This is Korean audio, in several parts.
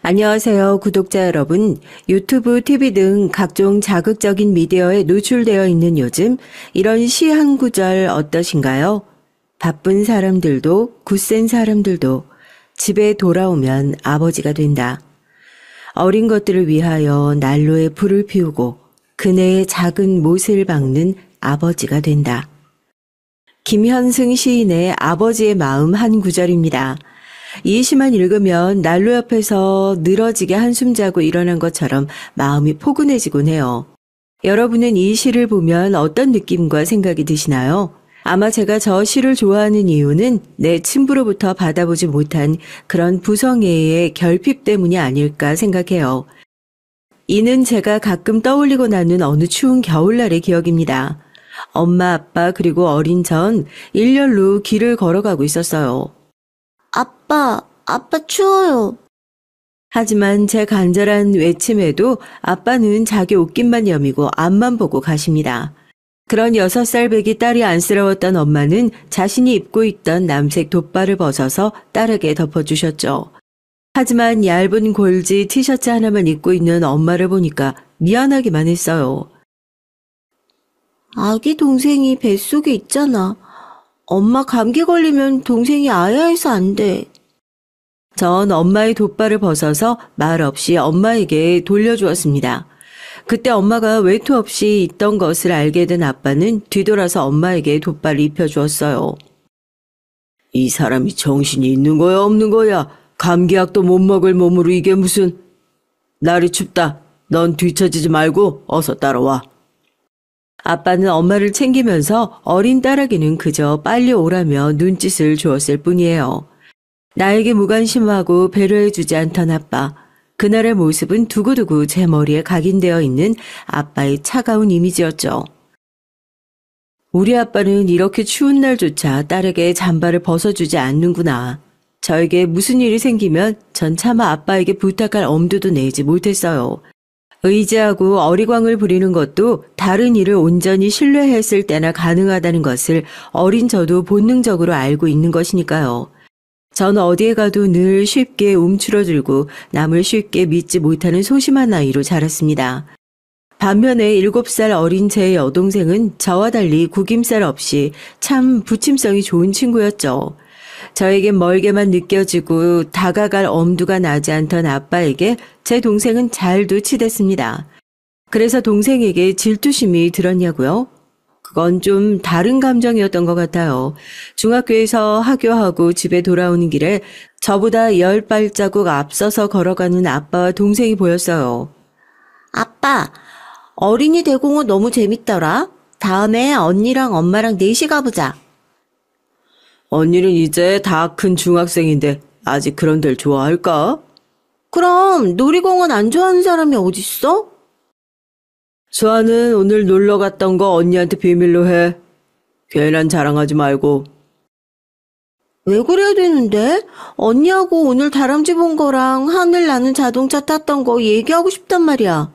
안녕하세요, 구독자 여러분. 유튜브, TV 등 각종 자극적인 미디어에 노출되어 있는 요즘 이런 시 한 구절 어떠신가요? 바쁜 사람들도 굳센 사람들도 집에 돌아오면 아버지가 된다. 어린 것들을 위하여 난로에 불을 피우고 그네의 작은 못을 박는 아버지가 된다. 김현승 시인의 아버지의 마음 한 구절입니다. 이 시만 읽으면 난로 옆에서 늘어지게 한숨 자고 일어난 것처럼 마음이 포근해지곤 해요. 여러분은 이 시를 보면 어떤 느낌과 생각이 드시나요? 아마 제가 저 시를 좋아하는 이유는 내 친부로부터 받아보지 못한 그런 부성애의 결핍 때문이 아닐까 생각해요. 이는 제가 가끔 떠올리고 나는 어느 추운 겨울날의 기억입니다. 엄마, 아빠 그리고 어린 전 일렬로 길을 걸어가고 있었어요. 아빠 추워요. 하지만 제 간절한 외침에도 아빠는 자기 옷깃만 여미고 앞만 보고 가십니다. 그런 6살 배기 딸이 안쓰러웠던 엄마는 자신이 입고 있던 남색 돗바를 벗어서 딸에게 덮어주셨죠. 하지만 얇은 골지 티셔츠 하나만 입고 있는 엄마를 보니까 미안하기만 했어요. 아기 동생이 뱃속에 있잖아. 엄마 감기 걸리면 동생이 아야해서 안 돼. 전 엄마의 돗바를 벗어서 말 없이 엄마에게 돌려주었습니다. 그때 엄마가 외투 없이 있던 것을 알게 된 아빠는 뒤돌아서 엄마에게 돗바를 입혀주었어요. 이 사람이 정신이 있는 거야 없는 거야? 감기약도 못 먹을 몸으로 이게 무슨... 날이 춥다. 넌 뒤처지지 말고 어서 따라와. 아빠는 엄마를 챙기면서 어린 딸에게는 그저 빨리 오라며 눈짓을 주었을 뿐이에요. 나에게 무관심하고 배려해주지 않던 아빠. 그날의 모습은 두고두고 제 머리에 각인되어 있는 아빠의 차가운 이미지였죠. 우리 아빠는 이렇게 추운 날조차 딸에게 잠바를 벗어주지 않는구나. 저에게 무슨 일이 생기면 전 차마 아빠에게 부탁할 엄두도 내지 못했어요. 의지하고 어리광을 부리는 것도 다른 일을 온전히 신뢰했을 때나 가능하다는 것을 어린 저도 본능적으로 알고 있는 것이니까요. 전 어디에 가도 늘 쉽게 움츠러들고 남을 쉽게 믿지 못하는 소심한 아이로 자랐습니다. 반면에 7살 어린 제 여동생은 저와 달리 구김살 없이 참 부침성이 좋은 친구였죠. 저에겐 멀게만 느껴지고 다가갈 엄두가 나지 않던 아빠에게 제 동생은 잘도 치댔습니다. 그래서 동생에게 질투심이 들었냐고요? 그건 좀 다른 감정이었던 것 같아요. 중학교에서 하교하고 집에 돌아오는 길에 저보다 10발자국 앞서서 걸어가는 아빠와 동생이 보였어요. 아빠, 어린이 대공원 너무 재밌더라. 다음에 언니랑 엄마랑 넷이 가보자. 언니는 이제 다 큰 중학생인데 아직 그런 데를 좋아할까? 그럼 놀이공원 안 좋아하는 사람이 어딨어? 수아는 오늘 놀러 갔던 거 언니한테 비밀로 해. 괜한 자랑하지 말고. 왜 그래야 되는데? 언니하고 오늘 다람쥐 본 거랑 하늘 나는 자동차 탔던 거 얘기하고 싶단 말이야.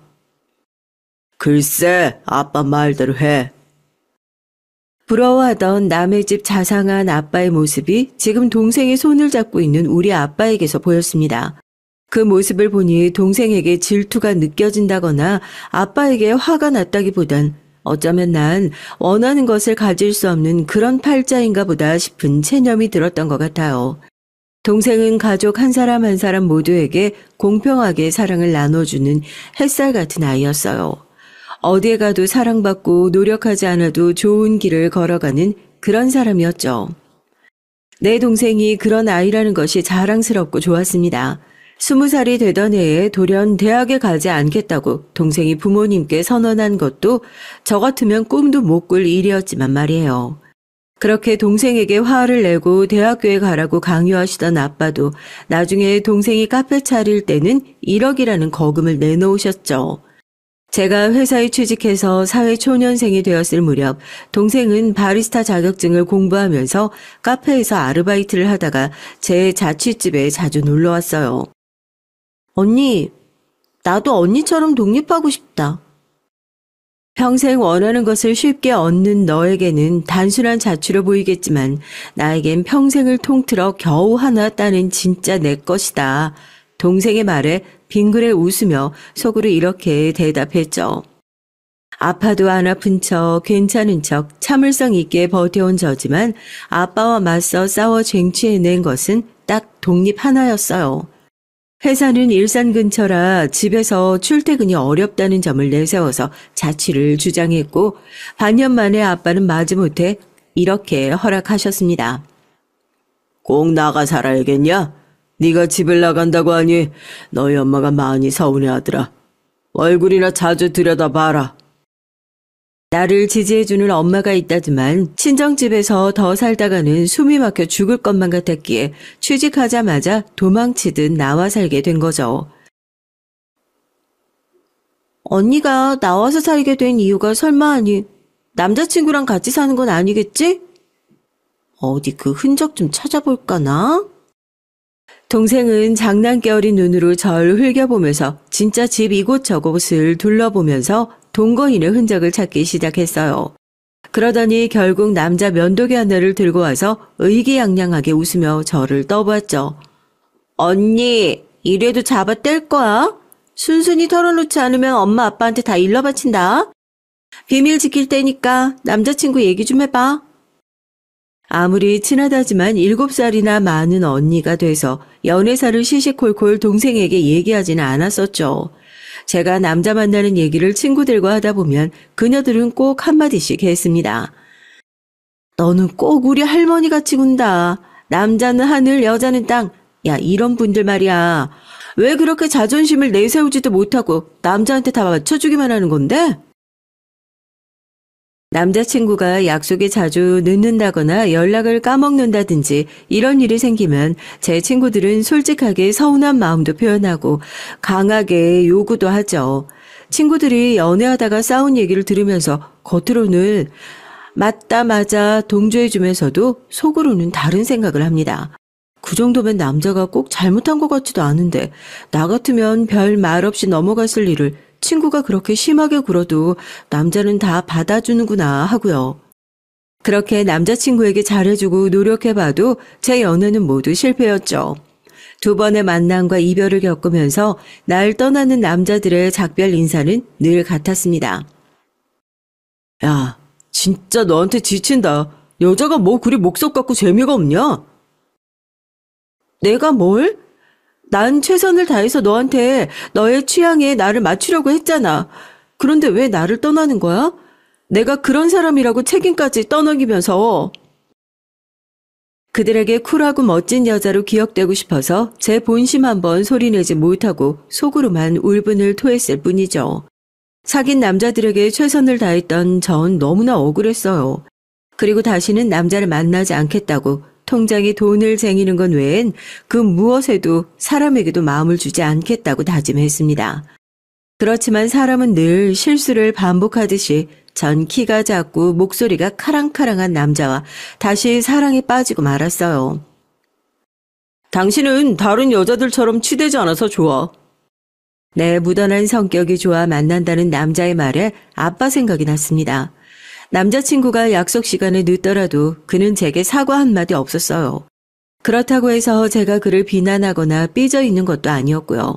글쎄, 아빠 말대로 해. 부러워하던 남의 집 자상한 아빠의 모습이 지금 동생의 손을 잡고 있는 우리 아빠에게서 보였습니다. 그 모습을 보니 동생에게 질투가 느껴진다거나 아빠에게 화가 났다기보단 어쩌면 난 원하는 것을 가질 수 없는 그런 팔자인가 보다 싶은 체념이 들었던 것 같아요. 동생은 가족 한 사람 한 사람 모두에게 공평하게 사랑을 나눠주는 햇살 같은 아이였어요. 어디에 가도 사랑받고 노력하지 않아도 좋은 길을 걸어가는 그런 사람이었죠. 내 동생이 그런 아이라는 것이 자랑스럽고 좋았습니다. 20살이 되던 해에 돌연 대학에 가지 않겠다고 동생이 부모님께 선언한 것도 저 같으면 꿈도 못 꿀 일이었지만 말이에요. 그렇게 동생에게 화를 내고 대학교에 가라고 강요하시던 아빠도 나중에 동생이 카페 차릴 때는 1억이라는 거금을 내놓으셨죠. 제가 회사에 취직해서 사회초년생이 되었을 무렵 동생은 바리스타 자격증을 공부하면서 카페에서 아르바이트를 하다가 제 자취집에 자주 놀러 왔어요. 언니, 나도 언니처럼 독립하고 싶다. 평생 원하는 것을 쉽게 얻는 너에게는 단순한 자취로 보이겠지만 나에겐 평생을 통틀어 겨우 하나 따는 진짜 내 것이다. 동생의 말에 빙그레 웃으며 속으로 이렇게 대답했죠. 아파도 안 아픈 척, 괜찮은 척, 참을성 있게 버텨온 저지만 아빠와 맞서 싸워 쟁취해낸 것은 딱 독립 하나였어요. 회사는 일산 근처라 집에서 출퇴근이 어렵다는 점을 내세워서 자취를 주장했고 반년 만에 아빠는 마지못해 이렇게 허락하셨습니다. 꼭 나가 살아야겠냐? 네가 집을 나간다고 하니 너희 엄마가 많이 서운해하더라. 얼굴이나 자주 들여다봐라. 나를 지지해주는 엄마가 있다지만 친정집에서 더 살다가는 숨이 막혀 죽을 것만 같았기에 취직하자마자 도망치듯 나와 살게 된 거죠. 언니가 나와서 살게 된 이유가 설마 남자친구랑 같이 사는 건 아니겠지? 어디 그 흔적 좀 찾아볼까나? 동생은 장난기 어린 눈으로 절 흘겨보면서 진짜 집 이곳저곳을 둘러보면서 동거인의 흔적을 찾기 시작했어요. 그러더니 결국 남자 면도기 하나를 들고 와서 의기양양하게 웃으며 저를 떠보았죠. 언니, 이래도 잡아 뗄 거야? 순순히 털어놓지 않으면 엄마 아빠한테 다 일러바친다. 비밀 지킬 때니까 남자친구 얘기 좀 해봐. 아무리 친하다지만 7살이나 많은 언니가 돼서 연애사를 시시콜콜 동생에게 얘기하지는 않았었죠. 제가 남자 만나는 얘기를 친구들과 하다 보면 그녀들은 꼭 한마디씩 했습니다. 너는 꼭 우리 할머니 같이 군다. 남자는 하늘, 여자는 땅. 야, 이런 분들 말이야. 왜 그렇게 자존심을 내세우지도 못하고 남자한테 다 맞춰주기만 하는 건데? 남자친구가 약속에 자주 늦는다거나 연락을 까먹는다든지 이런 일이 생기면 제 친구들은 솔직하게 서운한 마음도 표현하고 강하게 요구도 하죠. 친구들이 연애하다가 싸운 얘기를 들으면서 겉으로는 맞다 맞아 동조해주면서도 속으로는 다른 생각을 합니다. 그 정도면 남자가 꼭 잘못한 것 같지도 않은데 나 같으면 별 말 없이 넘어갔을 일을 친구가 그렇게 심하게 굴어도 남자는 다 받아주는구나 하고요. 그렇게 남자친구에게 잘해주고 노력해봐도 제 연애는 모두 실패였죠. 2번의 만남과 이별을 겪으면서 날 떠나는 남자들의 작별 인사는 늘 같았습니다. 야, 진짜 너한테 지친다. 여자가 뭐 그리 목석 같고 재미가 없냐? 내가 뭘? 난 최선을 다해서 너한테 너의 취향에 나를 맞추려고 했잖아. 그런데 왜 나를 떠나는 거야? 내가 그런 사람이라고 책임까지 떠넘기면서. 그들에게 쿨하고 멋진 여자로 기억되고 싶어서 제 본심 한번 소리내지 못하고 속으로만 울분을 토했을 뿐이죠. 사귄 남자들에게 최선을 다했던 전 너무나 억울했어요. 그리고 다시는 남자를 만나지 않겠다고 통장에 돈을 쟁이는 것 외엔 그 무엇에도 사람에게도 마음을 주지 않겠다고 다짐했습니다. 그렇지만 사람은 늘 실수를 반복하듯이 전 키가 작고 목소리가 카랑카랑한 남자와 다시 사랑에 빠지고 말았어요. 당신은 다른 여자들처럼 치대지 않아서 좋아. 내 무던한 성격이 좋아 만난다는 남자의 말에 아빠 생각이 났습니다. 남자친구가 약속 시간에 늦더라도 그는 제게 사과 한마디 없었어요. 그렇다고 해서 제가 그를 비난하거나 삐져 있는 것도 아니었고요.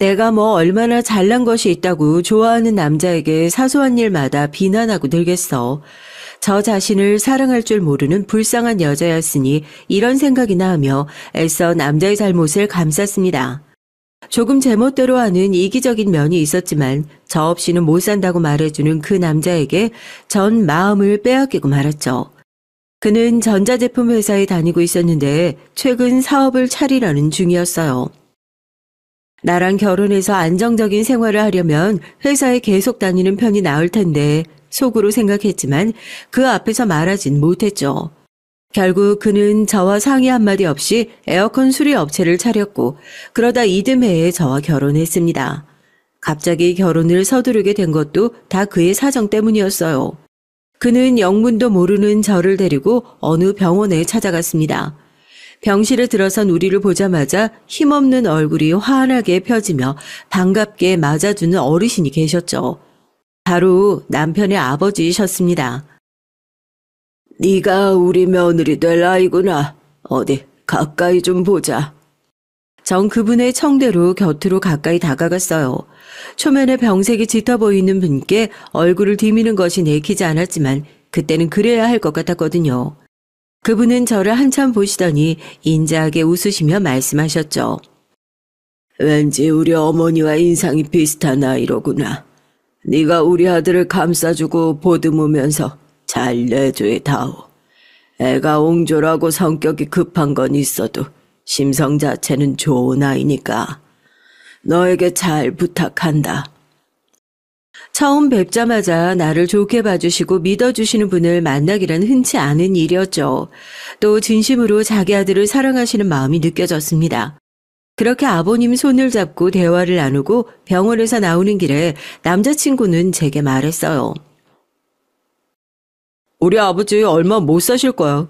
내가 뭐 얼마나 잘난 것이 있다고 좋아하는 남자에게 사소한 일마다 비난하고 늘겠어. 저 자신을 사랑할 줄 모르는 불쌍한 여자였으니 이런 생각이나 하며 애써 남자의 잘못을 감쌌습니다. 조금 제멋대로 하는 이기적인 면이 있었지만 저 없이는 못 산다고 말해주는 그 남자에게 전 마음을 빼앗기고 말았죠. 그는 전자제품 회사에 다니고 있었는데 최근 사업을 차리려는 중이었어요. 나랑 결혼해서 안정적인 생활을 하려면 회사에 계속 다니는 편이 나을 텐데 속으로 생각했지만 그 앞에서 말하진 못했죠. 결국 그는 저와 상의 한마디 없이 에어컨 수리 업체를 차렸고 그러다 이듬해에 저와 결혼했습니다. 갑자기 결혼을 서두르게 된 것도 다 그의 사정 때문이었어요. 그는 영문도 모르는 저를 데리고 어느 병원에 찾아갔습니다. 병실에 들어선 우리를 보자마자 힘없는 얼굴이 환하게 펴지며 반갑게 맞아주는 어르신이 계셨죠. 바로 남편의 아버지이셨습니다. 네가 우리 며느리 될 나이구나. 어디 가까이 좀 보자. 전 그분의 청대로 곁으로 가까이 다가갔어요. 초면에 병색이 짙어 보이는 분께 얼굴을 디미는 것이 내키지 않았지만 그때는 그래야 할 것 같았거든요. 그분은 저를 한참 보시더니 인자하게 웃으시며 말씀하셨죠. 왠지 우리 어머니와 인상이 비슷한 아이로구나. 네가 우리 아들을 감싸주고 보듬으면서 잘 내줘다오. 애가 옹졸하고 성격이 급한 건 있어도 심성 자체는 좋은 아이니까 너에게 잘 부탁한다. 처음 뵙자마자 나를 좋게 봐주시고 믿어주시는 분을 만나기란 흔치 않은 일이었죠. 또 진심으로 자기 아들을 사랑하시는 마음이 느껴졌습니다. 그렇게 아버님 손을 잡고 대화를 나누고 병원에서 나오는 길에 남자친구는 제게 말했어요. 우리 아버지 얼마 못 사실 거야.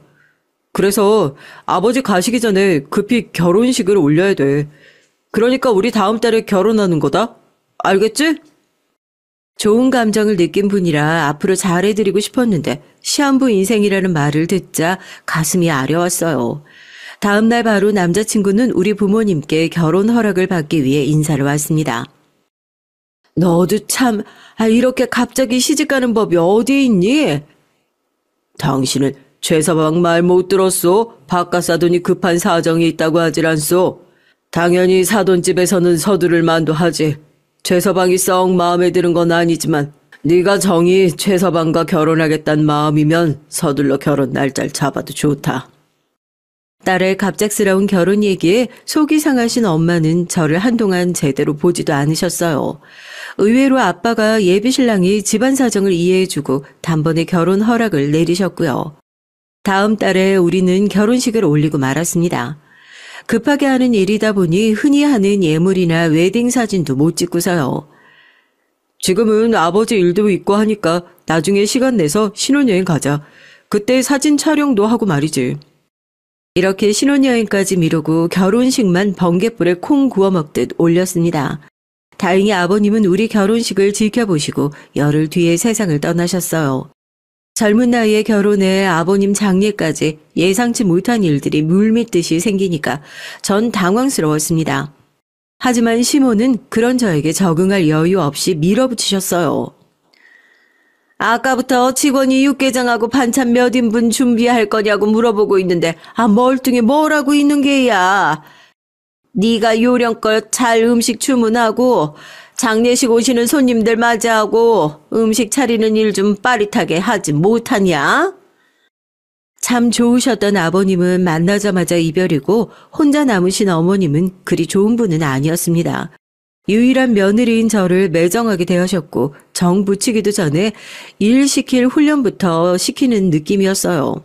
그래서 아버지 가시기 전에 급히 결혼식을 올려야 돼. 그러니까 우리 다음 달에 결혼하는 거다. 알겠지? 좋은 감정을 느낀 분이라 앞으로 잘해드리고 싶었는데 시한부 인생이라는 말을 듣자 가슴이 아려왔어요. 다음 날 바로 남자친구는 우리 부모님께 결혼 허락을 받기 위해 인사를 왔습니다. 너도 참 이렇게 갑자기 시집가는 법이 어디 있니? 당신은 최서방 말 못 들었소? 바깥 사돈이 급한 사정이 있다고 하질 않소? 당연히 사돈집에서는 서두를 만도 하지. 최서방이 썩 마음에 드는 건 아니지만 네가 정이 최서방과 결혼하겠다는 마음이면 서둘러 결혼 날짜를 잡아도 좋다. 딸의 갑작스러운 결혼 얘기에 속이 상하신 엄마는 저를 한동안 제대로 보지도 않으셨어요. 의외로 아빠가 예비 신랑이 집안 사정을 이해해주고 단번에 결혼 허락을 내리셨고요. 다음 달에 우리는 결혼식을 올리고 말았습니다. 급하게 하는 일이다 보니 흔히 하는 예물이나 웨딩 사진도 못 찍고서요. 지금은 아버지 일도 있고 하니까 나중에 시간 내서 신혼여행 가자. 그때 사진 촬영도 하고 말이지. 이렇게 신혼여행까지 미루고 결혼식만 번갯불에 콩 구워 먹듯 올렸습니다. 다행히 아버님은 우리 결혼식을 지켜보시고 열흘 뒤에 세상을 떠나셨어요. 젊은 나이에 결혼해 아버님 장례까지 예상치 못한 일들이 물밀듯이 생기니까 전 당황스러웠습니다. 하지만 시모는 그런 저에게 적응할 여유 없이 밀어붙이셨어요. 아까부터 직원이 육개장하고 반찬 몇 인분 준비할 거냐고 물어보고 있는데 멀뚱히 뭐라고 있는 게야. 네가 요령껏 잘 음식 주문하고 장례식 오시는 손님들 맞이하고 음식 차리는 일 좀 빠릿하게 하지 못하냐? 참 좋으셨던 아버님은 만나자마자 이별이고 혼자 남으신 어머님은 그리 좋은 분은 아니었습니다. 유일한 며느리인 저를 매정하게 대하셨고 정 붙이기도 전에 일 시킬 훈련부터 시키는 느낌이었어요.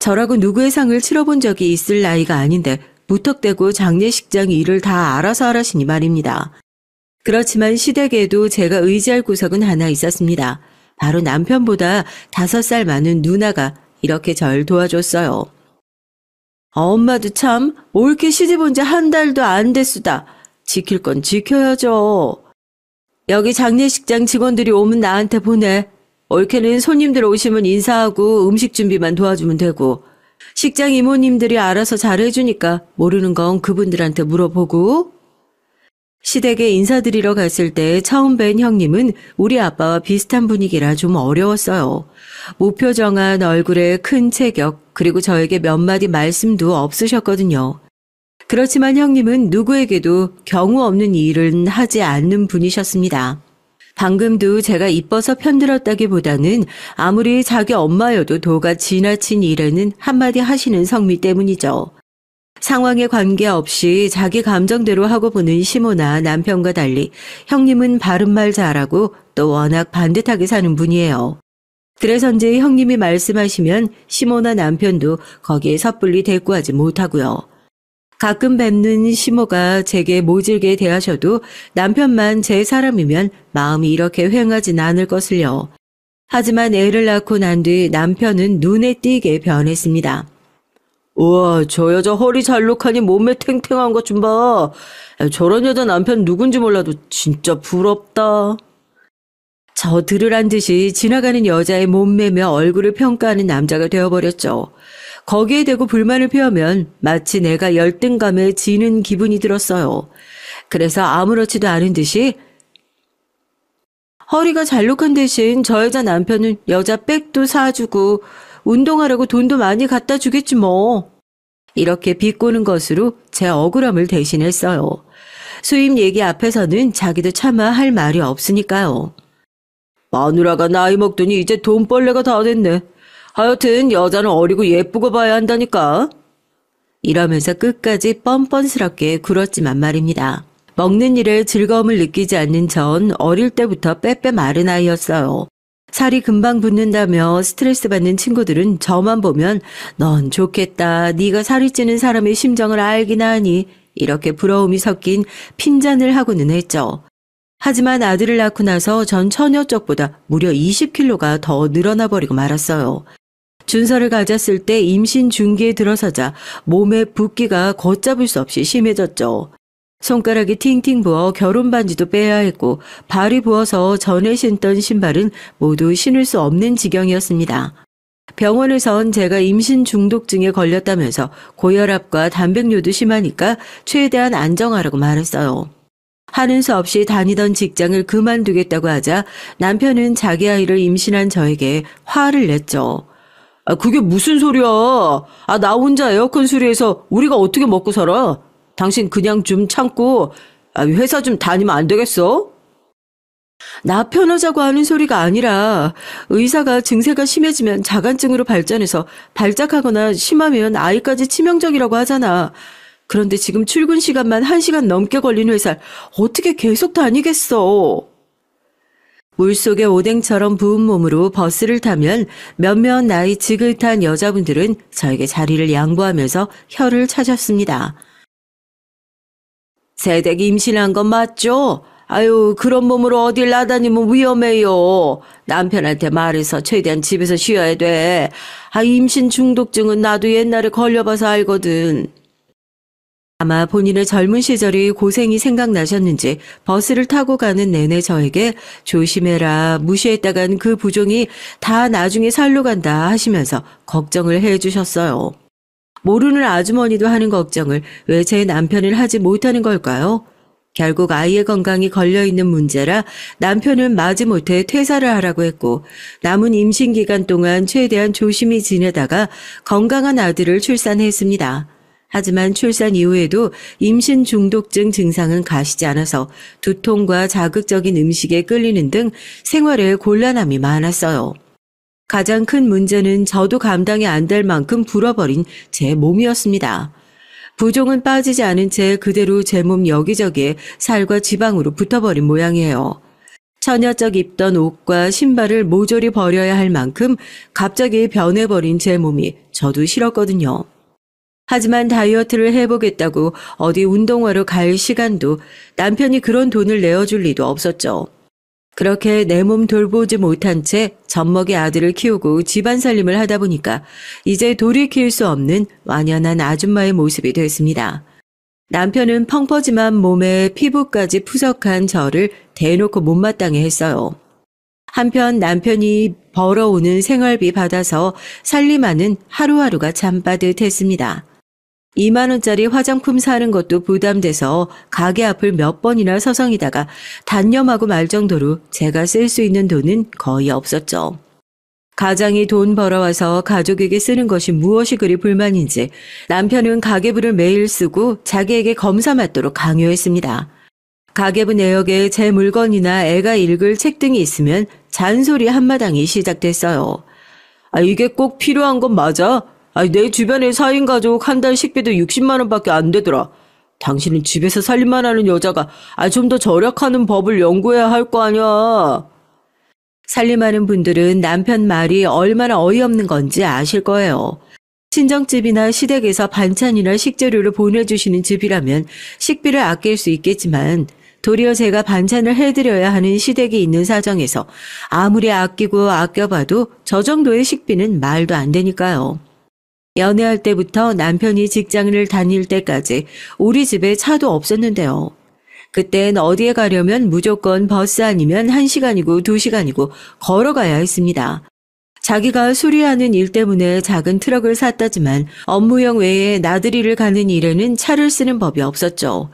저라고 누구의 상을 치러본 적이 있을 나이가 아닌데 무턱대고 장례식장 일을 다 알아서 하라시니 말입니다. 그렇지만 시댁에도 제가 의지할 구석은 하나 있었습니다. 바로 남편보다 5살 많은 누나가 이렇게 절 도와줬어요. 엄마도 참 올케 시집 온 지 한 달도 안 됐수다. 지킬 건 지켜야죠. 여기 장례식장 직원들이 오면 나한테 보내. 올케는 손님들 오시면 인사하고 음식 준비만 도와주면 되고 식장 이모님들이 알아서 잘해주니까 모르는 건 그분들한테 물어보고. 시댁에 인사드리러 갔을 때 처음 뵌 형님은 우리 아빠와 비슷한 분위기라 좀 어려웠어요. 무표정한 얼굴에 큰 체격 그리고 저에게 몇 마디 말씀도 없으셨거든요. 그렇지만 형님은 누구에게도 경우 없는 일은 하지 않는 분이셨습니다. 방금도 제가 이뻐서 편들었다기보다는 아무리 자기 엄마여도 도가 지나친 일에는 한마디 하시는 성미 때문이죠. 상황에 관계없이 자기 감정대로 하고 보는 시모나 남편과 달리 형님은 바른말 잘하고 또 워낙 반듯하게 사는 분이에요. 그래서인지 형님이 말씀하시면 시모나 남편도 거기에 섣불리 대꾸하지 못하고요. 가끔 뵙는 시모가 제게 모질게 대하셔도 남편만 제 사람이면 마음이 이렇게 휑하진 않을 것을요. 하지만 애를 낳고 난 뒤 남편은 눈에 띄게 변했습니다. 우와, 저 여자 허리 잘록하니 몸매 탱탱한 것 좀 봐. 저런 여자 남편 누군지 몰라도 진짜 부럽다. 저 들으란 듯이 지나가는 여자의 몸매며 얼굴을 평가하는 남자가 되어버렸죠. 거기에 대고 불만을 표하면 마치 내가 열등감에 지는 기분이 들었어요. 그래서 아무렇지도 않은 듯이 허리가 잘록한 대신 저 여자 남편은 여자 백도 사주고 운동하라고 돈도 많이 갖다 주겠지 뭐. 이렇게 비꼬는 것으로 제 억울함을 대신했어요. 수임 얘기 앞에서는 자기도 차마 할 말이 없으니까요. 마누라가 나이 먹더니 이제 돈벌레가 다 됐네. 하여튼 여자는 어리고 예쁘고 봐야 한다니까. 이러면서 끝까지 뻔뻔스럽게 굴었지만 말입니다. 먹는 일에 즐거움을 느끼지 않는 전 어릴 때부터 빼빼 마른 아이였어요. 살이 금방 붙는다며 스트레스 받는 친구들은 저만 보면 넌 좋겠다. 네가 살이 찌는 사람의 심정을 알긴 하니 이렇게 부러움이 섞인 핀잔을 하고는 했죠. 하지만 아들을 낳고 나서 전 처녀 쪽보다 무려 20kg가 더 늘어나 버리고 말았어요. 준서를 가졌을 때 임신 중기에 들어서자 몸에 붓기가 걷잡을 수 없이 심해졌죠. 손가락이 팅팅 부어 결혼 반지도 빼야 했고 발이 부어서 전에 신던 신발은 모두 신을 수 없는 지경이었습니다. 병원에선 제가 임신 중독증에 걸렸다면서 고혈압과 단백뇨도 심하니까 최대한 안정하라고 말했어요. 하는 수 없이 다니던 직장을 그만두겠다고 하자 남편은 자기 아이를 임신한 저에게 화를 냈죠. 그게 무슨 소리야. 나 혼자 에어컨 수리해서 우리가 어떻게 먹고 살아? 당신 그냥 좀 참고 회사 좀 다니면 안 되겠어? 나 편하자고 하는 소리가 아니라 의사가 증세가 심해지면 자간증으로 발전해서 발작하거나 심하면 아이까지 치명적이라고 하잖아. 그런데 지금 출근 시간만 1시간 넘게 걸린 회사를 어떻게 계속 다니겠어? 물속의 오뎅처럼 부은 몸으로 버스를 타면 몇몇 나이 지긋한 여자분들은 저에게 자리를 양보하면서 혀를 차셨습니다. 새댁 임신한 건 맞죠? 아유, 그런 몸으로 어딜 나다니면 위험해요. 남편한테 말해서 최대한 집에서 쉬어야 돼. 임신 중독증은 나도 옛날에 걸려봐서 알거든. 아마 본인의 젊은 시절이 고생이 생각나셨는지 버스를 타고 가는 내내 저에게 조심해라, 무시했다간 그 부종이 다 나중에 살로 간다 하시면서 걱정을 해주셨어요. 모르는 아주머니도 하는 걱정을 왜 제 남편은 하지 못하는 걸까요? 결국 아이의 건강이 걸려있는 문제라 남편은 마지못해 퇴사를 하라고 했고 남은 임신 기간 동안 최대한 조심히 지내다가 건강한 아들을 출산했습니다. 하지만 출산 이후에도 임신 중독증 증상은 가시지 않아서 두통과 자극적인 음식에 끌리는 등 생활에 곤란함이 많았어요. 가장 큰 문제는 저도 감당이 안 될 만큼 불어버린 제 몸이었습니다. 부종은 빠지지 않은 채 그대로 제 몸 여기저기에 살과 지방으로 붙어버린 모양이에요. 처녀적 입던 옷과 신발을 모조리 버려야 할 만큼 갑자기 변해버린 제 몸이 저도 싫었거든요. 하지만 다이어트를 해보겠다고 어디 운동하러 갈 시간도 남편이 그런 돈을 내어줄 리도 없었죠. 그렇게 내 몸 돌보지 못한 채 젖먹이 아들을 키우고 집안 살림을 하다 보니까 이제 돌이킬 수 없는 완연한 아줌마의 모습이 됐습니다. 남편은 펑퍼짐한 몸에 피부까지 푸석한 저를 대놓고 못마땅해 했어요. 한편 남편이 벌어오는 생활비 받아서 살림하는 하루하루가 참 빠듯했습니다. 2만 원짜리 화장품 사는 것도 부담돼서 가게 앞을 몇 번이나 서성이다가 단념하고 말 정도로 제가 쓸 수 있는 돈은 거의 없었죠. 가장이 돈 벌어와서 가족에게 쓰는 것이 무엇이 그리 불만인지 남편은 가계부를 매일 쓰고 자기에게 검사 맞도록 강요했습니다. 가계부 내역에 제 물건이나 애가 읽을 책 등이 있으면 잔소리 한마당이 시작됐어요. 이게 꼭 필요한 건 맞아? 내 주변에 4인 가족 한 달 식비도 60만 원밖에 안 되더라. 당신은 집에서 살림만 하는 여자가 좀 더 절약하는 법을 연구해야 할 거 아니야. 살림하는 분들은 남편 말이 얼마나 어이없는 건지 아실 거예요. 친정집이나 시댁에서 반찬이나 식재료를 보내주시는 집이라면 식비를 아낄 수 있겠지만 도리어 제가 반찬을 해드려야 하는 시댁이 있는 사정에서 아무리 아끼고 아껴봐도 저 정도의 식비는 말도 안 되니까요. 연애할 때부터 남편이 직장을 다닐 때까지 우리 집에 차도 없었는데요. 그땐 어디에 가려면 무조건 버스 아니면 1시간이고 2시간이고 걸어가야 했습니다. 자기가 수리하는 일 때문에 작은 트럭을 샀다지만 업무용 외에 나들이를 가는 일에는 차를 쓰는 법이 없었죠.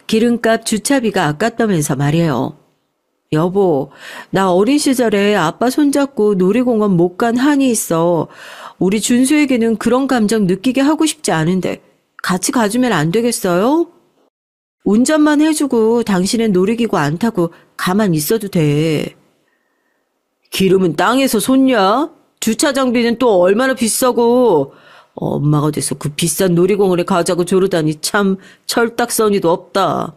기름값 주차비가 아깝다면서 말이에요. 여보, 나 어린 시절에 아빠 손잡고 놀이공원 못 간 한이 있어. 우리 준수에게는 그런 감정 느끼게 하고 싶지 않은데 같이 가주면 안 되겠어요? 운전만 해주고 당신은 놀이기구 안 타고 가만 있어도 돼. 기름은 땅에서 솟냐? 주차 장비는 또 얼마나 비싸고. 엄마가 돼서 그 비싼 놀이공원에 가자고 조르다니 참 철딱서니도 없다.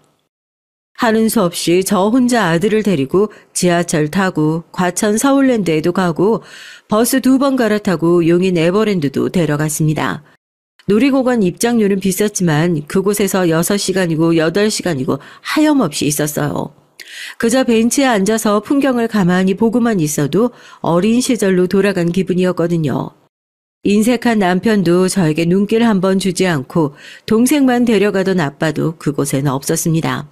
하는 수 없이 저 혼자 아들을 데리고 지하철 타고 과천 서울랜드에도 가고 버스 2번 갈아타고 용인 에버랜드도 데려갔습니다. 놀이공원 입장료는 비쌌지만 그곳에서 6시간이고 8시간이고 하염없이 있었어요. 그저 벤치에 앉아서 풍경을 가만히 보고만 있어도 어린 시절로 돌아간 기분이었거든요. 인색한 남편도 저에게 눈길 한번 주지 않고 동생만 데려가던 아빠도 그곳에는 없었습니다.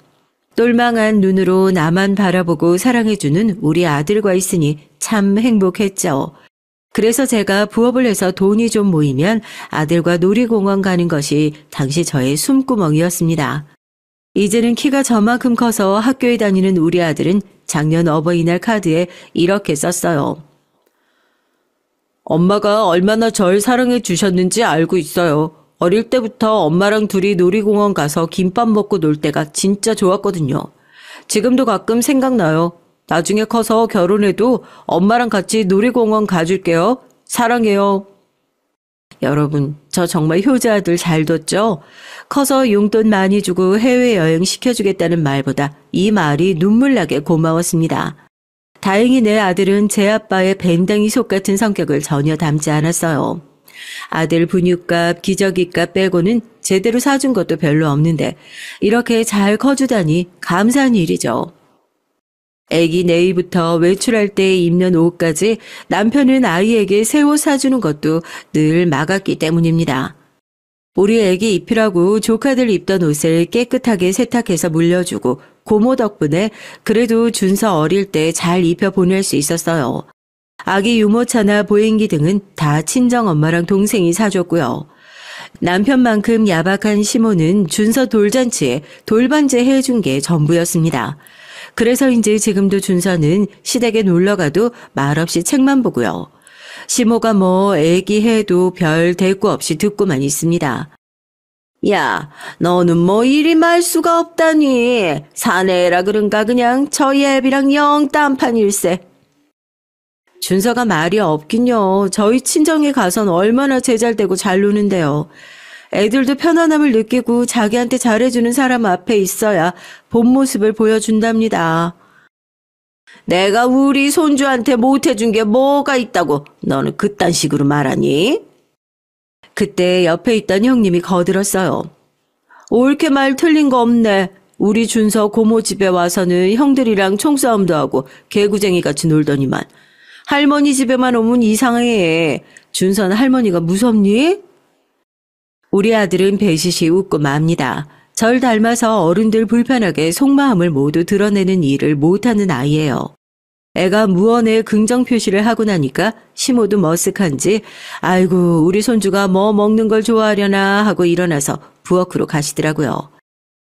똘망한 눈으로 나만 바라보고 사랑해주는 우리 아들과 있으니 참 행복했죠. 그래서 제가 부업을 해서 돈이 좀 모이면 아들과 놀이공원 가는 것이 당시 저의 숨구멍이었습니다. 이제는 키가 저만큼 커서 학교에 다니는 우리 아들은 작년 어버이날 카드에 이렇게 썼어요. 엄마가 얼마나 절 사랑해 주셨는지 알고 있어요. 어릴 때부터 엄마랑 둘이 놀이공원 가서 김밥 먹고 놀 때가 진짜 좋았거든요. 지금도 가끔 생각나요. 나중에 커서 결혼해도 엄마랑 같이 놀이공원 가줄게요. 사랑해요. 여러분, 저 정말 효자 아들 잘 뒀죠? 커서 용돈 많이 주고 해외여행 시켜주겠다는 말보다 이 말이 눈물나게 고마웠습니다. 다행히 내 아들은 제 아빠의 밴댕이 속 같은 성격을 전혀 닮지 않았어요. 아들 분유값, 기저귀값 빼고는 제대로 사준 것도 별로 없는데 이렇게 잘 커주다니 감사한 일이죠. 애기 내일부터 외출할 때 입는 옷까지 남편은 아이에게 새 옷 사주는 것도 늘 막았기 때문입니다. 우리 애기 입히라고 조카들 입던 옷을 깨끗하게 세탁해서 물려주고 고모 덕분에 그래도 준서 어릴 때 잘 입혀 보낼 수 있었어요. 아기 유모차나 보행기 등은 다 친정엄마랑 동생이 사줬고요. 남편만큼 야박한 시모는 준서 돌잔치에 돌반지 해준 게 전부였습니다. 그래서인지 지금도 준서는 시댁에 놀러가도 말없이 책만 보고요. 시모가 뭐 애기 해도 별 대꾸 없이 듣고만 있습니다. 야, 너는 뭐 이리 말수가 없다니. 사내라 그런가 그냥 저희 애비랑 영 딴판일세. 준서가 말이 없긴요. 저희 친정에 가선 얼마나 제잘되고 잘 노는데요. 애들도 편안함을 느끼고 자기한테 잘해주는 사람 앞에 있어야 본 모습을 보여준답니다. 내가 우리 손주한테 못해준 게 뭐가 있다고 너는 그딴 식으로 말하니? 그때 옆에 있던 형님이 거들었어요. 옳게 말 틀린 거 없네. 우리 준서 고모 집에 와서는 형들이랑 총싸움도 하고 개구쟁이같이 놀더니만 할머니 집에만 오면 이상해. 준서는 할머니가 무섭니? 우리 아들은 배시시 웃고 맙니다. 절 닮아서 어른들 불편하게 속마음을 모두 드러내는 일을 못하는 아이예요. 애가 무언의 긍정 표시를 하고 나니까 시모도 머쓱한지 아이고 우리 손주가 뭐 먹는 걸 좋아하려나 하고 일어나서 부엌으로 가시더라고요.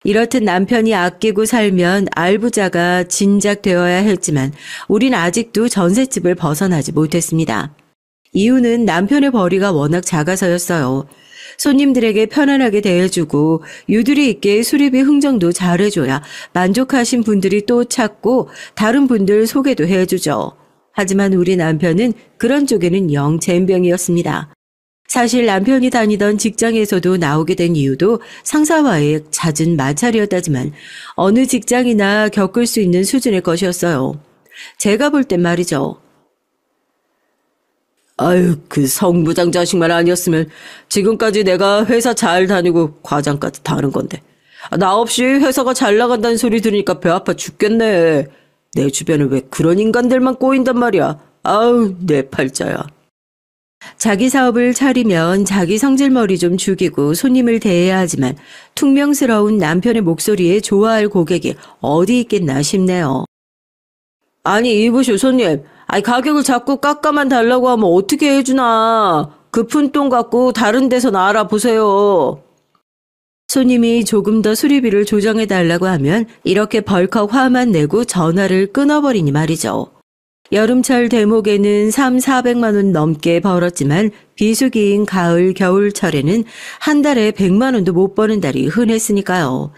이렇듯 남편이 아끼고 살면 알부자가 진작 되어야 했지만 우린 아직도 전셋집을 벗어나지 못했습니다. 이유는 남편의 벌이가 워낙 작아서였어요. 손님들에게 편안하게 대해주고 유두리 있게 수리비 흥정도 잘해줘야 만족하신 분들이 또 찾고 다른 분들 소개도 해주죠. 하지만 우리 남편은 그런 쪽에는 영 젬병이었습니다. 사실 남편이 다니던 직장에서도 나오게 된 이유도 상사와의 잦은 마찰이었다지만 어느 직장이나 겪을 수 있는 수준의 것이었어요. 제가 볼 땐 말이죠. 아유, 그 성부장 자식만 아니었으면 지금까지 내가 회사 잘 다니고 과장까지 다는 건데. 나 없이 회사가 잘 나간다는 소리 들으니까 배 아파 죽겠네. 내 주변에 왜 그런 인간들만 꼬인단 말이야. 아우, 내 팔자야. 자기 사업을 차리면 자기 성질머리 좀 죽이고 손님을 대해야 하지만 퉁명스러운 남편의 목소리에 좋아할 고객이 어디 있겠나 싶네요. 아니, 이보시오 손님. 아이, 가격을 자꾸 깎아만 달라고 하면 어떻게 해주나. 그 푼돈 갖고 다른 데서 알아보세요. 손님이 조금 더 수리비를 조정해 달라고 하면 이렇게 벌컥 화만 내고 전화를 끊어버리니 말이죠. 여름철 대목에는 400만 원 넘게 벌었지만 비수기인 가을, 겨울철에는 한 달에 100만 원도 못 버는 달이 흔했으니까요.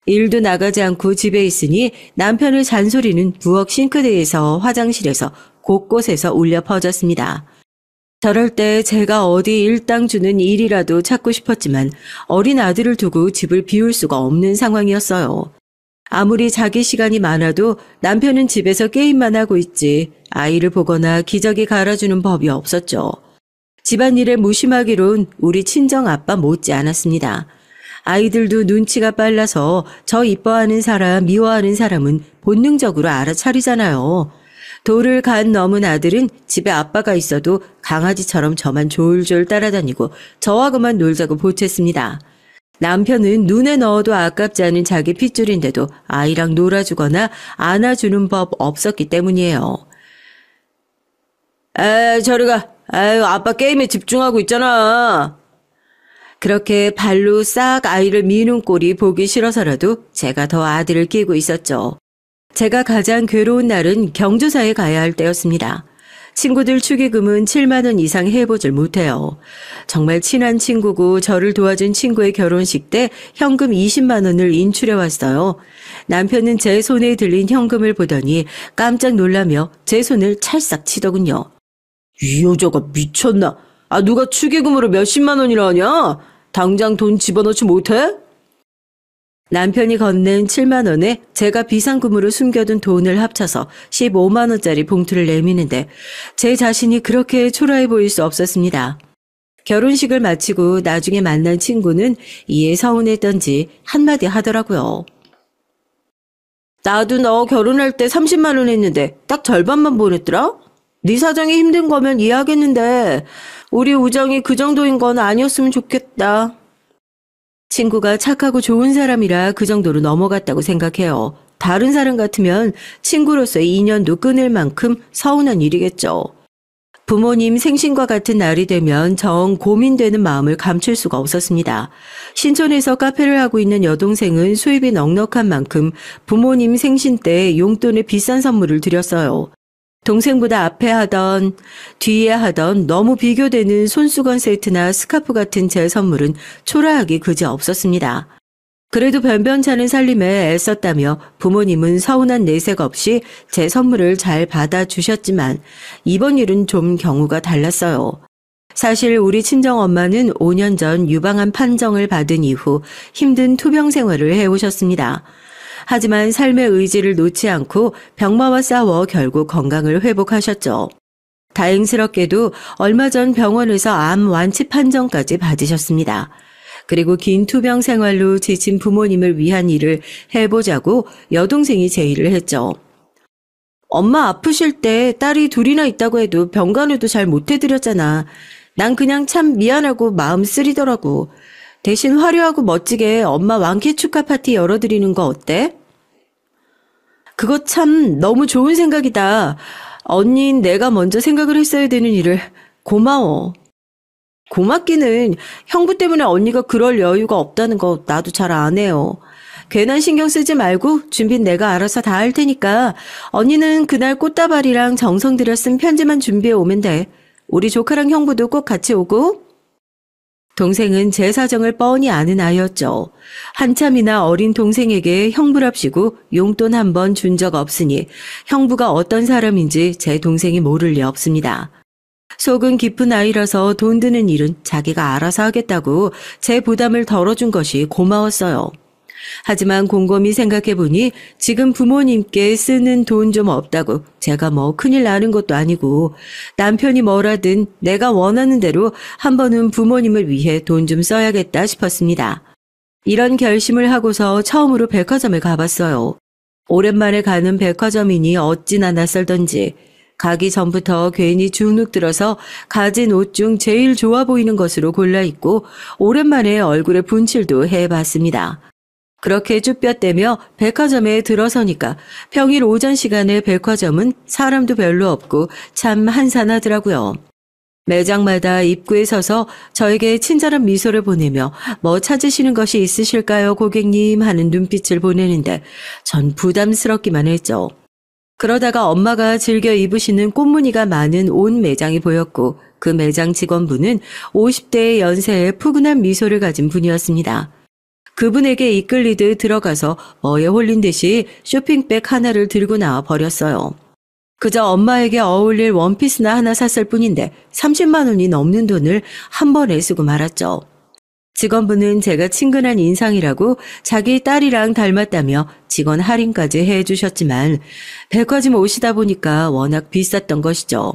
일도 나가지 않고 집에 있으니 남편의 잔소리는 부엌 싱크대에서 화장실에서 곳곳에서 울려 퍼졌습니다. 저럴 때 제가 어디 일당 주는 일이라도 찾고 싶었지만 어린 아들을 두고 집을 비울 수가 없는 상황이었어요. 아무리 자기 시간이 많아도 남편은 집에서 게임만 하고 있지 아이를 보거나 기저귀 갈아주는 법이 없었죠. 집안일에 무심하기론 우리 친정 아빠 못지 않았습니다. 아이들도 눈치가 빨라서 저 이뻐하는 사람, 미워하는 사람은 본능적으로 알아차리잖아요. 돌을 간 넘은 아들은 집에 아빠가 있어도 강아지처럼 저만 졸졸 따라다니고 저와 그만 놀자고 보챘습니다. 남편은 눈에 넣어도 아깝지 않은 자기 핏줄인데도 아이랑 놀아주거나 안아주는 법 없었기 때문이에요. 에이, 저리 가. 아유, 아빠 게임에 집중하고 있잖아. 그렇게 발로 싹 아이를 미는 꼴이 보기 싫어서라도 제가 더 아들을 끼고 있었죠. 제가 가장 괴로운 날은 경조사에 가야 할 때였습니다. 친구들 축의금은 7만 원 이상 해보질 못해요. 정말 친한 친구고 저를 도와준 친구의 결혼식 때 현금 20만 원을 인출해왔어요. 남편은 제 손에 들린 현금을 보더니 깜짝 놀라며 제 손을 찰싹 치더군요. 이 여자가 미쳤나? 아, 누가 축의금으로 몇십만 원이나 하냐? 당장 돈 집어넣지 못해? 남편이 건넨 7만 원에 제가 비상금으로 숨겨둔 돈을 합쳐서 15만 원짜리 봉투를 내미는데 제 자신이 그렇게 초라해 보일 수 없었습니다. 결혼식을 마치고 나중에 만난 친구는 이에 서운했던지 한마디 하더라고요. 나도 너 결혼할 때 30만 원 했는데 딱 절반만 보냈더라? 네 사정이 힘든 거면 이해하겠는데 우리 우정이 그 정도인 건 아니었으면 좋겠다. 친구가 착하고 좋은 사람이라 그 정도로 넘어갔다고 생각해요. 다른 사람 같으면 친구로서의 인연도 끊을 만큼 서운한 일이겠죠. 부모님 생신과 같은 날이 되면 정 고민되는 마음을 감출 수가 없었습니다. 신촌에서 카페를 하고 있는 여동생은 수입이 넉넉한 만큼 부모님 생신 때 용돈에 비싼 선물을 드렸어요. 동생보다 앞에 하던 뒤에 하던 너무 비교되는 손수건 세트나 스카프 같은 제 선물은 초라하기 그지없었습니다. 그래도 변변찮은 살림에 애썼다며 부모님은 서운한 내색 없이 제 선물을 잘 받아주셨지만 이번 일은 좀 경우가 달랐어요. 사실 우리 친정엄마는 5년 전 유방암 판정을 받은 이후 힘든 투병 생활을 해오셨습니다. 하지만 삶의 의지를 놓지 않고 병마와 싸워 결국 건강을 회복하셨죠. 다행스럽게도 얼마 전 병원에서 암 완치 판정까지 받으셨습니다. 그리고 긴 투병 생활로 지친 부모님을 위한 일을 해보자고 여동생이 제의를 했죠. 엄마 아프실 때 딸이 둘이나 있다고 해도 병간호도 잘 못해드렸잖아. 난 그냥 참 미안하고 마음 쓰리더라고. 대신 화려하고 멋지게 엄마 완쾌 축하 파티 열어드리는 거 어때? 그거 참 너무 좋은 생각이다. 언닌 내가 먼저 생각을 했어야 되는 일을 고마워. 고맙기는 형부 때문에 언니가 그럴 여유가 없다는 거 나도 잘 아네요. 괜한 신경 쓰지 말고 준비는 내가 알아서 다 할 테니까 언니는 그날 꽃다발이랑 정성 들여 쓴 편지만 준비해 오면 돼. 우리 조카랑 형부도 꼭 같이 오고. 동생은 제 사정을 뻔히 아는 아이였죠. 한참이나 어린 동생에게 형부랍시고 용돈 한 번 준 적 없으니 형부가 어떤 사람인지 제 동생이 모를 리 없습니다. 속은 깊은 아이라서 돈 드는 일은 자기가 알아서 하겠다고 제 부담을 덜어준 것이 고마웠어요. 하지만 곰곰이 생각해보니 지금 부모님께 쓰는 돈 좀 없다고 제가 뭐 큰일 나는 것도 아니고 남편이 뭐라든 내가 원하는 대로 한 번은 부모님을 위해 돈 좀 써야겠다 싶었습니다. 이런 결심을 하고서 처음으로 백화점에 가봤어요. 오랜만에 가는 백화점이니 어찌나 낯설던지 가기 전부터 괜히 주눅 들어서 가진 옷 중 제일 좋아 보이는 것으로 골라 입고 오랜만에 얼굴에 분칠도 해봤습니다. 그렇게 쭈뼛대며 백화점에 들어서니까 평일 오전 시간에 백화점은 사람도 별로 없고 참 한산하더라고요. 매장마다 입구에 서서 저에게 친절한 미소를 보내며 뭐 찾으시는 것이 있으실까요, 고객님? 하는 눈빛을 보내는데 전 부담스럽기만 했죠. 그러다가 엄마가 즐겨 입으시는 꽃무늬가 많은 옷 매장이 보였고 그 매장 직원분은 50대의 연세에 푸근한 미소를 가진 분이었습니다. 그분에게 이끌리듯 들어가서 뭐에 홀린 듯이 쇼핑백 하나를 들고 나와 버렸어요. 그저 엄마에게 어울릴 원피스나 하나 샀을 뿐인데 30만 원이 넘는 돈을 한 번에 쓰고 말았죠. 직원분은 제가 친근한 인상이라고 자기 딸이랑 닮았다며 직원 할인까지 해주셨지만 백화점 오시다 보니까 워낙 비쌌던 것이죠.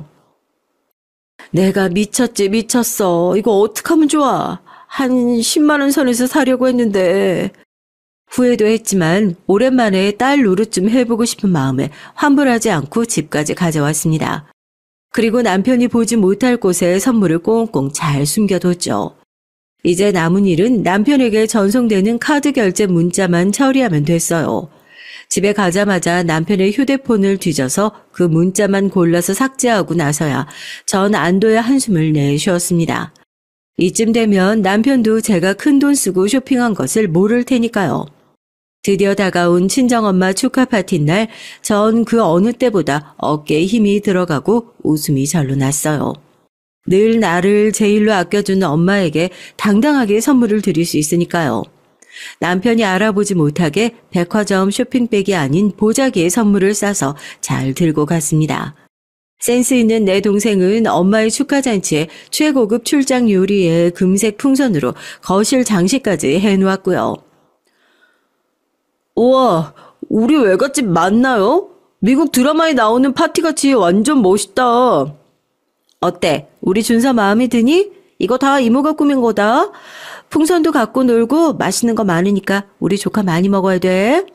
내가 미쳤지 미쳤어. 이거 어떡하면 좋아. 한 10만 원 선에서 사려고 했는데. 후회도 했지만 오랜만에 딸 노릇 좀 해보고 싶은 마음에 환불하지 않고 집까지 가져왔습니다. 그리고 남편이 보지 못할 곳에 선물을 꽁꽁 잘 숨겨뒀죠. 이제 남은 일은 남편에게 전송되는 카드 결제 문자만 처리하면 됐어요. 집에 가자마자 남편의 휴대폰을 뒤져서 그 문자만 골라서 삭제하고 나서야 전 안도의 한숨을 내쉬었습니다. 이쯤 되면 남편도 제가 큰돈 쓰고 쇼핑한 것을 모를 테니까요. 드디어 다가온 친정엄마 축하 파티 날 전 그 어느 때보다 어깨에 힘이 들어가고 웃음이 절로 났어요. 늘 나를 제일로 아껴주는 엄마에게 당당하게 선물을 드릴 수 있으니까요. 남편이 알아보지 못하게 백화점 쇼핑백이 아닌 보자기에 선물을 싸서 잘 들고 갔습니다. 센스 있는 내 동생은 엄마의 축하잔치에 최고급 출장 요리에 금색 풍선으로 거실 장식까지 해놓았고요. 우와, 우리 외갓집 맞나요? 미국 드라마에 나오는 파티같이 완전 멋있다. 어때? 우리 준서 마음에 드니? 이거 다 이모가 꾸민 거다. 풍선도 갖고 놀고 맛있는 거 많으니까 우리 조카 많이 먹어야 돼.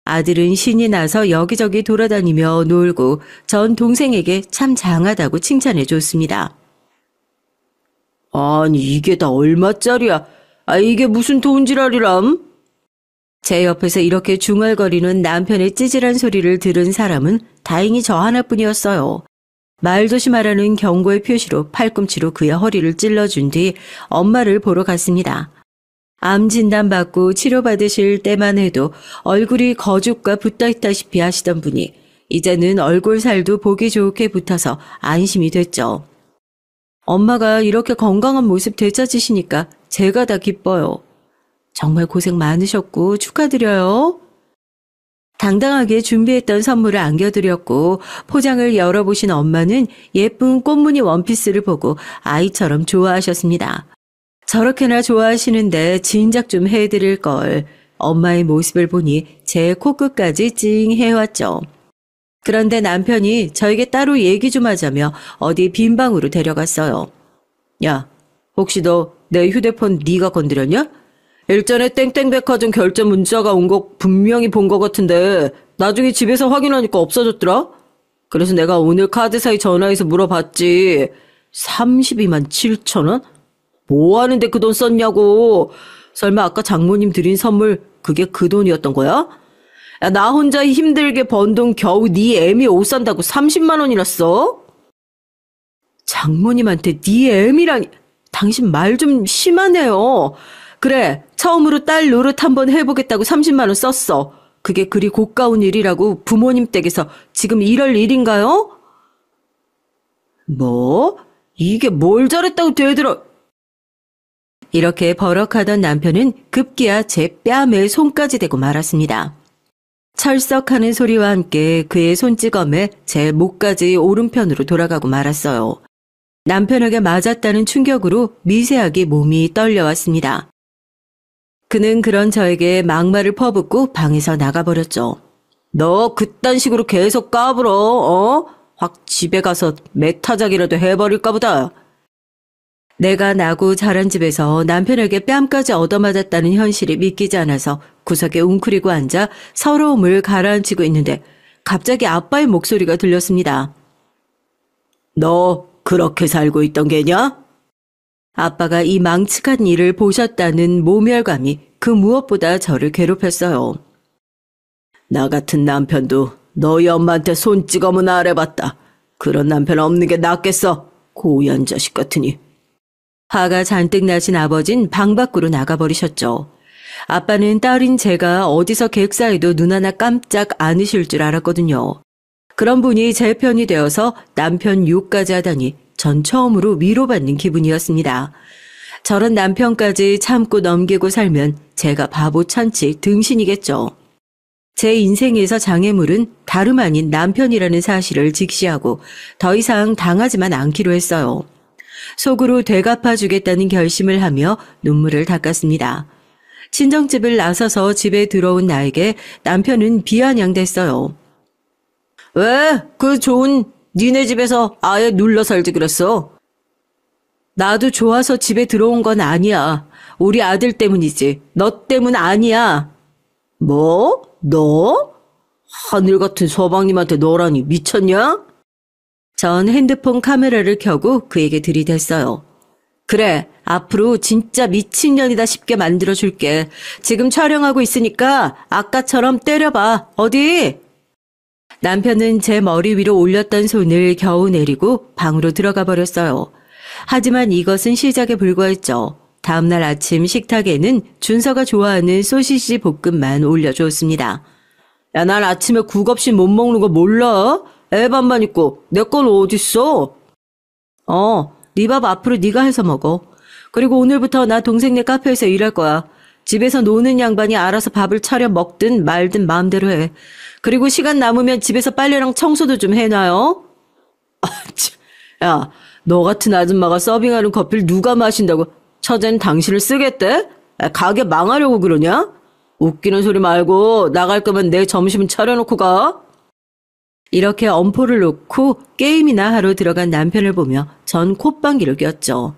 아들은 신이 나서 여기저기 돌아다니며 놀고 전 동생에게 참 장하다고 칭찬해 줬습니다. 아니 이게 다 얼마짜리야? 이게 무슨 돈지랄이람? 제 옆에서 이렇게 중얼거리는 남편의 찌질한 소리를 들은 사람은 다행히 저 하나뿐이었어요. 말 조심하라는 경고의 표시로 팔꿈치로 그의 허리를 찔러준 뒤 엄마를 보러 갔습니다. 암 진단받고 치료받으실 때만 해도 얼굴이 거죽과 붙어있다시피 하시던 분이 이제는 얼굴 살도 보기 좋게 붙어서 안심이 됐죠. 엄마가 이렇게 건강한 모습 되찾으시니까 제가 다 기뻐요. 정말 고생 많으셨고 축하드려요. 당당하게 준비했던 선물을 안겨드렸고 포장을 열어보신 엄마는 예쁜 꽃무늬 원피스를 보고 아이처럼 좋아하셨습니다. 저렇게나 좋아하시는데 진작 좀 해드릴 걸. 엄마의 모습을 보니 제 코끝까지 찡해왔죠. 그런데 남편이 저에게 따로 얘기 좀 하자며 어디 빈 방으로 데려갔어요. 야, 혹시 너 내 휴대폰 네가 건드렸냐? 일전에 땡땡백화점 결제 문자가 온 거 분명히 본 것 같은데 나중에 집에서 확인하니까 없어졌더라? 그래서 내가 오늘 카드사에 전화해서 물어봤지. 32만 7천 원? 뭐 하는데 그 돈 썼냐고. 설마 아까 장모님 드린 선물 그게 그 돈이었던 거야? 야, 나 혼자 힘들게 번 돈 겨우 네 애미 옷 산다고 30만 원이나 써? 장모님한테 네 애미라니. 당신 말 좀 심하네요. 그래, 처음으로 딸 노릇 한번 해보겠다고 30만 원 썼어. 그게 그리 고가운 일이라고 부모님 댁에서 지금 이럴 일인가요? 뭐? 이게 뭘 잘했다고 되들어. 이렇게 버럭하던 남편은 급기야 제 뺨에 손까지 대고 말았습니다. 철썩하는 소리와 함께 그의 손찌검에 제 목까지 오른편으로 돌아가고 말았어요. 남편에게 맞았다는 충격으로 미세하게 몸이 떨려왔습니다. 그는 그런 저에게 막말을 퍼붓고 방에서 나가버렸죠. 너 그딴 식으로 계속 까불어, 확 집에 가서 메타작이라도 해버릴까 보다. 내가 나고 자란 집에서 남편에게 뺨까지 얻어맞았다는 현실이 믿기지 않아서 구석에 웅크리고 앉아 서러움을 가라앉히고 있는데 갑자기 아빠의 목소리가 들렸습니다. 너 그렇게 살고 있던 게냐? 아빠가 이 망측한 일을 보셨다는 모멸감이 그 무엇보다 저를 괴롭혔어요. 나 같은 남편도 너희 엄마한테 손 찍어문 아래봤다. 그런 남편 없는 게 낫겠어. 고얀 자식 같으니. 화가 잔뜩 나신 아버진 방 밖으로 나가버리셨죠. 아빠는 딸인 제가 어디서 객사해도 눈 하나 깜짝 않으실 줄 알았거든요. 그런 분이 제 편이 되어서 남편 욕까지 하다니 전 처음으로 위로받는 기분이었습니다. 저런 남편까지 참고 넘기고 살면 제가 바보 천치 등신이겠죠. 제 인생에서 장애물은 다름 아닌 남편이라는 사실을 직시하고 더 이상 당하지만 않기로 했어요. 속으로 되갚아주겠다는 결심을 하며 눈물을 닦았습니다. 친정집을 나서서 집에 들어온 나에게 남편은 비아냥댔어요. 왜? 그 좋은 니네 집에서 아예 눌러 살지 그랬어? 나도 좋아서 집에 들어온 건 아니야. 우리 아들 때문이지. 너 때문 아니야. 뭐? 너? 하늘 같은 서방님한테 너라니 미쳤냐? 전 핸드폰 카메라를 켜고 그에게 들이댔어요. 그래, 앞으로 진짜 미친년이다 싶게 만들어줄게. 지금 촬영하고 있으니까 아까처럼 때려봐. 어디? 남편은 제 머리 위로 올렸던 손을 겨우 내리고 방으로 들어가 버렸어요. 하지만 이것은 시작에 불과했죠. 다음날 아침 식탁에는 준서가 좋아하는 소시지 볶음만 올려주었습니다. 야, 난 아침에 국 없이 못 먹는 거 몰라? 애밥만 있고 내 건 어딨어? 네 밥 앞으로 네가 해서 먹어. 그리고 오늘부터 나 동생네 카페에서 일할 거야. 집에서 노는 양반이 알아서 밥을 차려 먹든 말든 마음대로 해. 그리고 시간 남으면 집에서 빨래랑 청소도 좀 해놔요. 야, 너 같은 아줌마가 서빙하는 커피를 누가 마신다고 처제는 당신을 쓰겠대? 가게 망하려고 그러냐? 웃기는 소리 말고 나갈 거면 내 점심은 차려놓고 가. 이렇게 엄포를 놓고 게임이나 하러 들어간 남편을 보며 전 콧방귀를 꼈죠.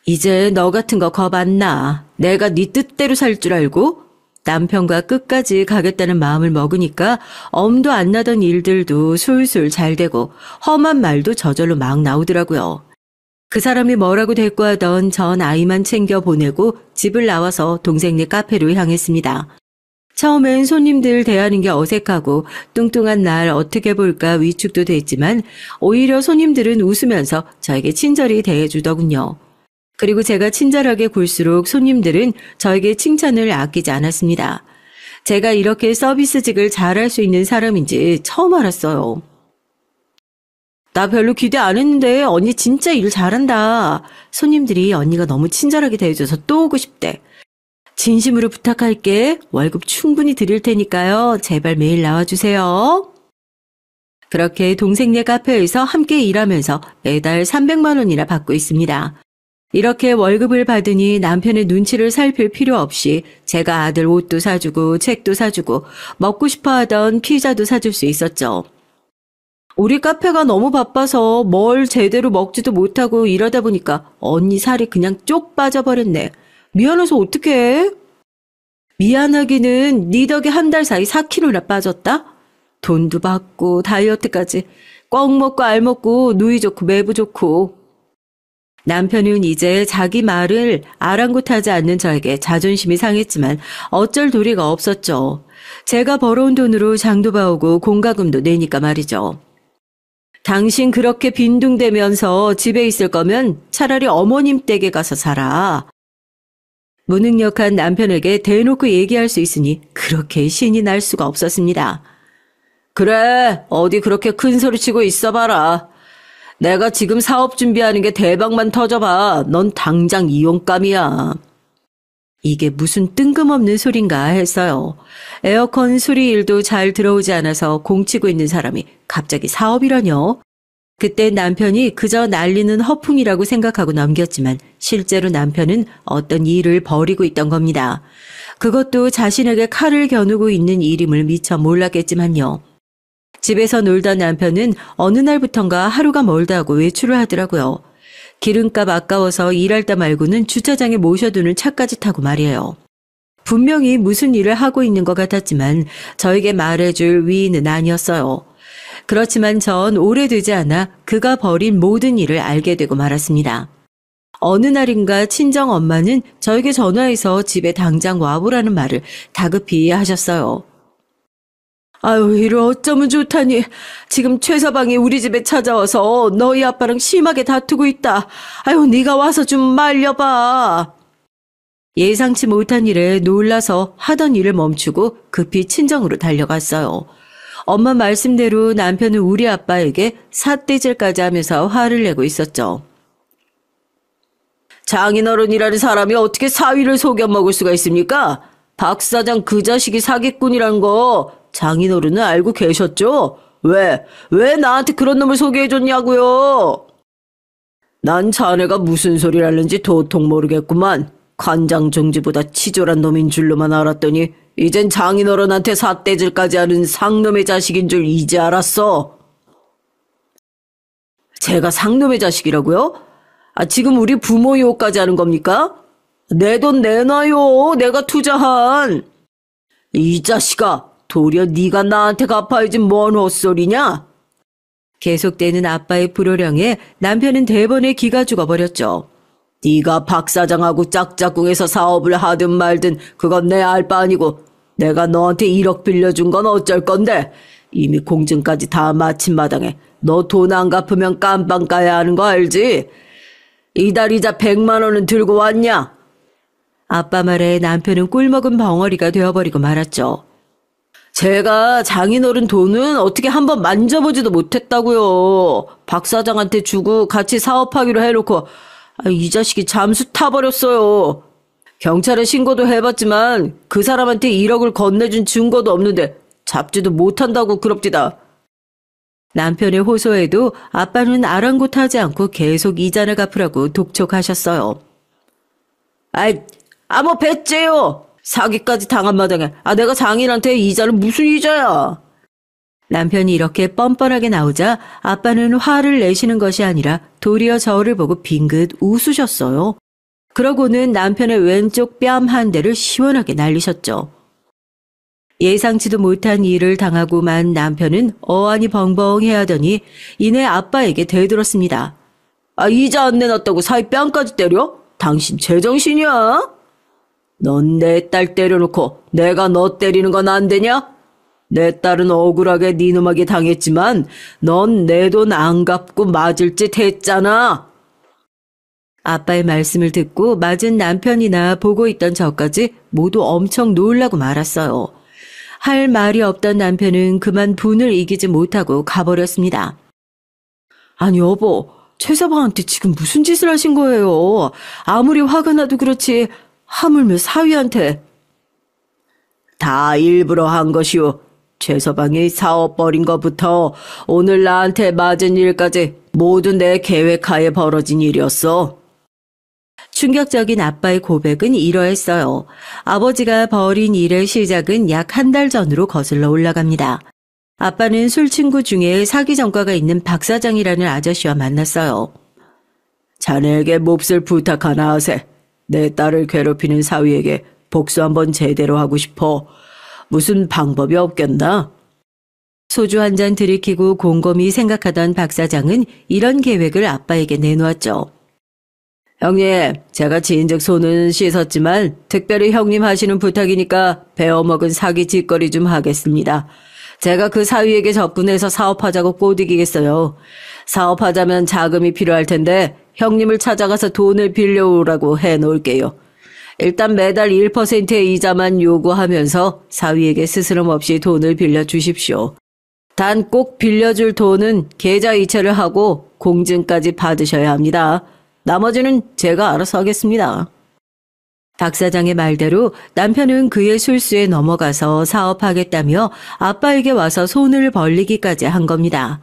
이제 너 같은 거 겁 안 나. 내가 네 뜻대로 살 줄 알고? 남편과 끝까지 가겠다는 마음을 먹으니까 엄도 안 나던 일들도 술술 잘 되고 험한 말도 저절로 막 나오더라고요. 그 사람이 뭐라고 대꾸하던 전 아이만 챙겨 보내고 집을 나와서 동생네 카페로 향했습니다. 처음엔 손님들 대하는 게 어색하고 뚱뚱한 날 어떻게 볼까 위축도 됐지만 오히려 손님들은 웃으면서 저에게 친절히 대해주더군요. 그리고 제가 친절하게 굴수록 손님들은 저에게 칭찬을 아끼지 않았습니다. 제가 이렇게 서비스직을 잘할 수 있는 사람인지 처음 알았어요. 나 별로 기대 안 했는데 언니 진짜 일 잘한다. 손님들이 언니가 너무 친절하게 대해줘서 또 오고 싶대. 진심으로 부탁할게. 월급 충분히 드릴 테니까요. 제발 매일 나와주세요. 그렇게 동생네 카페에서 함께 일하면서 매달 300만 원이나 받고 있습니다. 이렇게 월급을 받으니 남편의 눈치를 살필 필요 없이 제가 아들 옷도 사주고 책도 사주고 먹고 싶어하던 피자도 사줄 수 있었죠. 우리 카페가 너무 바빠서 뭘 제대로 먹지도 못하고 이러다 보니까 언니 살이 그냥 쪽 빠져버렸네. 미안해서 어떡해? 미안하기는 네 덕에 한 달 사이 4kg나 빠졌다? 돈도 받고 다이어트까지 꽉 먹고 알 먹고 누이 좋고 매부 좋고. 남편은 이제 자기 말을 아랑곳하지 않는 저에게 자존심이 상했지만 어쩔 도리가 없었죠. 제가 벌어온 돈으로 장도 봐오고 공과금도 내니까 말이죠. 당신 그렇게 빈둥대면서 집에 있을 거면 차라리 어머님 댁에 가서 살아. 무능력한 남편에게 대놓고 얘기할 수 있으니 그렇게 신이 날 수가 없었습니다. 그래, 어디 그렇게 큰 소리 치고 있어봐라. 내가 지금 사업 준비하는 게 대박만 터져봐. 넌 당장 이용감이야. 이게 무슨 뜬금없는 소린가 했어요. 에어컨 수리 일도 잘 들어오지 않아서 공치고 있는 사람이 갑자기 사업이라뇨. 그때 남편이 그저 날리는 허풍이라고 생각하고 넘겼지만 실제로 남편은 어떤 일을 벌이고 있던 겁니다. 그것도 자신에게 칼을 겨누고 있는 일임을 미처 몰랐겠지만요. 집에서 놀던 남편은 어느 날부턴가 하루가 멀다고 외출을 하더라고요. 기름값 아까워서 일할 때 말고는 주차장에 모셔두는 차까지 타고 말이에요. 분명히 무슨 일을 하고 있는 것 같았지만 저에게 말해줄 위인은 아니었어요. 그렇지만 전 오래되지 않아 그가 벌인 모든 일을 알게 되고 말았습니다. 어느 날인가 친정 엄마는 저에게 전화해서 집에 당장 와보라는 말을 다급히 하셨어요. 아유, 이를 어쩌면 좋다니. 지금 최서방이 우리 집에 찾아와서 너희 아빠랑 심하게 다투고 있다. 아유, 네가 와서 좀 말려봐. 예상치 못한 일에 놀라서 하던 일을 멈추고 급히 친정으로 달려갔어요. 엄마 말씀대로 남편은 우리 아빠에게 삿대질까지 하면서 화를 내고 있었죠. 장인어른이라는 사람이 어떻게 사위를 속여 먹을 수가 있습니까? 박 사장 그 자식이 사기꾼이란 거 장인어른은 알고 계셨죠? 왜 나한테 그런 놈을 소개해줬냐고요? 난 자네가 무슨 소리를 하는지 도통 모르겠구만. 간장종지보다 치졸한 놈인 줄로만 알았더니 이젠 장인어른한테 삿대질까지 하는 상놈의 자식인 줄 이제 알았어. 제가 상놈의 자식이라고요? 지금 우리 부모 욕까지 하는 겁니까? 내 돈 내놔요. 내가 투자한. 이 자식아, 도리어 네가 나한테 갚아야지 뭔 헛소리냐? 계속되는 아빠의 불호령에 남편은 대번에 기가 죽어버렸죠. 네가 박 사장하고 짝짝꿍해서 사업을 하든 말든 그건 내 알 바 아니고 내가 너한테 1억 빌려준 건 어쩔 건데 이미 공증까지 다 마친 마당에 너 돈 안 갚으면 깜빵 가야 하는 거 알지? 이달 이자 100만 원은 들고 왔냐? 아빠 말에 남편은 꿀먹은 벙어리가 되어버리고 말았죠. 제가 장인어른 돈은 어떻게 한번 만져보지도 못했다고요. 박 사장한테 주고 같이 사업하기로 해놓고 이 자식이 잠수 타버렸어요. 경찰에 신고도 해봤지만 그 사람한테 1억을 건네준 증거도 없는데 잡지도 못한다고 그럽디다. 남편의 호소에도 아빠는 아랑곳하지 않고 계속 이자를 갚으라고 독촉하셨어요. 뭐 배째요. 사기까지 당한 마당에 내가 장인한테 이자는 무슨 이자야. 남편이 이렇게 뻔뻔하게 나오자 아빠는 화를 내시는 것이 아니라 도리어 저를 보고 빙긋 웃으셨어요. 그러고는 남편의 왼쪽 뺨 한 대를 시원하게 날리셨죠. 예상치도 못한 일을 당하고 만 남편은 어안이 벙벙해 하더니 이내 아빠에게 대들었습니다. 이자 안 내놨다고 사위 뺨까지 때려? 당신 제정신이야? 넌 내 딸 때려놓고 내가 너 때리는 건 안 되냐? 내 딸은 억울하게 네 놈에게 당했지만 넌 내 돈 안 갚고 맞을 짓 했잖아. 아빠의 말씀을 듣고 맞은 남편이나 보고 있던 저까지 모두 엄청 놀라고 말았어요. 할 말이 없던 남편은 그만 분을 이기지 못하고 가버렸습니다. 아니 여보, 최서방한테 지금 무슨 짓을 하신 거예요? 아무리 화가 나도 그렇지 하물며 사위한테. 다 일부러 한 것이오. 최서방이 사업 벌인 것부터 오늘 나한테 맞은 일까지 모두 내 계획하에 벌어진 일이었어. 충격적인 아빠의 고백은 이러했어요. 아버지가 벌인 일의 시작은 약 한 달 전으로 거슬러 올라갑니다. 아빠는 술 친구 중에 사기 전과가 있는 박 사장이라는 아저씨와 만났어요. 자네에게 몹쓸 부탁 하나 하세. 내 딸을 괴롭히는 사위에게 복수 한번 제대로 하고 싶어. 무슨 방법이 없겠나? 소주 한 잔 들이키고 곰곰이 생각하던 박 사장은 이런 계획을 아빠에게 내놓았죠. 형님, 제가 지인즉 손은 씻었지만 특별히 형님 하시는 부탁이니까 베어먹은 사기 짓거리 좀 하겠습니다. 제가 그 사위에게 접근해서 사업하자고 꼬드기겠어요. 사업하자면 자금이 필요할 텐데 형님을 찾아가서 돈을 빌려오라고 해놓을게요. 일단 매달 1%의 이자만 요구하면서 사위에게 스스럼 없이 돈을 빌려주십시오. 단 꼭 빌려줄 돈은 계좌 이체를 하고 공증까지 받으셔야 합니다. 나머지는 제가 알아서 하겠습니다. 박 사장의 말대로 남편은 그의 술수에 넘어가서 사업하겠다며 아빠에게 와서 손을 벌리기까지 한 겁니다.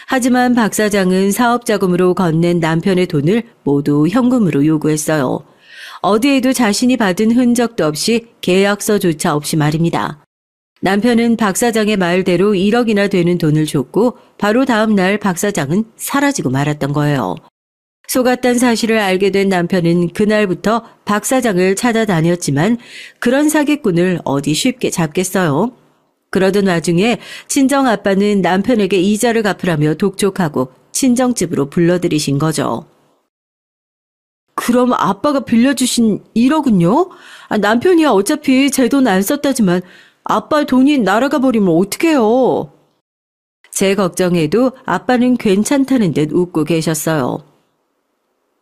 하지만 박 사장은 사업자금으로 건넨 남편의 돈을 모두 현금으로 요구했어요. 어디에도 자신이 받은 흔적도 없이 계약서조차 없이 말입니다. 남편은 박 사장의 말대로 1억이나 되는 돈을 줬고 바로 다음 날 박 사장은 사라지고 말았던 거예요. 속았던 사실을 알게 된 남편은 그날부터 박 사장을 찾아다녔지만 그런 사기꾼을 어디 쉽게 잡겠어요. 그러던 와중에 친정 아빠는 남편에게 이자를 갚으라며 독촉하고 친정집으로 불러들이신 거죠. 그럼 아빠가 빌려주신 1억은요? 남편이야 어차피 제 돈 안 썼다지만 아빠 돈이 날아가 버리면 어떡해요? 제 걱정에도 아빠는 괜찮다는 듯 웃고 계셨어요.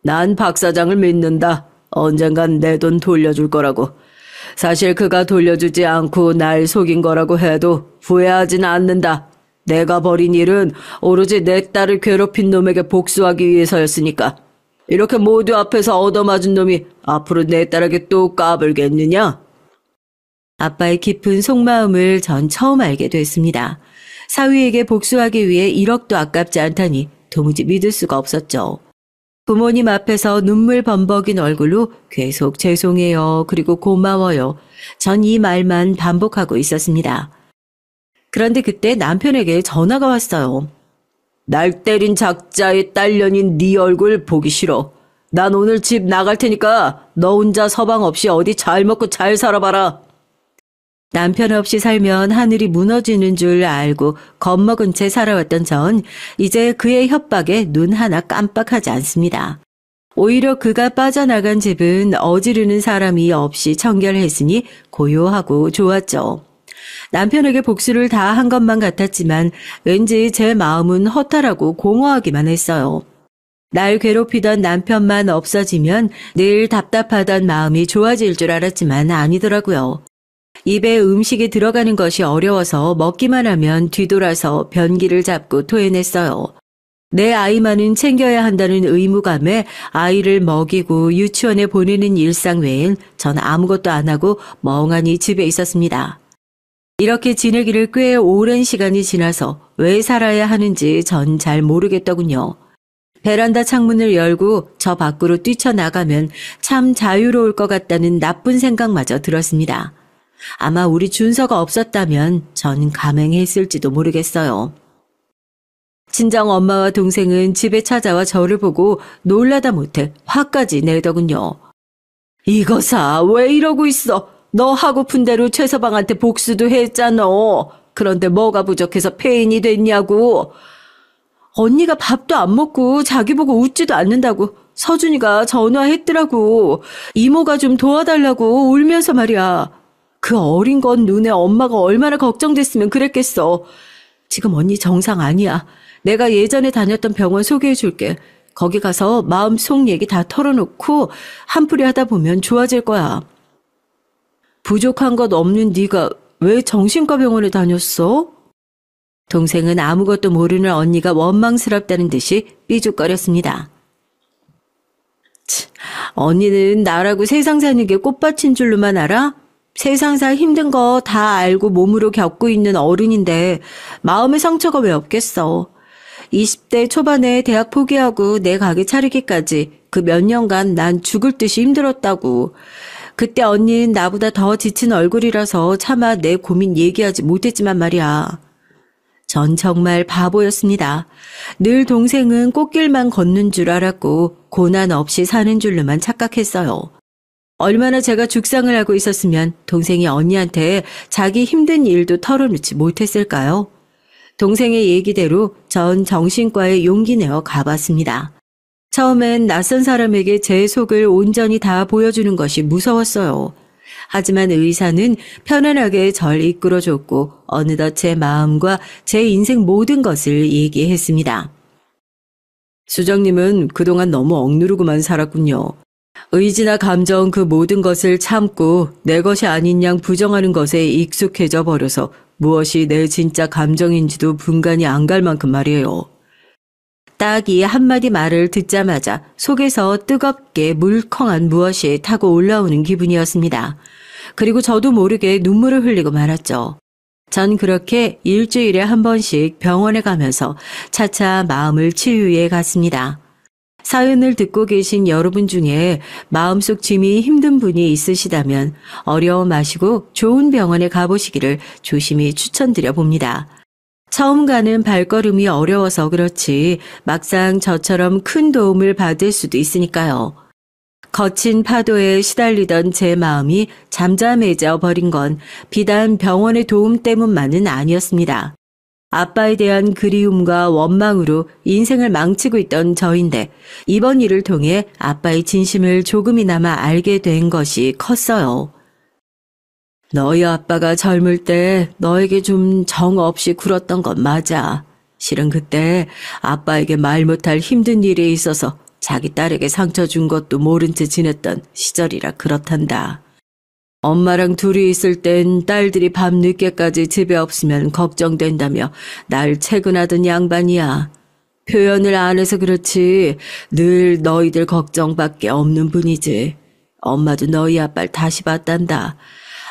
난 박 사장을 믿는다. 언젠간 내 돈 돌려줄 거라고. 사실 그가 돌려주지 않고 날 속인 거라고 해도 후회하진 않는다. 내가 벌인 일은 오로지 내 딸을 괴롭힌 놈에게 복수하기 위해서였으니까. 이렇게 모두 앞에서 얻어맞은 놈이 앞으로 내 딸에게 또 까불겠느냐? 아빠의 깊은 속마음을 전 처음 알게 됐습니다. 사위에게 복수하기 위해 1억도 아깝지 않다니 도무지 믿을 수가 없었죠. 부모님 앞에서 눈물 범벅인 얼굴로 계속 죄송해요. 그리고 고마워요. 전 이 말만 반복하고 있었습니다. 그런데 그때 남편에게 전화가 왔어요. 날 때린 작자의 딸년인 네 얼굴 보기 싫어. 난 오늘 집 나갈 테니까 너 혼자 서방 없이 어디 잘 먹고 잘 살아봐라. 남편 없이 살면 하늘이 무너지는 줄 알고 겁먹은 채 살아왔던 전 이제 그의 협박에 눈 하나 깜빡하지 않습니다. 오히려 그가 빠져나간 집은 어지르는 사람이 없이 청결했으니 고요하고 좋았죠. 남편에게 복수를 다 한 것만 같았지만 왠지 제 마음은 허탈하고 공허하기만 했어요. 날 괴롭히던 남편만 없어지면 늘 답답하던 마음이 좋아질 줄 알았지만 아니더라고요. 입에 음식이 들어가는 것이 어려워서 먹기만 하면 뒤돌아서 변기를 잡고 토해냈어요. 내 아이만은 챙겨야 한다는 의무감에 아이를 먹이고 유치원에 보내는 일상 외엔 전 아무것도 안 하고 멍하니 집에 있었습니다. 이렇게 지내기를 꽤 오랜 시간이 지나서 왜 살아야 하는지 전 잘 모르겠더군요. 베란다 창문을 열고 저 밖으로 뛰쳐나가면 참 자유로울 것 같다는 나쁜 생각마저 들었습니다. 아마 우리 준서가 없었다면 전 감행했을지도 모르겠어요. 친정 엄마와 동생은 집에 찾아와 저를 보고 놀라다 못해 화까지 내더군요. 이거사 왜 이러고 있어? 너 하고픈 대로 최서방한테 복수도 했잖아. 그런데 뭐가 부족해서 폐인이 됐냐고. 언니가 밥도 안 먹고 자기 보고 웃지도 않는다고 서준이가 전화했더라고. 이모가 좀 도와달라고 울면서 말이야. 그 어린 건 눈에 엄마가 얼마나 걱정됐으면 그랬겠어. 지금 언니 정상 아니야. 내가 예전에 다녔던 병원 소개해 줄게. 거기 가서 마음속 얘기 다 털어놓고 한풀이 하다 보면 좋아질 거야. 부족한 것 없는 네가 왜 정신과 병원에 다녔어? 동생은 아무것도 모르는 언니가 원망스럽다는 듯이 삐죽거렸습니다. 언니는 나라고 세상 사는 게 꽃밭인 줄로만 알아? 세상사 힘든 거 다 알고 몸으로 겪고 있는 어른인데 마음의 상처가 왜 없겠어. 20대 초반에 대학 포기하고 내 가게 차리기까지 그 몇 년간 난 죽을 듯이 힘들었다고. 그때 언니는 나보다 더 지친 얼굴이라서 차마 내 고민 얘기하지 못했지만 말이야. 전 정말 바보였습니다. 늘 동생은 꽃길만 걷는 줄 알았고 고난 없이 사는 줄로만 착각했어요. 얼마나 제가 죽상을 하고 있었으면 동생이 언니한테 자기 힘든 일도 털어놓지 못했을까요? 동생의 얘기대로 전 정신과에 용기 내어 가봤습니다. 처음엔 낯선 사람에게 제 속을 온전히 다 보여주는 것이 무서웠어요. 하지만 의사는 편안하게 절 이끌어줬고 어느덧 제 마음과 제 인생 모든 것을 얘기했습니다. 수정님은 그동안 너무 억누르고만 살았군요. 의지나 감정 그 모든 것을 참고 내 것이 아닌 양 부정하는 것에 익숙해져 버려서 무엇이 내 진짜 감정인지도 분간이 안 갈 만큼 말이에요. 딱 이 한마디 말을 듣자마자 속에서 뜨겁게 물컹한 무엇이 타고 올라오는 기분이었습니다. 그리고 저도 모르게 눈물을 흘리고 말았죠. 전 그렇게 일주일에 한 번씩 병원에 가면서 차차 마음을 치유해 갔습니다. 사연을 듣고 계신 여러분 중에 마음속 짐이 힘든 분이 있으시다면 어려워 마시고 좋은 병원에 가보시기를 조심히 추천드려 봅니다. 처음 가는 발걸음이 어려워서 그렇지 막상 저처럼 큰 도움을 받을 수도 있으니까요. 거친 파도에 시달리던 제 마음이 잠잠해져 버린 건 비단 병원의 도움 때문만은 아니었습니다. 아빠에 대한 그리움과 원망으로 인생을 망치고 있던 저인데 이번 일을 통해 아빠의 진심을 조금이나마 알게 된 것이 컸어요. 너희 아빠가 젊을 때 너에게 좀 정 없이 굴었던 건 맞아. 실은 그때 아빠에게 말 못할 힘든 일이 있어서 자기 딸에게 상처 준 것도 모른 채 지냈던 시절이라 그렇단다. 엄마랑 둘이 있을 땐 딸들이 밤 늦게까지 집에 없으면 걱정된다며 날 채근하던 양반이야. 표현을 안 해서 그렇지 늘 너희들 걱정밖에 없는 분이지. 엄마도 너희 아빠를 다시 봤단다.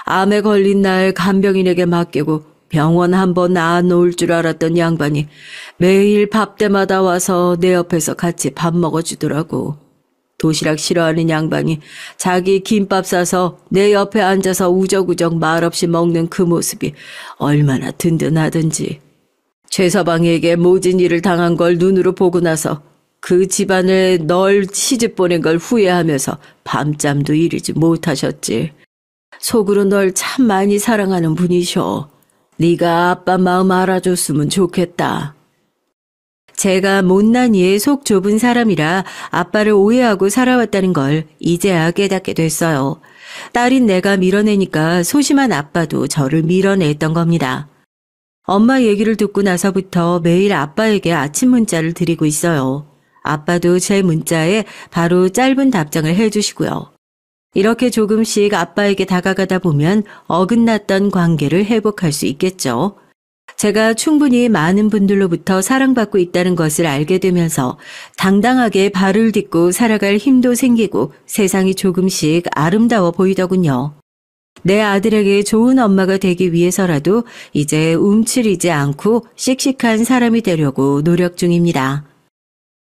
암에 걸린 날 간병인에게 맡기고 병원 한번 안 놓을 줄 알았던 양반이 매일 밥 때마다 와서 내 옆에서 같이 밥 먹어주더라고. 도시락 싫어하는 양반이 자기 김밥 싸서 내 옆에 앉아서 우적우적 말없이 먹는 그 모습이 얼마나 든든하든지. 최서방에게 모진 일을 당한 걸 눈으로 보고 나서 그 집안에 널 시집 보낸 걸 후회하면서 밤잠도 이루지 못하셨지. 속으로 널 참 많이 사랑하는 분이셔. 네가 아빠 마음 알아줬으면 좋겠다. 제가 못난이에 속 좁은 사람이라 아빠를 오해하고 살아왔다는 걸 이제야 깨닫게 됐어요. 딸인 내가 밀어내니까 소심한 아빠도 저를 밀어냈던 겁니다. 엄마 얘기를 듣고 나서부터 매일 아빠에게 아침 문자를 드리고 있어요. 아빠도 제 문자에 바로 짧은 답장을 해주시고요. 이렇게 조금씩 아빠에게 다가가다 보면 어긋났던 관계를 회복할 수 있겠죠. 제가 충분히 많은 분들로부터 사랑받고 있다는 것을 알게 되면서 당당하게 발을 딛고 살아갈 힘도 생기고 세상이 조금씩 아름다워 보이더군요. 내 아들에게 좋은 엄마가 되기 위해서라도 이제 움츠리지 않고 씩씩한 사람이 되려고 노력 중입니다.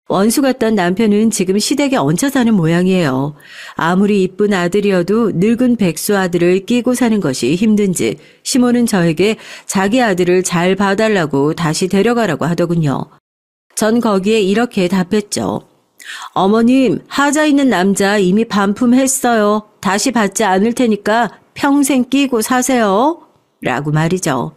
원수 같던 남편은 지금 시댁에 얹혀 사는 모양이에요. 아무리 이쁜 아들이어도 늙은 백수 아들을 끼고 사는 것이 힘든지 시모는 저에게 자기 아들을 잘 봐달라고 다시 데려가라고 하더군요. 전 거기에 이렇게 답했죠. 어머님, 하자 있는 남자 이미 반품했어요. 다시 받지 않을 테니까 평생 끼고 사세요. 라고 말이죠.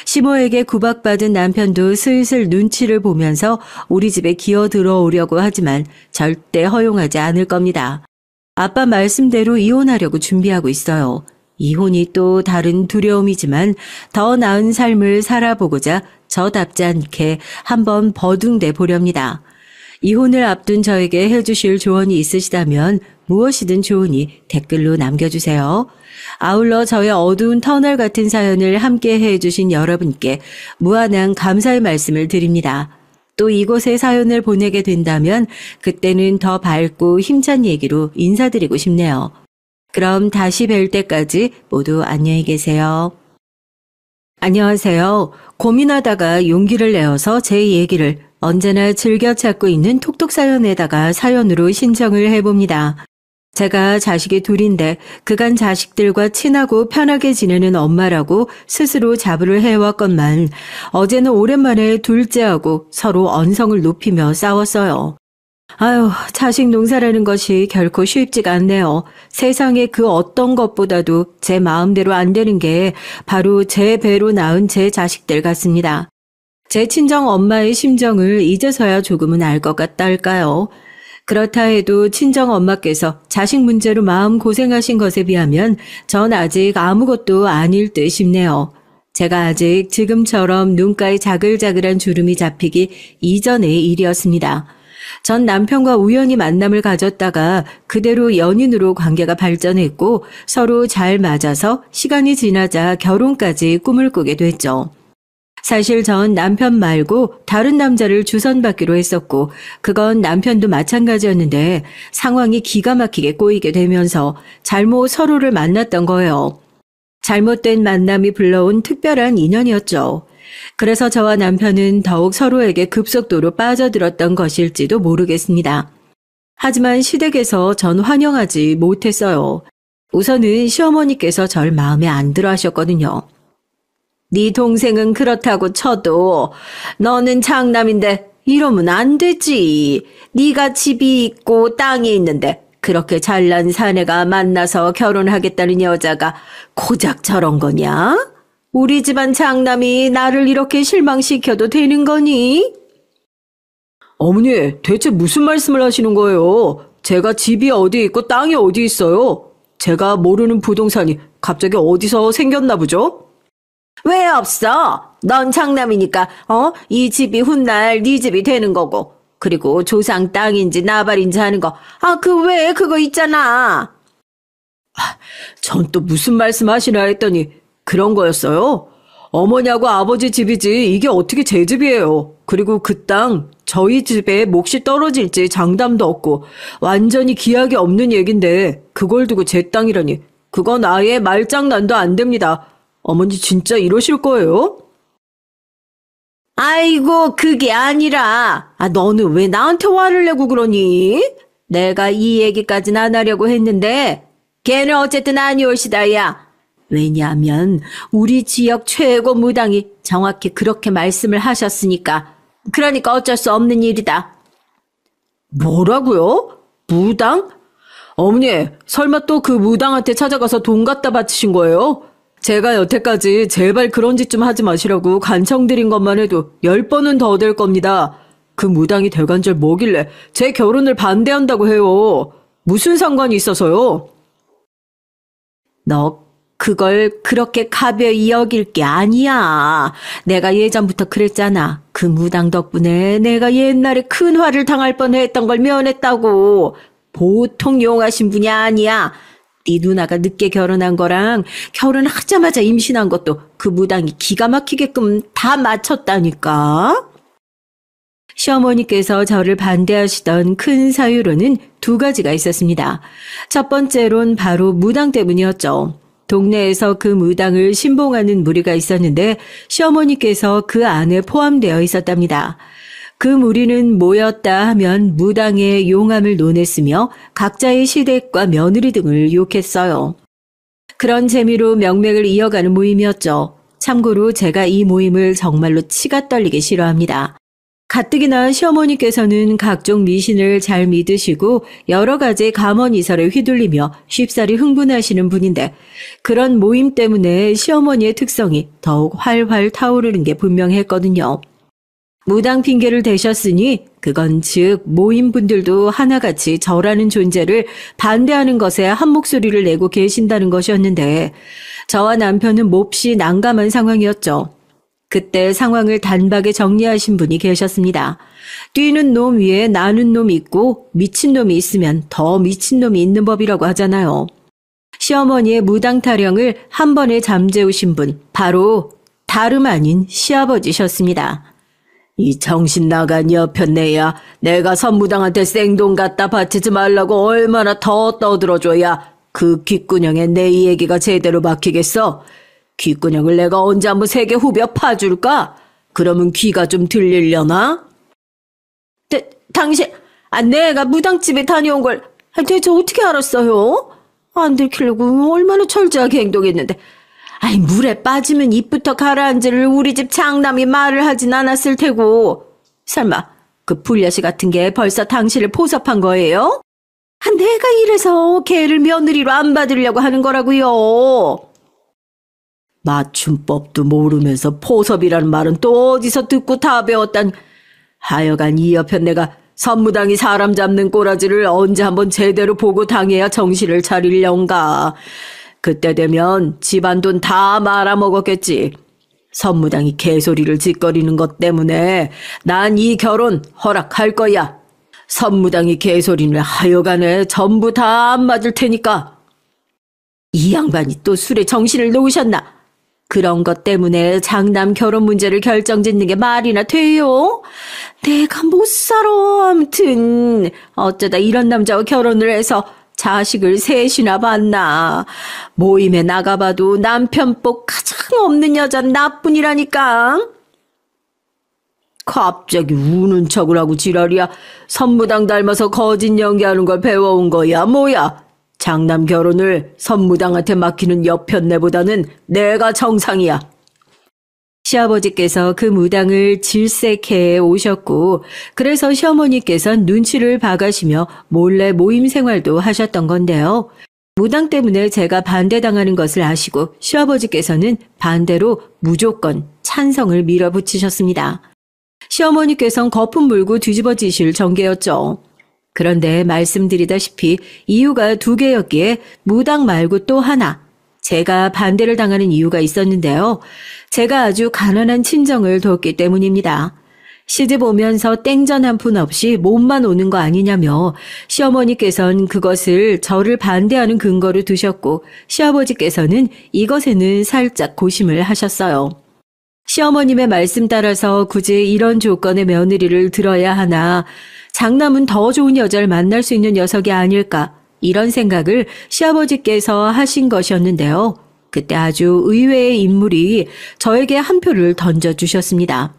시모에게 구박받은 남편도 슬슬 눈치를 보면서 우리 집에 기어 들어오려고 하지만 절대 허용하지 않을 겁니다. 아빠 말씀대로 이혼하려고 준비하고 있어요. 이혼이 또 다른 두려움이지만 더 나은 삶을 살아보고자 저답지 않게 한번 버둥대 보렵니다. 이혼을 앞둔 저에게 해주실 조언이 있으시다면 무엇이든 좋으니 댓글로 남겨주세요. 아울러 저의 어두운 터널 같은 사연을 함께 해주신 여러분께 무한한 감사의 말씀을 드립니다. 또 이곳에 사연을 보내게 된다면 그때는 더 밝고 힘찬 얘기로 인사드리고 싶네요. 그럼 다시 뵐 때까지 모두 안녕히 계세요. 안녕하세요. 고민하다가 용기를 내어서 제 얘기를 언제나 즐겨 찾고 있는 톡톡 사연에다가 사연으로 신청을 해봅니다. 제가 자식이 둘인데 그간 자식들과 친하고 편하게 지내는 엄마라고 스스로 자부를 해왔건만 어제는 오랜만에 둘째하고 서로 언성을 높이며 싸웠어요. 아유, 자식 농사라는 것이 결코 쉽지가 않네요. 세상에 그 어떤 것보다도 제 마음대로 안 되는 게 바로 제 배로 낳은 제 자식들 같습니다. 제 친정 엄마의 심정을 이제서야 조금은 알 것 같다 할까요? 그렇다 해도 친정 엄마께서 자식 문제로 마음 고생하신 것에 비하면 전 아직 아무것도 아닐 듯 싶네요. 제가 아직 지금처럼 눈가에 자글자글한 주름이 잡히기 이전의 일이었습니다. 전 남편과 우연히 만남을 가졌다가 그대로 연인으로 관계가 발전했고 서로 잘 맞아서 시간이 지나자 결혼까지 꿈을 꾸게 됐죠. 사실 전 남편 말고 다른 남자를 주선받기로 했었고 그건 남편도 마찬가지였는데 상황이 기가 막히게 꼬이게 되면서 잘못 서로를 만났던 거예요. 잘못된 만남이 불러온 특별한 인연이었죠. 그래서 저와 남편은 더욱 서로에게 급속도로 빠져들었던 것일지도 모르겠습니다. 하지만 시댁에서 전 환영하지 못했어요. 우선은 시어머니께서 절 마음에 안 들어 하셨거든요. 네 동생은 그렇다고 쳐도 너는 장남인데 이러면 안 되지. 네가 집이 있고 땅이 있는데 그렇게 잘난 사내가 만나서 결혼하겠다는 여자가 고작 저런 거냐? 우리 집안 장남이 나를 이렇게 실망시켜도 되는 거니? 어머니, 대체 무슨 말씀을 하시는 거예요? 제가 집이 어디 있고 땅이 어디 있어요? 제가 모르는 부동산이 갑자기 어디서 생겼나 보죠? 왜 없어? 넌 장남이니까 이 집이 훗날 네 집이 되는 거고. 그리고 조상 땅인지 나발인지 하는 거. 그 외에 그거 있잖아. 전 또 무슨 말씀 하시나 했더니 그런 거였어요? 어머니하고 아버지 집이지 이게 어떻게 제 집이에요. 그리고 그 땅 저희 집에 몫이 떨어질지 장담도 없고 완전히 기약이 없는 얘긴데 그걸 두고 제 땅이라니 그건 아예 말장난도 안 됩니다. 어머니 진짜 이러실 거예요? 아이고, 그게 아니라, 너는 왜 나한테 화를 내고 그러니? 내가 이 얘기까지는 안 하려고 했는데, 걔는 어쨌든 아니올시다, 야. 왜냐하면, 우리 지역 최고 무당이 정확히 그렇게 말씀을 하셨으니까. 그러니까 어쩔 수 없는 일이다. 뭐라고요? 무당? 어머니, 설마 또 그 무당한테 찾아가서 돈 갖다 바치신 거예요? 제가 여태까지 제발 그런 짓 좀 하지 마시라고 간청드린 것만 해도 10번은 더 될 겁니다. 그 무당이 대관절 뭐길래 제 결혼을 반대한다고 해요. 무슨 상관이 있어서요? 너 그걸 그렇게 가벼이 여길 게 아니야. 내가 예전부터 그랬잖아. 그 무당 덕분에 내가 옛날에 큰 화를 당할 뻔했던 걸 면했다고. 보통 용하신 분이 아니야. 네 누나가 늦게 결혼한 거랑 결혼하자마자 임신한 것도 그 무당이 기가 막히게끔 다 맞췄다니까. 시어머니께서 저를 반대하시던 큰 사유로는 두 가지가 있었습니다. 첫 번째론 바로 무당 때문이었죠. 동네에서 그 무당을 신봉하는 무리가 있었는데 시어머니께서 그 안에 포함되어 있었답니다. 그 무리는 모였다 하면 무당의 용함을 논했으며 각자의 시댁과 며느리 등을 욕했어요. 그런 재미로 명맥을 이어가는 모임이었죠. 참고로 제가 이 모임을 정말로 치가 떨리게 싫어합니다. 가뜩이나 시어머니께서는 각종 미신을 잘 믿으시고 여러 가지 감언이설에 휘둘리며 쉽사리 흥분하시는 분인데 그런 모임 때문에 시어머니의 특성이 더욱 활활 타오르는 게 분명했거든요. 무당 핑계를 대셨으니 그건 즉 모임분들도 하나같이 저라는 존재를 반대하는 것에 한 목소리를 내고 계신다는 것이었는데 저와 남편은 몹시 난감한 상황이었죠. 그때 상황을 단박에 정리하신 분이 계셨습니다. 뛰는 놈 위에 나는 놈이 있고 미친 놈이 있으면 더 미친 놈이 있는 법이라고 하잖아요. 시어머니의 무당 타령을 한 번에 잠재우신 분 바로 다름 아닌 시아버지셨습니다. 이 정신 나간 여편네야 내가 선무당한테 생돈 갖다 바치지 말라고 얼마나 더 떠들어줘야 그 귓구녕에 내 얘기가 제대로 막히겠어. 귓구녕을 내가 언제 한번 세게 후벼 파줄까? 그러면 귀가 좀 들리려나? 당신, 내가 무당집에 다녀온 걸 대체 어떻게 알았어요? 안 들키려고 얼마나 철저하게 행동했는데. 물에 빠지면 입부터 가라앉을 우리 집 장남이 말을 하진 않았을 테고. 설마 그 불려시 같은 게 벌써 당신을 포섭한 거예요? 내가 이래서 걔를 며느리로 안 받으려고 하는 거라고요. 맞춤법도 모르면서 포섭이라는 말은 또 어디서 듣고 다 배웠다니. 하여간 이 여편 내가 선무당이 사람 잡는 꼬라지를 언제 한번 제대로 보고 당해야 정신을 차리려는가. 그때 되면 집안 돈 다 말아먹었겠지. 선무당이 개소리를 짓거리는 것 때문에 난 이 결혼 허락할 거야. 선무당이 개소리는 하여간에 전부 다 안 맞을 테니까. 이 양반이 또 술에 정신을 놓으셨나? 그런 것 때문에 장남 결혼 문제를 결정짓는 게 말이나 돼요? 내가 못 살아. 아무튼 어쩌다 이런 남자와 결혼을 해서 자식을 셋이나 봤나. 모임에 나가봐도 남편복 가장 없는 여자는 나뿐이라니까. 갑자기 우는 척을 하고 지랄이야. 선무당 닮아서 거짓 연기하는 걸 배워온 거야 뭐야. 장남 결혼을 선무당한테 맡기는 여편네보다는 내가 정상이야. 시아버지께서 그 무당을 질색해 오셨고 그래서 시어머니께서 눈치를 봐가시며 몰래 모임 생활도 하셨던 건데요. 무당 때문에 제가 반대당하는 것을 아시고 시아버지께서는 반대로 무조건 찬성을 밀어붙이셨습니다. 시어머니께서는 거품 물고 뒤집어지실 전개였죠. 그런데 말씀드리다시피 이유가 두 개였기에 무당 말고 또 하나 제가 반대를 당하는 이유가 있었는데요. 제가 아주 가난한 친정을 뒀기 때문입니다. 시집 오면서 땡전 한 푼 없이 몸만 오는 거 아니냐며 시어머니께서는 그것을 저를 반대하는 근거로 두셨고 시아버지께서는 이것에는 살짝 고심을 하셨어요. 시어머님의 말씀 따라서 굳이 이런 조건의 며느리를 들어야 하나 장남은 더 좋은 여자를 만날 수 있는 녀석이 아닐까 이런 생각을 시아버지께서 하신 것이었는데요. 그때 아주 의외의 인물이 저에게 한 표를 던져주셨습니다.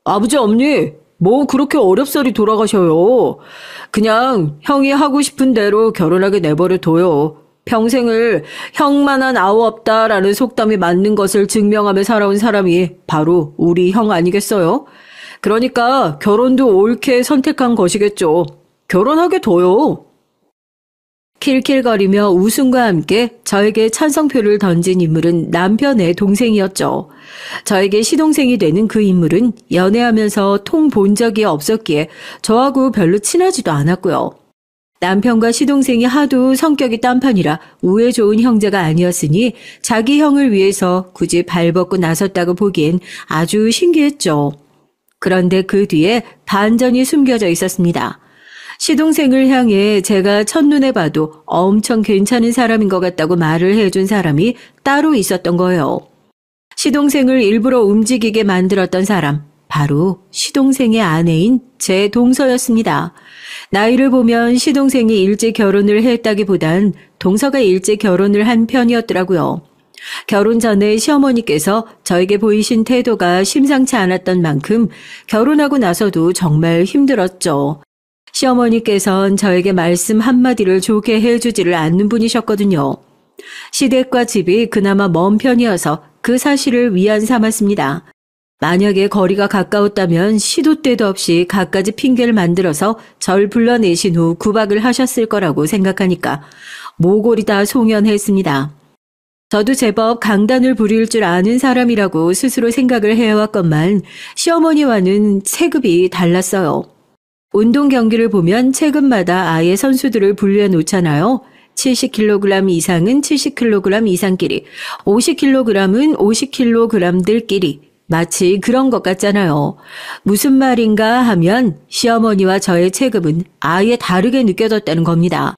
아버지 어머니 뭐 그렇게 어렵사리 돌아가셔요. 그냥 형이 하고 싶은 대로 결혼하게 내버려 둬요. 평생을 형만한 아우 없다라는 속담이 맞는 것을 증명하며 살아온 사람이 바로 우리 형 아니겠어요? 그러니까 결혼도 옳게 선택한 것이겠죠. 결혼하게 둬요. 킬킬거리며 웃음과 함께 저에게 찬성표를 던진 인물은 남편의 동생이었죠. 저에게 시동생이 되는 그 인물은 연애하면서 통 본 적이 없었기에 저하고 별로 친하지도 않았고요. 남편과 시동생이 하도 성격이 딴판이라 우애 좋은 형제가 아니었으니 자기 형을 위해서 굳이 발벗고 나섰다고 보기엔 아주 신기했죠. 그런데 그 뒤에 반전이 숨겨져 있었습니다. 시동생을 향해 제가 첫눈에 봐도 엄청 괜찮은 사람인 것 같다고 말을 해준 사람이 따로 있었던 거예요. 시동생을 일부러 움직이게 만들었던 사람, 바로 시동생의 아내인 제 동서였습니다. 나이를 보면 시동생이 일찍 결혼을 했다기보단 동서가 일찍 결혼을 한 편이었더라고요. 결혼 전에 시어머니께서 저에게 보이신 태도가 심상치 않았던 만큼 결혼하고 나서도 정말 힘들었죠. 시어머니께선 저에게 말씀 한마디를 좋게 해주지를 않는 분이셨거든요. 시댁과 집이 그나마 먼 편이어서 그 사실을 위안 삼았습니다. 만약에 거리가 가까웠다면 시도 때도 없이 갖가지 핑계를 만들어서 절 불러내신 후 구박을 하셨을 거라고 생각하니까 모골이 다 송연했습니다. 저도 제법 강단을 부릴 줄 아는 사람이라고 스스로 생각을 해왔건만 시어머니와는 체급이 달랐어요. 운동 경기를 보면 체급마다 아예 선수들을 분류해 놓잖아요. 70kg 이상은 70kg 이상끼리, 50kg은 50kg들끼리. 마치 그런 것 같잖아요. 무슨 말인가 하면 시어머니와 저의 체급은 아예 다르게 느껴졌다는 겁니다.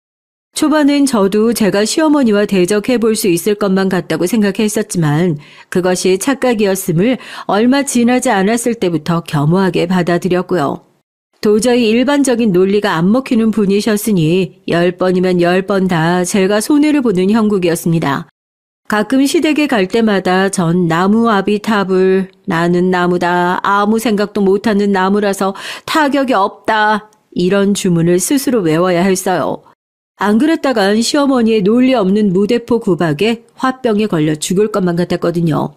초반엔 저도 제가 시어머니와 대적해 볼 수 있을 것만 같다고 생각했었지만 그것이 착각이었음을 얼마 지나지 않았을 때부터 겸허하게 받아들였고요. 도저히 일반적인 논리가 안 먹히는 분이셨으니 10번이면 10번 다 제가 손해를 보는 형국이었습니다. 가끔 시댁에 갈 때마다 전 나무 아비 탑을 나는 나무다 아무 생각도 못하는 나무라서 타격이 없다 이런 주문을 스스로 외워야 했어요. 안 그랬다간 시어머니의 논리 없는 무대포 구박에 화병에 걸려 죽을 것만 같았거든요.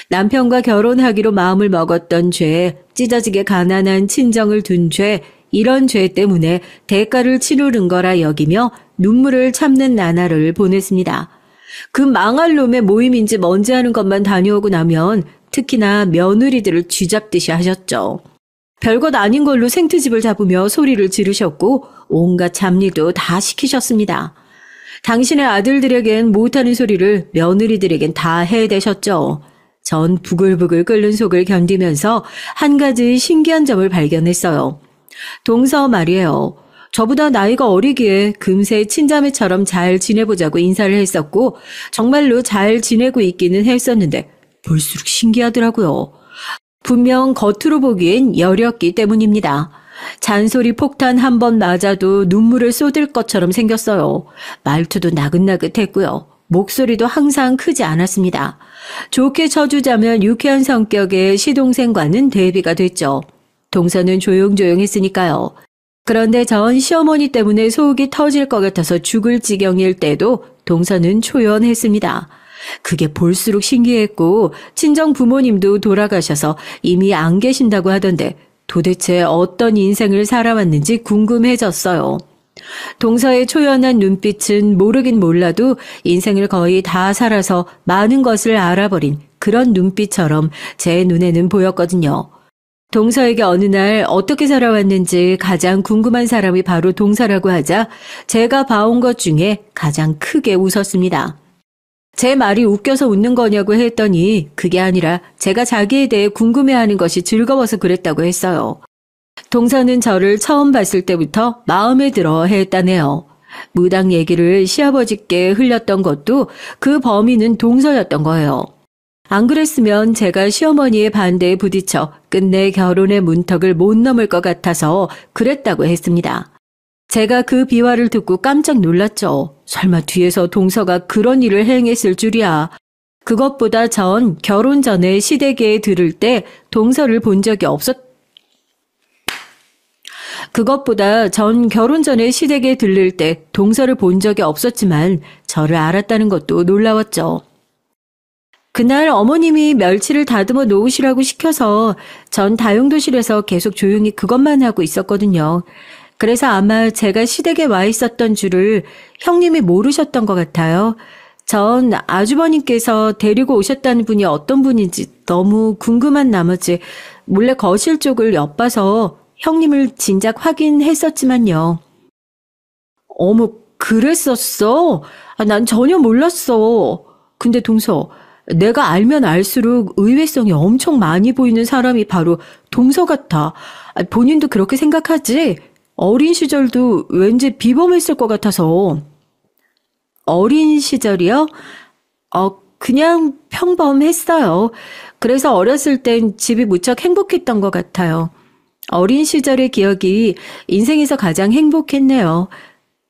남편과 결혼하기로 마음을 먹었던 죄, 찢어지게 가난한 친정을 둔 죄, 이런 죄 때문에 대가를 치르는 거라 여기며 눈물을 참는 나날을 보냈습니다. 그 망할 놈의 모임인지 뭔지 하는 것만 다녀오고 나면 특히나 며느리들을 쥐잡듯이 하셨죠. 별것 아닌 걸로 생트집을 잡으며 소리를 지르셨고 온갖 잡일도 다 시키셨습니다. 당신의 아들들에겐 못하는 소리를 며느리들에겐 다 해대셨죠. 전 부글부글 끓는 속을 견디면서 한 가지 신기한 점을 발견했어요. 동서 말이에요. 저보다 나이가 어리기에 금세 친자매처럼 잘 지내보자고 인사를 했었고 정말로 잘 지내고 있기는 했었는데 볼수록 신기하더라고요. 분명 겉으로 보기엔 여렸기 때문입니다. 잔소리 폭탄 한 번 맞아도 눈물을 쏟을 것처럼 생겼어요. 말투도 나긋나긋했고요. 목소리도 항상 크지 않았습니다. 좋게 쳐주자면 유쾌한 성격의 시동생과는 대비가 됐죠. 동서는 조용조용했으니까요. 그런데 전 시어머니 때문에 속이 터질 것 같아서 죽을 지경일 때도 동서는 초연했습니다. 그게 볼수록 신기했고 친정 부모님도 돌아가셔서 이미 안 계신다고 하던데 도대체 어떤 인생을 살아왔는지 궁금해졌어요. 동서의 초연한 눈빛은 모르긴 몰라도 인생을 거의 다 살아서 많은 것을 알아버린 그런 눈빛처럼 제 눈에는 보였거든요. 동서에게 어느 날 어떻게 살아왔는지 가장 궁금한 사람이 바로 동서라고 하자 제가 봐온 것 중에 가장 크게 웃었습니다. 제 말이 웃겨서 웃는 거냐고 했더니 그게 아니라 제가 자기에 대해 궁금해하는 것이 즐거워서 그랬다고 했어요. 동서는 저를 처음 봤을 때부터 마음에 들어 했다네요. 무당 얘기를 시아버지께 흘렸던 것도 그 범인은 동서였던 거예요. 안 그랬으면 제가 시어머니의 반대에 부딪혀 끝내 결혼의 문턱을 못 넘을 것 같아서 그랬다고 했습니다. 제가 그 비화를 듣고 깜짝 놀랐죠. 설마 뒤에서 동서가 그런 일을 행했을 줄이야. 그것보다 전 결혼 전에 시댁에 들을 때 동서를 본 적이 없었지만 저를 알았다는 것도 놀라웠죠. 그날 어머님이 멸치를 다듬어 놓으시라고 시켜서 전 다용도실에서 계속 조용히 그것만 하고 있었거든요. 그래서 아마 제가 시댁에 와 있었던 줄을 형님이 모르셨던 것 같아요. 전 아주버님께서 데리고 오셨다는 분이 어떤 분인지 너무 궁금한 나머지 몰래 거실 쪽을 엿봐서 형님을 진작 확인했었지만요. 어머, 그랬었어? 난 전혀 몰랐어. 근데 동서, 내가 알면 알수록 의외성이 엄청 많이 보이는 사람이 바로 동서 같아. 본인도 그렇게 생각하지? 어린 시절도 왠지 비범했을 것 같아서. 어린 시절이요? 그냥 평범했어요. 그래서 어렸을 땐 집이 무척 행복했던 것 같아요. 어린 시절의 기억이 인생에서 가장 행복했네요.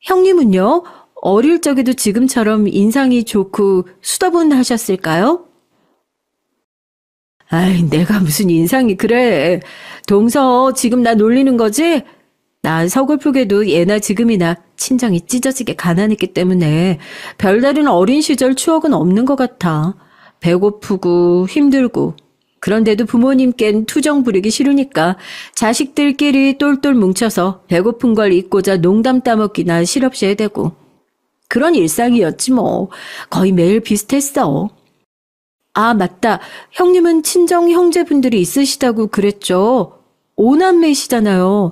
형님은요? 어릴 적에도 지금처럼 인상이 좋고 수다분하셨을까요? 아이, 내가 무슨 인상이 그래. 동서, 지금 나 놀리는 거지? 난 서글프게도 예나 지금이나 친정이 찢어지게 가난했기 때문에 별다른 어린 시절 추억은 없는 것 같아. 배고프고 힘들고. 그런데도 부모님께는 투정 부리기 싫으니까 자식들끼리 똘똘 뭉쳐서 배고픈 걸 잊고자 농담 따먹기나 실없이 해대고. 그런 일상이었지 뭐. 거의 매일 비슷했어. 아, 맞다. 형님은 친정 형제분들이 있으시다고 그랬죠. 오남매시잖아요.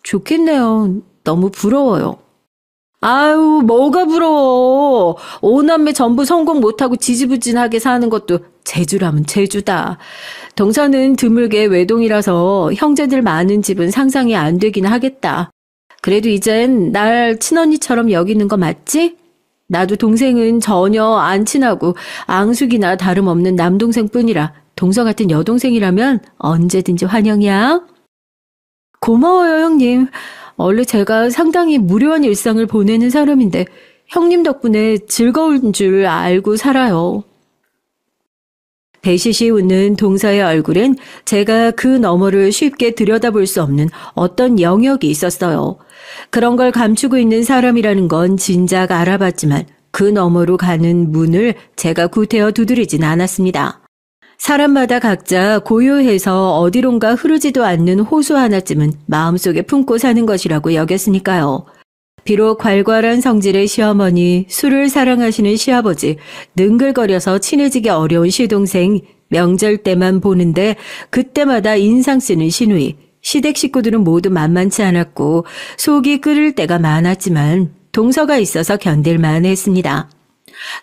좋겠네요. 너무 부러워요. 아유, 뭐가 부러워. 오남매 전부 성공 못하고 지지부진하게 사는 것도 제주라면 제주다. 동서는 드물게 외동이라서 형제들 많은 집은 상상이 안 되긴 하겠다. 그래도 이젠 날 친언니처럼 여기는 거 맞지? 나도 동생은 전혀 안 친하고 앙숙이나 다름없는 남동생뿐이라 동서 같은 여동생이라면 언제든지 환영이야. 고마워요, 형님. 원래 제가 상당히 무료한 일상을 보내는 사람인데 형님 덕분에 즐거운 줄 알고 살아요. 배시시 웃는 동서의 얼굴엔 제가 그 너머를 쉽게 들여다볼 수 없는 어떤 영역이 있었어요. 그런 걸 감추고 있는 사람이라는 건 진작 알아봤지만 그 너머로 가는 문을 제가 구태여 두드리진 않았습니다. 사람마다 각자 고요해서 어디론가 흐르지도 않는 호수 하나쯤은 마음속에 품고 사는 것이라고 여겼으니까요. 비록 괄괄한 성질의 시어머니, 술을 사랑하시는 시아버지, 능글거려서 친해지기 어려운 시동생, 명절 때만 보는데 그때마다 인상 쓰는 시누이, 시댁 식구들은 모두 만만치 않았고 속이 끓을 때가 많았지만 동서가 있어서 견딜만 했습니다.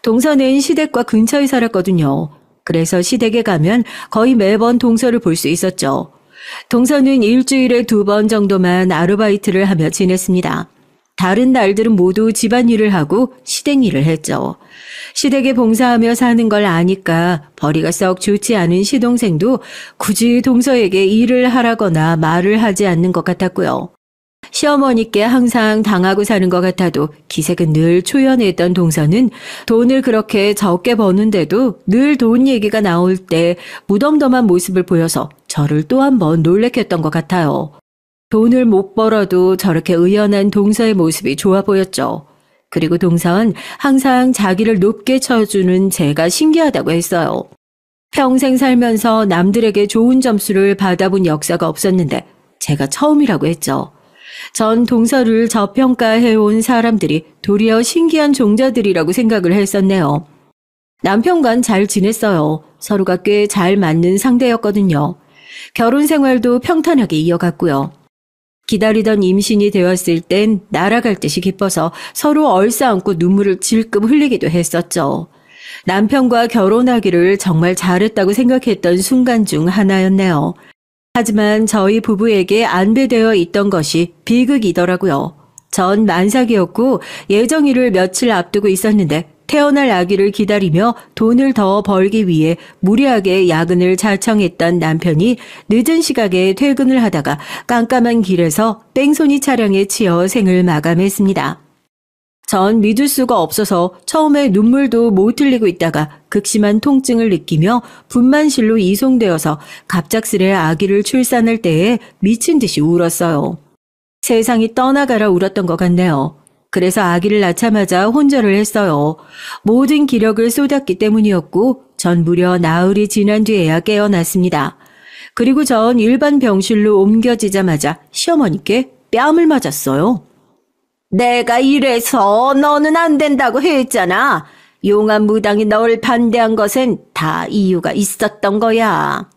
동서는 시댁과 근처에 살았거든요. 그래서 시댁에 가면 거의 매번 동서를 볼 수 있었죠. 동서는 일주일에 2번 정도만 아르바이트를 하며 지냈습니다. 다른 날들은 모두 집안일을 하고 시댁 일을 했죠. 시댁에 봉사하며 사는 걸 아니까 벌이가 썩 좋지 않은 시동생도 굳이 동서에게 일을 하라거나 말을 하지 않는 것 같았고요. 시어머니께 항상 당하고 사는 것 같아도 기색은 늘 초연했던 동서는 돈을 그렇게 적게 버는데도 늘 돈 얘기가 나올 때 무덤덤한 모습을 보여서 저를 또 한 번 놀래켰던 것 같아요. 돈을 못 벌어도 저렇게 의연한 동서의 모습이 좋아 보였죠. 그리고 동서는 항상 자기를 높게 쳐주는 제가 신기하다고 했어요. 평생 살면서 남들에게 좋은 점수를 받아본 역사가 없었는데 제가 처음이라고 했죠. 전 동서를 저평가해온 사람들이 도리어 신기한 종자들이라고 생각을 했었네요. 남편과는 잘 지냈어요. 서로가 꽤 잘 맞는 상대였거든요. 결혼 생활도 평탄하게 이어갔고요. 기다리던 임신이 되었을 땐 날아갈 듯이 기뻐서 서로 얼싸안고 눈물을 질끔 흘리기도 했었죠. 남편과 결혼하기를 정말 잘했다고 생각했던 순간 중 하나였네요. 하지만 저희 부부에게 안배되어 있던 것이 비극이더라고요. 전 만삭이었고 예정일을 며칠 앞두고 있었는데 태어날 아기를 기다리며 돈을 더 벌기 위해 무리하게 야근을 자청했던 남편이 늦은 시각에 퇴근을 하다가 깜깜한 길에서 뺑소니 차량에 치여 생을 마감했습니다. 전 믿을 수가 없어서 처음에 눈물도 못 흘리고 있다가 극심한 통증을 느끼며 분만실로 이송되어서 갑작스레 아기를 출산할 때에 미친 듯이 울었어요. 세상이 떠나가라 울었던 것 같네요. 그래서 아기를 낳자마자 혼절을 했어요. 모든 기력을 쏟았기 때문이었고 전 무려 나흘이 지난 뒤에야 깨어났습니다. 그리고 전 일반 병실로 옮겨지자마자 시어머니께 뺨을 맞았어요. 내가 이래서 너는 안 된다고 했잖아. 용한 무당이 널 반대한 것엔 다 이유가 있었던 거야.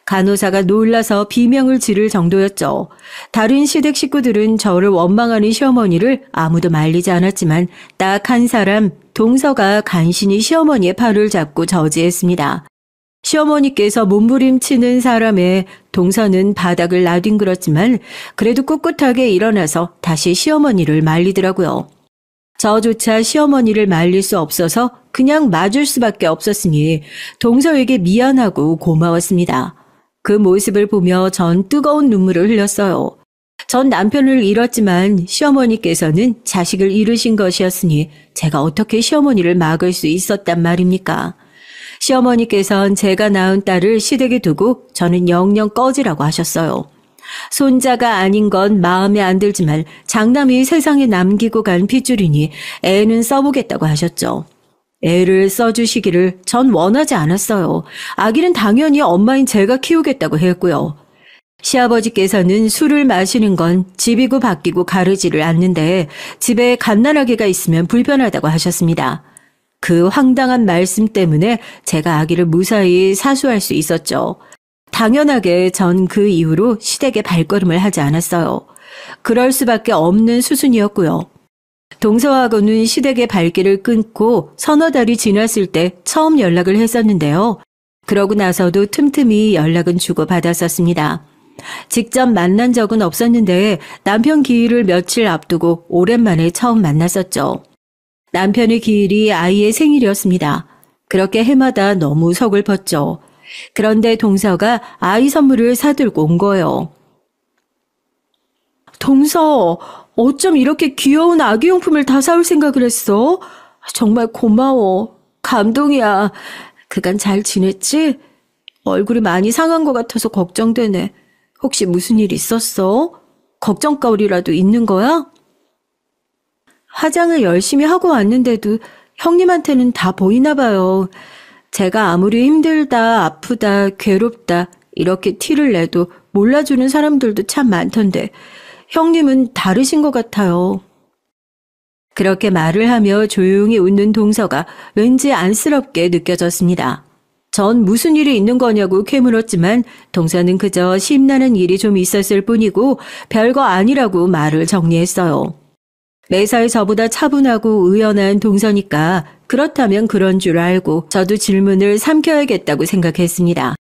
간호사가 놀라서 비명을 지를 정도였죠. 다른 시댁 식구들은 저를 원망하는 시어머니를 아무도 말리지 않았지만 딱 한 사람, 동서가 간신히 시어머니의 팔을 잡고 저지했습니다. 시어머니께서 몸부림치는 사람에 동서는 바닥을 나뒹굴었지만 그래도 꿋꿋하게 일어나서 다시 시어머니를 말리더라고요. 저조차 시어머니를 말릴 수 없어서 그냥 맞을 수밖에 없었으니 동서에게 미안하고 고마웠습니다. 그 모습을 보며 전 뜨거운 눈물을 흘렸어요. 전 남편을 잃었지만 시어머니께서는 자식을 잃으신 것이었으니 제가 어떻게 시어머니를 막을 수 있었단 말입니까? 시어머니께선 제가 낳은 딸을 시댁에 두고 저는 영영 꺼지라고 하셨어요. 손자가 아닌 건 마음에 안 들지만 장남이 세상에 남기고 간 핏줄이니 애는 써보겠다고 하셨죠. 애를 써주시기를 전 원하지 않았어요. 아기는 당연히 엄마인 제가 키우겠다고 했고요. 시아버지께서는 술을 마시는 건 집이고 바뀌고 가르지를 않는데 집에 갓난아기가 있으면 불편하다고 하셨습니다. 그 황당한 말씀 때문에 제가 아기를 무사히 사수할 수 있었죠. 당연하게 전 그 이후로 시댁에 발걸음을 하지 않았어요. 그럴 수밖에 없는 수순이었고요. 동서하고는 시댁의 발길을 끊고 서너 달이 지났을 때 처음 연락을 했었는데요. 그러고 나서도 틈틈이 연락은 주고받았었습니다. 직접 만난 적은 없었는데 남편 기일을 며칠 앞두고 오랜만에 처음 만났었죠. 남편의 기일이 아이의 생일이었습니다. 그렇게 해마다 너무 서글펐죠. 그런데 동서가 아이 선물을 사들고 온 거예요. 동서, 어쩜 이렇게 귀여운 아기용품을 다 사올 생각을 했어? 정말 고마워. 감동이야. 그간 잘 지냈지? 얼굴이 많이 상한 것 같아서 걱정되네. 혹시 무슨 일 있었어? 걱정거리라도 있는 거야? 화장을 열심히 하고 왔는데도 형님한테는 다 보이나 봐요. 제가 아무리 힘들다, 아프다, 괴롭다 이렇게 티를 내도 몰라주는 사람들도 참 많던데 형님은 다르신 것 같아요. 그렇게 말을 하며 조용히 웃는 동서가 왠지 안쓰럽게 느껴졌습니다. 전 무슨 일이 있는 거냐고 캐물었지만 동서는 그저 심란한 일이 좀 있었을 뿐이고 별거 아니라고 말을 정리했어요. 매사에 저보다 차분하고 의연한 동서니까 그렇다면 그런 줄 알고 저도 질문을 삼켜야겠다고 생각했습니다.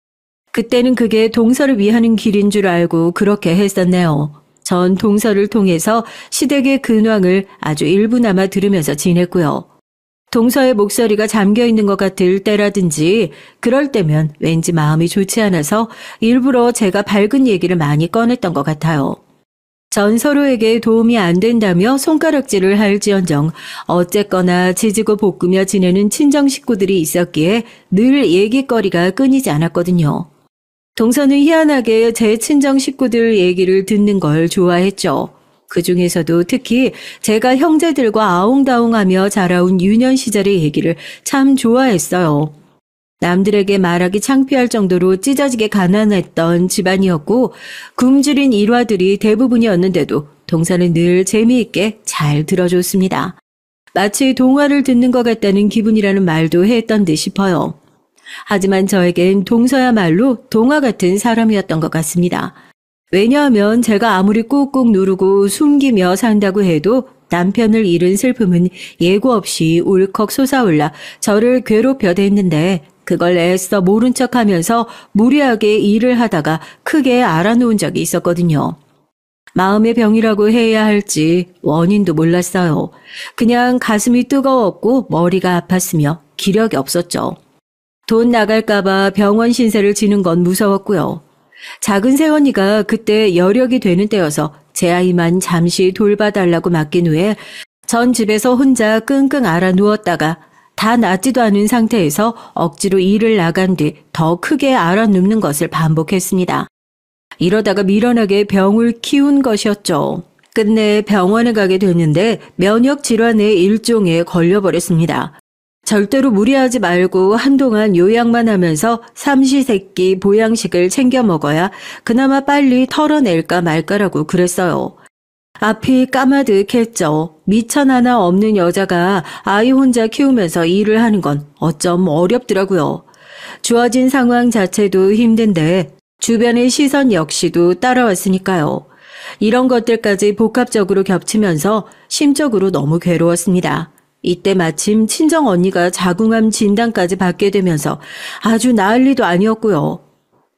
그때는 그게 동서를 위하는 길인 줄 알고 그렇게 했었네요. 전 동서를 통해서 시댁의 근황을 아주 일부나마 들으면서 지냈고요. 동서의 목소리가 잠겨있는 것 같을 때라든지 그럴 때면 왠지 마음이 좋지 않아서 일부러 제가 밝은 얘기를 많이 꺼냈던 것 같아요. 전 서로에게 도움이 안 된다며 손가락질을 할지언정 어쨌거나 지지고 볶으며 지내는 친정 식구들이 있었기에 늘 얘기거리가 끊이지 않았거든요. 동서는 희한하게 제 친정 식구들 얘기를 듣는 걸 좋아했죠. 그 중에서도 특히 제가 형제들과 아웅다웅하며 자라온 유년 시절의 얘기를 참 좋아했어요. 남들에게 말하기 창피할 정도로 찢어지게 가난했던 집안이었고 굶주린 일화들이 대부분이었는데도 동서는 늘 재미있게 잘 들어줬습니다. 마치 동화를 듣는 것 같다는 기분이라는 말도 했던 듯 싶어요. 하지만 저에겐 동서야말로 동화 같은 사람이었던 것 같습니다. 왜냐하면 제가 아무리 꾹꾹 누르고 숨기며 산다고 해도 남편을 잃은 슬픔은 예고 없이 울컥 솟아올라 저를 괴롭혀 댔는데 그걸 애써 모른 척하면서 무리하게 일을 하다가 크게 알아놓은 적이 있었거든요. 마음의 병이라고 해야 할지 원인도 몰랐어요. 그냥 가슴이 뜨거웠고 머리가 아팠으며 기력이 없었죠. 돈 나갈까봐 병원 신세를 지는 건 무서웠고요. 작은 새언니가 그때 여력이 되는 때여서 제 아이만 잠시 돌봐달라고 맡긴 후에 전 집에서 혼자 끙끙 앓아 누웠다가 다 낫지도 않은 상태에서 억지로 일을 나간 뒤 더 크게 앓아 눕는 것을 반복했습니다. 이러다가 미련하게 병을 키운 것이었죠. 끝내 병원에 가게 됐는데 면역 질환의 일종에 걸려버렸습니다. 절대로 무리하지 말고 한동안 요양만 하면서 삼시세끼 보양식을 챙겨 먹어야 그나마 빨리 털어낼까 말까라고 그랬어요. 앞이 까마득했죠. 미천 하나 없는 여자가 아이 혼자 키우면서 일을 하는 건 어쩜 어렵더라고요. 주어진 상황 자체도 힘든데 주변의 시선 역시도 따라왔으니까요. 이런 것들까지 복합적으로 겹치면서 심적으로 너무 괴로웠습니다. 이때 마침 친정 언니가 자궁암 진단까지 받게 되면서 아주 난리도 아니었고요.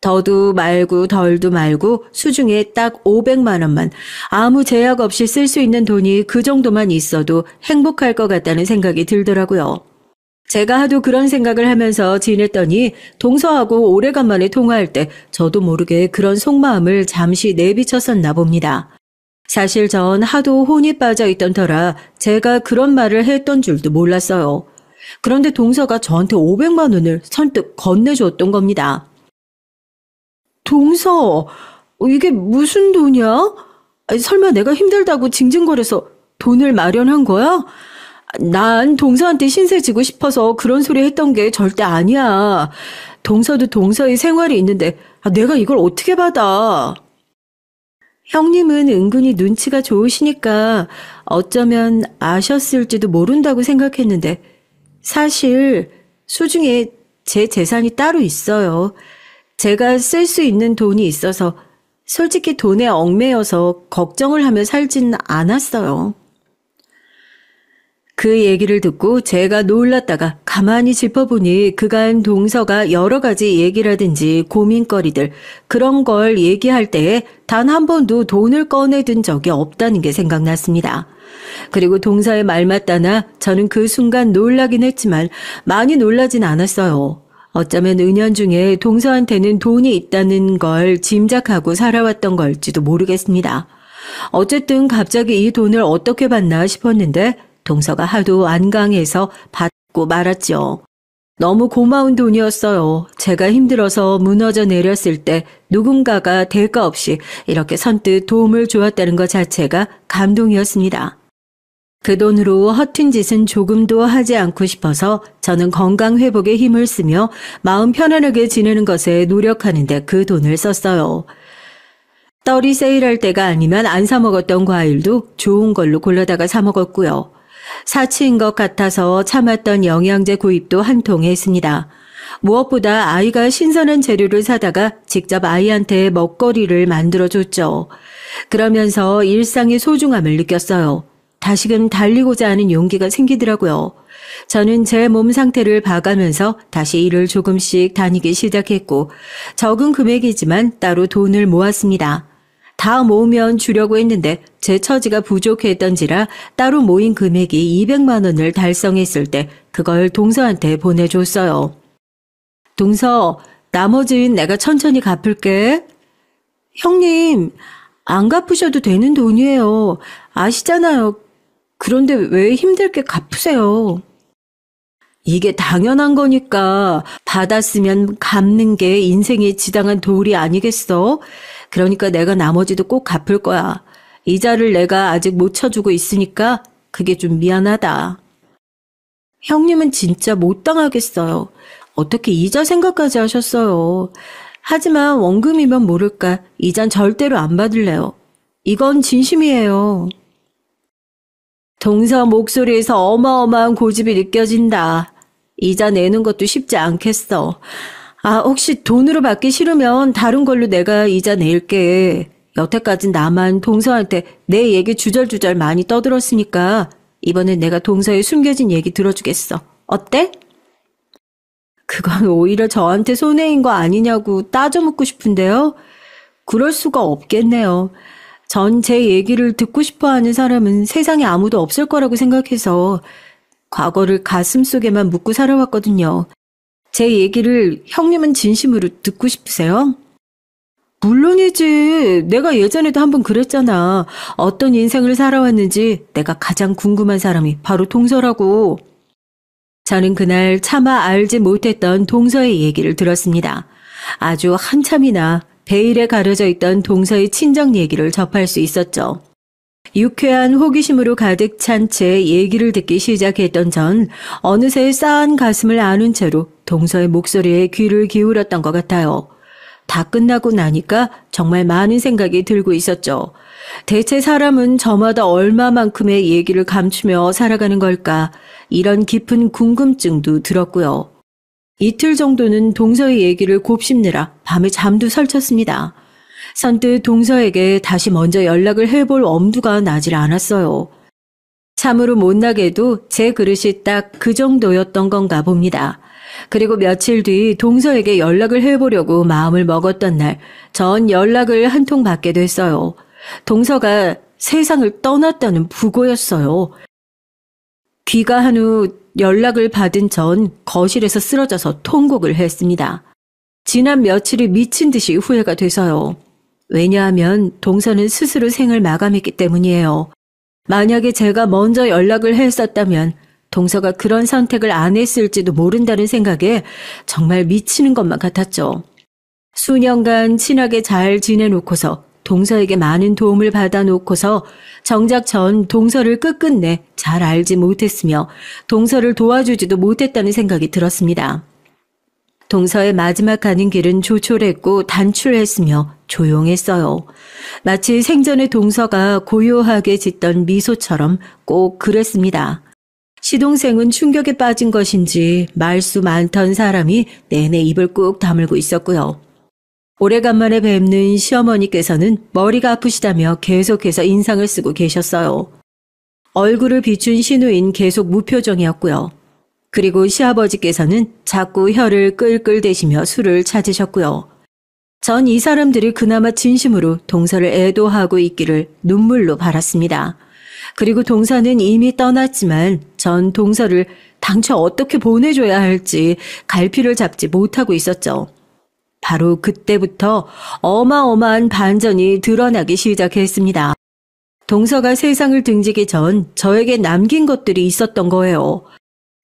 더도 말고 덜도 말고 수중에 딱 500만 원만 아무 제약 없이 쓸 수 있는 돈이 그 정도만 있어도 행복할 것 같다는 생각이 들더라고요. 제가 하도 그런 생각을 하면서 지냈더니 동서하고 오래간만에 통화할 때 저도 모르게 그런 속마음을 잠시 내비쳤었나 봅니다. 사실 전 하도 혼이 빠져 있던 터라 제가 그런 말을 했던 줄도 몰랐어요. 그런데 동서가 저한테 500만 원을 선뜻 건네줬던 겁니다. 동서, 이게 무슨 돈이야? 아니, 설마 내가 힘들다고 징징거려서 돈을 마련한 거야? 난 동서한테 신세 지고 싶어서 그런 소리 했던 게 절대 아니야. 동서도 동서의 생활이 있는데 내가 이걸 어떻게 받아? 형님은 은근히 눈치가 좋으시니까 어쩌면 아셨을지도 모른다고 생각했는데 사실 수중에 제 재산이 따로 있어요. 제가 쓸 수 있는 돈이 있어서 솔직히 돈에 얽매여서 걱정을 하며 살진 않았어요. 그 얘기를 듣고 제가 놀랐다가 가만히 짚어보니 그간 동서가 여러 가지 얘기라든지 고민거리들 그런 걸 얘기할 때에 단 한 번도 돈을 꺼내든 적이 없다는 게 생각났습니다. 그리고 동서의 말 맞다나 저는 그 순간 놀라긴 했지만 많이 놀라진 않았어요. 어쩌면 은연중에 동서한테는 돈이 있다는 걸 짐작하고 살아왔던 걸지도 모르겠습니다. 어쨌든 갑자기 이 돈을 어떻게 받나 싶었는데 동서가 하도 완강해서 받고 말았죠. 너무 고마운 돈이었어요. 제가 힘들어서 무너져 내렸을 때 누군가가 대가 없이 이렇게 선뜻 도움을 주었다는 것 자체가 감동이었습니다. 그 돈으로 허튼 짓은 조금도 하지 않고 싶어서 저는 건강 회복에 힘을 쓰며 마음 편안하게 지내는 것에 노력하는데 그 돈을 썼어요. 떨이 세일할 때가 아니면 안 사 먹었던 과일도 좋은 걸로 골라다가 사 먹었고요. 사치인 것 같아서 참았던 영양제 구입도 한 통 했습니다. 무엇보다 아이가 신선한 재료를 사다가 직접 아이한테 먹거리를 만들어줬죠. 그러면서 일상의 소중함을 느꼈어요. 다시금 달리고자 하는 용기가 생기더라고요. 저는 제 몸 상태를 봐가면서 다시 일을 조금씩 다니기 시작했고 적은 금액이지만 따로 돈을 모았습니다. 다 모으면 주려고 했는데 제 처지가 부족했던지라 따로 모인 금액이 200만 원을 달성했을 때 그걸 동서한테 보내줬어요. 동서, 나머지는 내가 천천히 갚을게. 형님, 안 갚으셔도 되는 돈이에요. 아시잖아요. 그런데 왜 힘들게 갚으세요? 이게 당연한 거니까 받았으면 갚는 게 인생의 지당한 도리 아니겠어? 그러니까 내가 나머지도 꼭 갚을 거야. 이자를 내가 아직 못 쳐주고 있으니까 그게 좀 미안하다. 형님은 진짜 못 당하겠어요. 어떻게 이자 생각까지 하셨어요? 하지만 원금이면 모를까 이잔 절대로 안 받을래요. 이건 진심이에요. 동서 목소리에서 어마어마한 고집이 느껴진다. 이자 내는 것도 쉽지 않겠어. 혹시 돈으로 받기 싫으면 다른 걸로 내가 이자 낼게. 여태까진 나만 동서한테 내 얘기 주절주절 많이 떠들었으니까 이번엔 내가 동서의 숨겨진 얘기 들어주겠어. 어때? 그건 오히려 저한테 손해인 거 아니냐고 따져 묻고 싶은데요. 그럴 수가 없겠네요. 전 제 얘기를 듣고 싶어 하는 사람은 세상에 아무도 없을 거라고 생각해서 과거를 가슴속에만 묻고 살아왔거든요. 제 얘기를 형님은 진심으로 듣고 싶으세요? 물론이지. 내가 예전에도 한번 그랬잖아. 어떤 인생을 살아왔는지 내가 가장 궁금한 사람이 바로 동서라고. 저는 그날 차마 알지 못했던 동서의 얘기를 들었습니다. 아주 한참이나 베일에 가려져 있던 동서의 친정 얘기를 접할 수 있었죠. 유쾌한 호기심으로 가득 찬 채 얘기를 듣기 시작했던 전 어느새 싸한 가슴을 아는 채로 동서의 목소리에 귀를 기울였던 것 같아요. 다 끝나고 나니까 정말 많은 생각이 들고 있었죠. 대체 사람은 저마다 얼마만큼의 얘기를 감추며 살아가는 걸까? 이런 깊은 궁금증도 들었고요. 이틀 정도는 동서의 얘기를 곱씹느라 밤에 잠도 설쳤습니다. 선뜻 동서에게 다시 먼저 연락을 해볼 엄두가 나질 않았어요. 참으로 못나게도 제 그릇이 딱 그 정도였던 건가 봅니다. 그리고 며칠 뒤 동서에게 연락을 해보려고 마음을 먹었던 날, 전 연락을 한 통 받게 됐어요. 동서가 세상을 떠났다는 부고였어요. 귀가한 후 연락을 받은 전 거실에서 쓰러져서 통곡을 했습니다. 지난 며칠이 미친 듯이 후회가 돼서요. 왜냐하면 동서는 스스로 생을 마감했기 때문이에요. 만약에 제가 먼저 연락을 했었다면 동서가 그런 선택을 안 했을지도 모른다는 생각에 정말 미치는 것만 같았죠. 수년간 친하게 잘 지내놓고서 동서에게 많은 도움을 받아놓고서 정작 전 동서를 끝끝내 잘 알지 못했으며 동서를 도와주지도 못했다는 생각이 들었습니다. 동서의 마지막 가는 길은 조촐했고 단출했으며 조용했어요. 마치 생전에 동서가 고요하게 짓던 미소처럼 꼭 그랬습니다. 시동생은 충격에 빠진 것인지 말수 많던 사람이 내내 입을 꾹 다물고 있었고요. 오래간만에 뵙는 시어머니께서는 머리가 아프시다며 계속해서 인상을 쓰고 계셨어요. 얼굴을 비춘 시누인 계속 무표정이었고요. 그리고 시아버지께서는 자꾸 혀를 끌끌 대시며 술을 찾으셨고요. 전 이 사람들이 그나마 진심으로 동서를 애도하고 있기를 눈물로 바랐습니다. 그리고 동서는 이미 떠났지만 전 동서를 당초 어떻게 보내줘야 할지 갈피를 잡지 못하고 있었죠. 바로 그때부터 어마어마한 반전이 드러나기 시작했습니다. 동서가 세상을 등지기 전 저에게 남긴 것들이 있었던 거예요.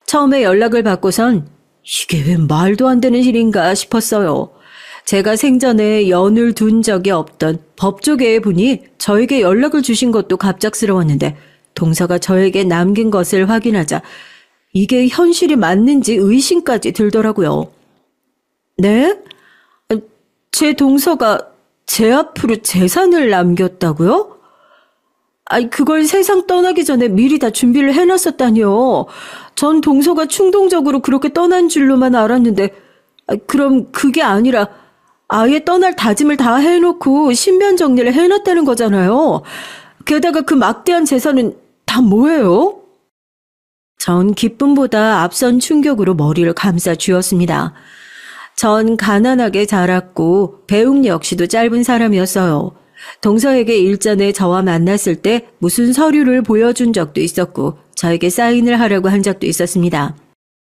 처음에 연락을 받고선 이게 왜 말도 안 되는 일인가 싶었어요. 제가 생전에 연을 둔 적이 없던 법조계의 분이 저에게 연락을 주신 것도 갑작스러웠는데 동서가 저에게 남긴 것을 확인하자 이게 현실이 맞는지 의심까지 들더라고요. 네? 제 동서가 제 앞으로 재산을 남겼다고요? 그걸 세상 떠나기 전에 미리 다 준비를 해놨었다니요. 전 동서가 충동적으로 그렇게 떠난 줄로만 알았는데 그럼 그게 아니라 아예 떠날 다짐을 다 해놓고 신변 정리를 해놨다는 거잖아요. 게다가 그 막대한 재산은 다 뭐예요? 전 기쁨보다 앞선 충격으로 머리를 감싸 쥐었습니다. 전 가난하게 자랐고 배웅 역시도 짧은 사람이었어요. 동서에게 일전에 저와 만났을 때 무슨 서류를 보여준 적도 있었고 저에게 사인을 하라고 한 적도 있었습니다.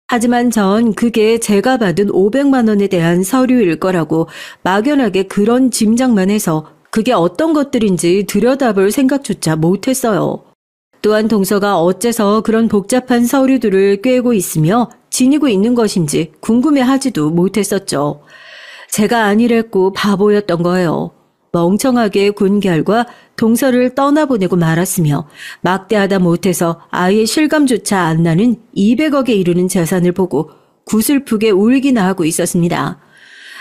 하지만 전 그게 제가 받은 500만 원에 대한 서류일 거라고 막연하게 그런 짐작만 해서 그게 어떤 것들인지 들여다볼 생각조차 못했어요. 또한 동서가 어째서 그런 복잡한 서류들을 꿰고 있으며 지니고 있는 것인지 궁금해하지도 못했었죠. 제가 아니랬고 바보였던 거예요. 멍청하게 군 결과 동서를 떠나보내고 말았으며 막대하다 못해서 아예 실감조차 안 나는 200억에 이르는 재산을 보고 구슬프게 울기나 하고 있었습니다.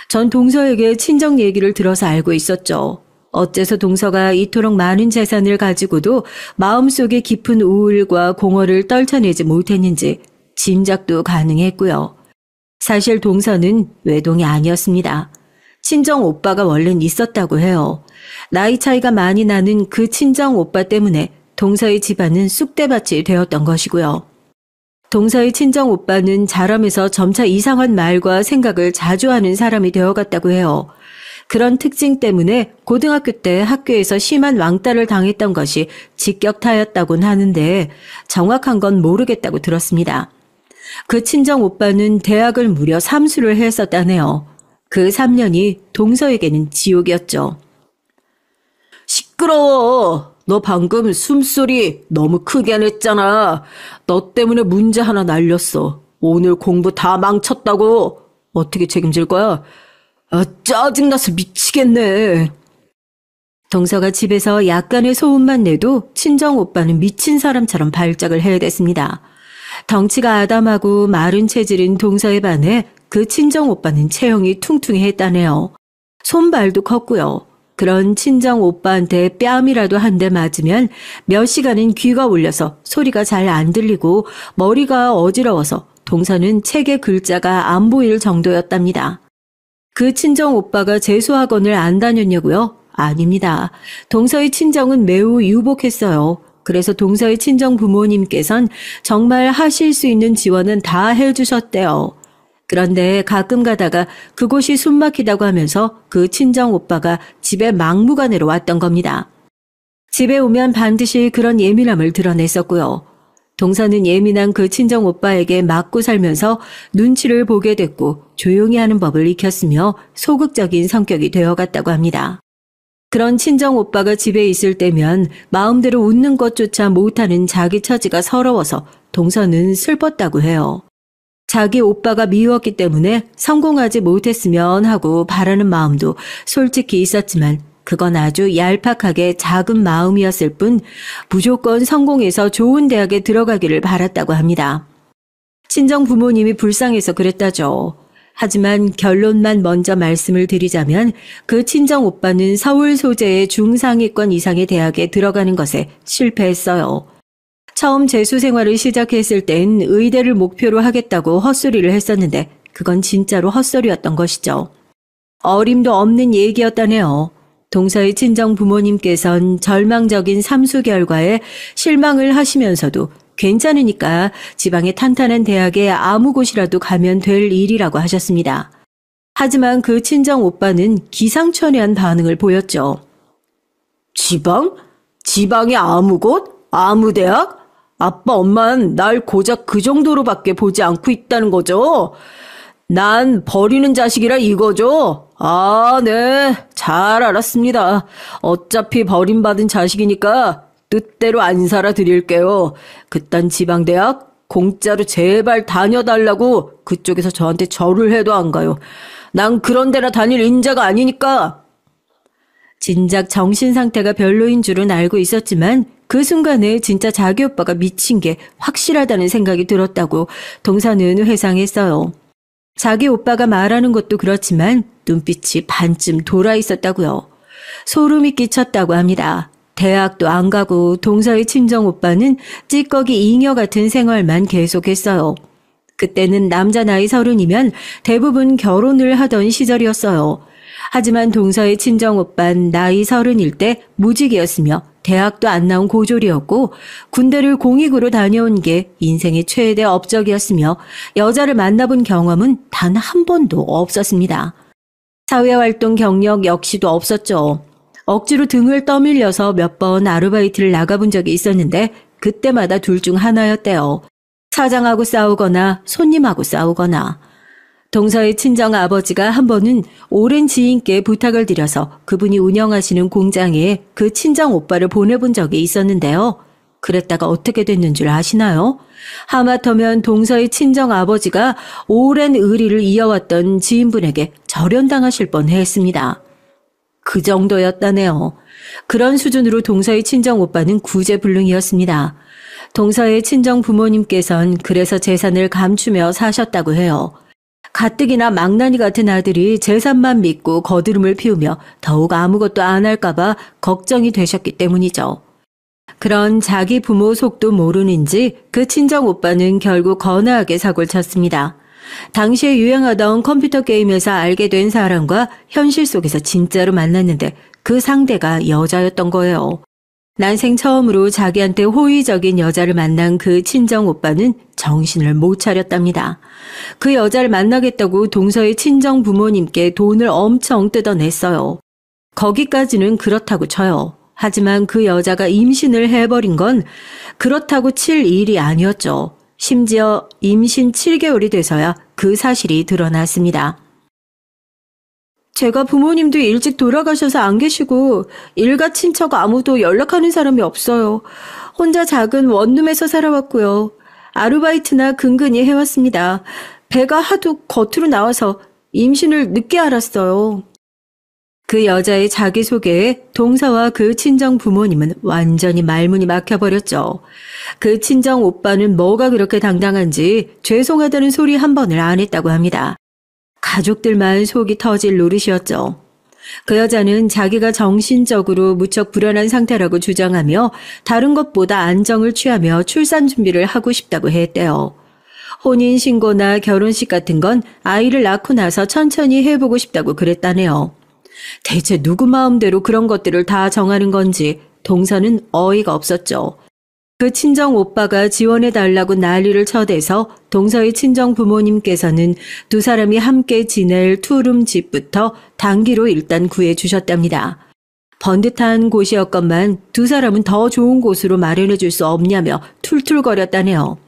전 동서에게 친정 얘기를 들어서 알고 있었죠. 어째서 동서가 이토록 많은 재산을 가지고도 마음속에 깊은 우울과 공허를 떨쳐내지 못했는지 짐작도 가능했고요. 사실 동서는 외동이 아니었습니다. 친정 오빠가 원래는 있었다고 해요. 나이 차이가 많이 나는 그 친정 오빠 때문에 동서의 집안은 쑥대밭이 되었던 것이고요. 동서의 친정 오빠는 자라면서 점차 이상한 말과 생각을 자주 하는 사람이 되어갔다고 해요. 그런 특징 때문에 고등학교 때 학교에서 심한 왕따를 당했던 것이 직격타였다곤 하는데 정확한 건 모르겠다고 들었습니다. 그 친정 오빠는 대학을 무려 3수를 했었다네요. 그 3년이 동서에게는 지옥이었죠. 시끄러워. 너 방금 숨소리 너무 크게 냈잖아. 너 때문에 문제 하나 날렸어. 오늘 공부 다 망쳤다고. 어떻게 책임질 거야? 아, 짜증나서 미치겠네. 동서가 집에서 약간의 소음만 내도 친정 오빠는 미친 사람처럼 발작을 해댔습니다. 덩치가 아담하고 마른 체질인 동서에 반해 그 친정 오빠는 체형이 퉁퉁했다네요. 손발도 컸고요. 그런 친정 오빠한테 뺨이라도 한 대 맞으면 몇 시간은 귀가 울려서 소리가 잘 안 들리고 머리가 어지러워서 동서는 책의 글자가 안 보일 정도였답니다. 그 친정 오빠가 재수학원을 안 다녔냐고요? 아닙니다. 동서의 친정은 매우 유복했어요. 그래서 동서의 친정 부모님께선 정말 하실 수 있는 지원은 다 해주셨대요. 그런데 가끔 가다가 그곳이 숨막히다고 하면서 그 친정 오빠가 집에 막무가내로 왔던 겁니다. 집에 오면 반드시 그런 예민함을 드러냈었고요. 동서는 예민한 그 친정 오빠에게 맞고 살면서 눈치를 보게 됐고 조용히 하는 법을 익혔으며 소극적인 성격이 되어갔다고 합니다. 그런 친정 오빠가 집에 있을 때면 마음대로 웃는 것조차 못하는 자기 처지가 서러워서 동서는 슬펐다고 해요. 자기 오빠가 미웠기 때문에 성공하지 못했으면 하고 바라는 마음도 솔직히 있었지만 그건 아주 얄팍하게 작은 마음이었을 뿐 무조건 성공해서 좋은 대학에 들어가기를 바랐다고 합니다. 친정 부모님이 불쌍해서 그랬다죠. 하지만 결론만 먼저 말씀을 드리자면 그 친정 오빠는 서울 소재의 중상위권 이상의 대학에 들어가는 것에 실패했어요. 처음 재수 생활을 시작했을 땐 의대를 목표로 하겠다고 헛소리를 했었는데 그건 진짜로 헛소리였던 것이죠. 어림도 없는 얘기였다네요. 동서의 친정 부모님께선 절망적인 삼수 결과에 실망을 하시면서도 괜찮으니까 지방의 탄탄한 대학에 아무 곳이라도 가면 될 일이라고 하셨습니다. 하지만 그 친정 오빠는 기상천외한 반응을 보였죠. 지방? 지방의 아무 곳? 아무 대학? 아빠, 엄만 날 고작 그 정도로밖에 보지 않고 있다는 거죠? 난 버리는 자식이라 이거죠? 아, 네. 잘 알았습니다. 어차피 버림받은 자식이니까 뜻대로 안 살아드릴게요. 그딴 지방대학 공짜로 제발 다녀달라고 그쪽에서 저한테 절을 해도 안 가요. 난 그런 데나 다닐 인자가 아니니까. 진작 정신 상태가 별로인 줄은 알고 있었지만 그 순간에 진짜 자기 오빠가 미친 게 확실하다는 생각이 들었다고 동서는 회상했어요. 자기 오빠가 말하는 것도 그렇지만 눈빛이 반쯤 돌아 있었다고요. 소름이 끼쳤다고 합니다. 대학도 안 가고 동서의 친정 오빠는 찌꺼기 잉여 같은 생활만 계속했어요. 그때는 남자 나이 30이면 대부분 결혼을 하던 시절이었어요. 하지만 동서의 친정 오빠는 나이 30일 때 무직이었으며 대학도 안 나온 고졸이었고 군대를 공익으로 다녀온 게 인생의 최대 업적이었으며 여자를 만나본 경험은 단 한 번도 없었습니다. 사회활동 경력 역시도 없었죠. 억지로 등을 떠밀려서 몇 번 아르바이트를 나가본 적이 있었는데 그때마다 둘 중 하나였대요. 사장하고 싸우거나 손님하고 싸우거나. 동서의 친정 아버지가 한 번은 오랜 지인께 부탁을 드려서 그분이 운영하시는 공장에 그 친정 오빠를 보내본 적이 있었는데요. 그랬다가 어떻게 됐는 줄 아시나요? 하마터면 동서의 친정 아버지가 오랜 의리를 이어왔던 지인분에게 절연당하실 뻔했습니다. 그 정도였다네요. 그런 수준으로 동서의 친정 오빠는 구제불능이었습니다. 동서의 친정 부모님께선 그래서 재산을 감추며 사셨다고 해요. 가뜩이나 망나니 같은 아들이 재산만 믿고 거드름을 피우며 더욱 아무것도 안 할까봐 걱정이 되셨기 때문이죠. 그런 자기 부모 속도 모르는지 그 친정 오빠는 결국 거나하게 사고를 쳤습니다. 당시에 유행하던 컴퓨터 게임에서 알게 된 사람과 현실 속에서 진짜로 만났는데 그 상대가 여자였던 거예요. 난생 처음으로 자기한테 호의적인 여자를 만난 그 친정 오빠는 정신을 못 차렸답니다. 그 여자를 만나겠다고 동서의 친정 부모님께 돈을 엄청 뜯어냈어요. 거기까지는 그렇다고 쳐요. 하지만 그 여자가 임신을 해버린 건 그렇다고 칠 일이 아니었죠. 심지어 임신 7개월이 돼서야 그 사실이 드러났습니다. 제가 부모님도 일찍 돌아가셔서 안 계시고 일가 친척 아무도 연락하는 사람이 없어요. 혼자 작은 원룸에서 살아왔고요. 아르바이트나 근근히 해왔습니다. 배가 하도 겉으로 나와서 임신을 늦게 알았어요. 그 여자의 자기소개에 동서와 그 친정 부모님은 완전히 말문이 막혀버렸죠. 그 친정 오빠는 뭐가 그렇게 당당한지 죄송하다는 소리 한 번을 안 했다고 합니다. 가족들만 속이 터질 노릇이었죠. 그 여자는 자기가 정신적으로 무척 불안한 상태라고 주장하며 다른 것보다 안정을 취하며 출산 준비를 하고 싶다고 했대요. 혼인신고나 결혼식 같은 건 아이를 낳고 나서 천천히 해보고 싶다고 그랬다네요. 대체 누구 마음대로 그런 것들을 다 정하는 건지 동서는 어이가 없었죠. 그 친정 오빠가 지원해달라고 난리를 쳐대서 동서의 친정 부모님께서는 두 사람이 함께 지낼 투룸 집부터 단기로 일단 구해주셨답니다. 번듯한 곳이었건만 두 사람은 더 좋은 곳으로 마련해 줄 수 없냐며 툴툴거렸다네요.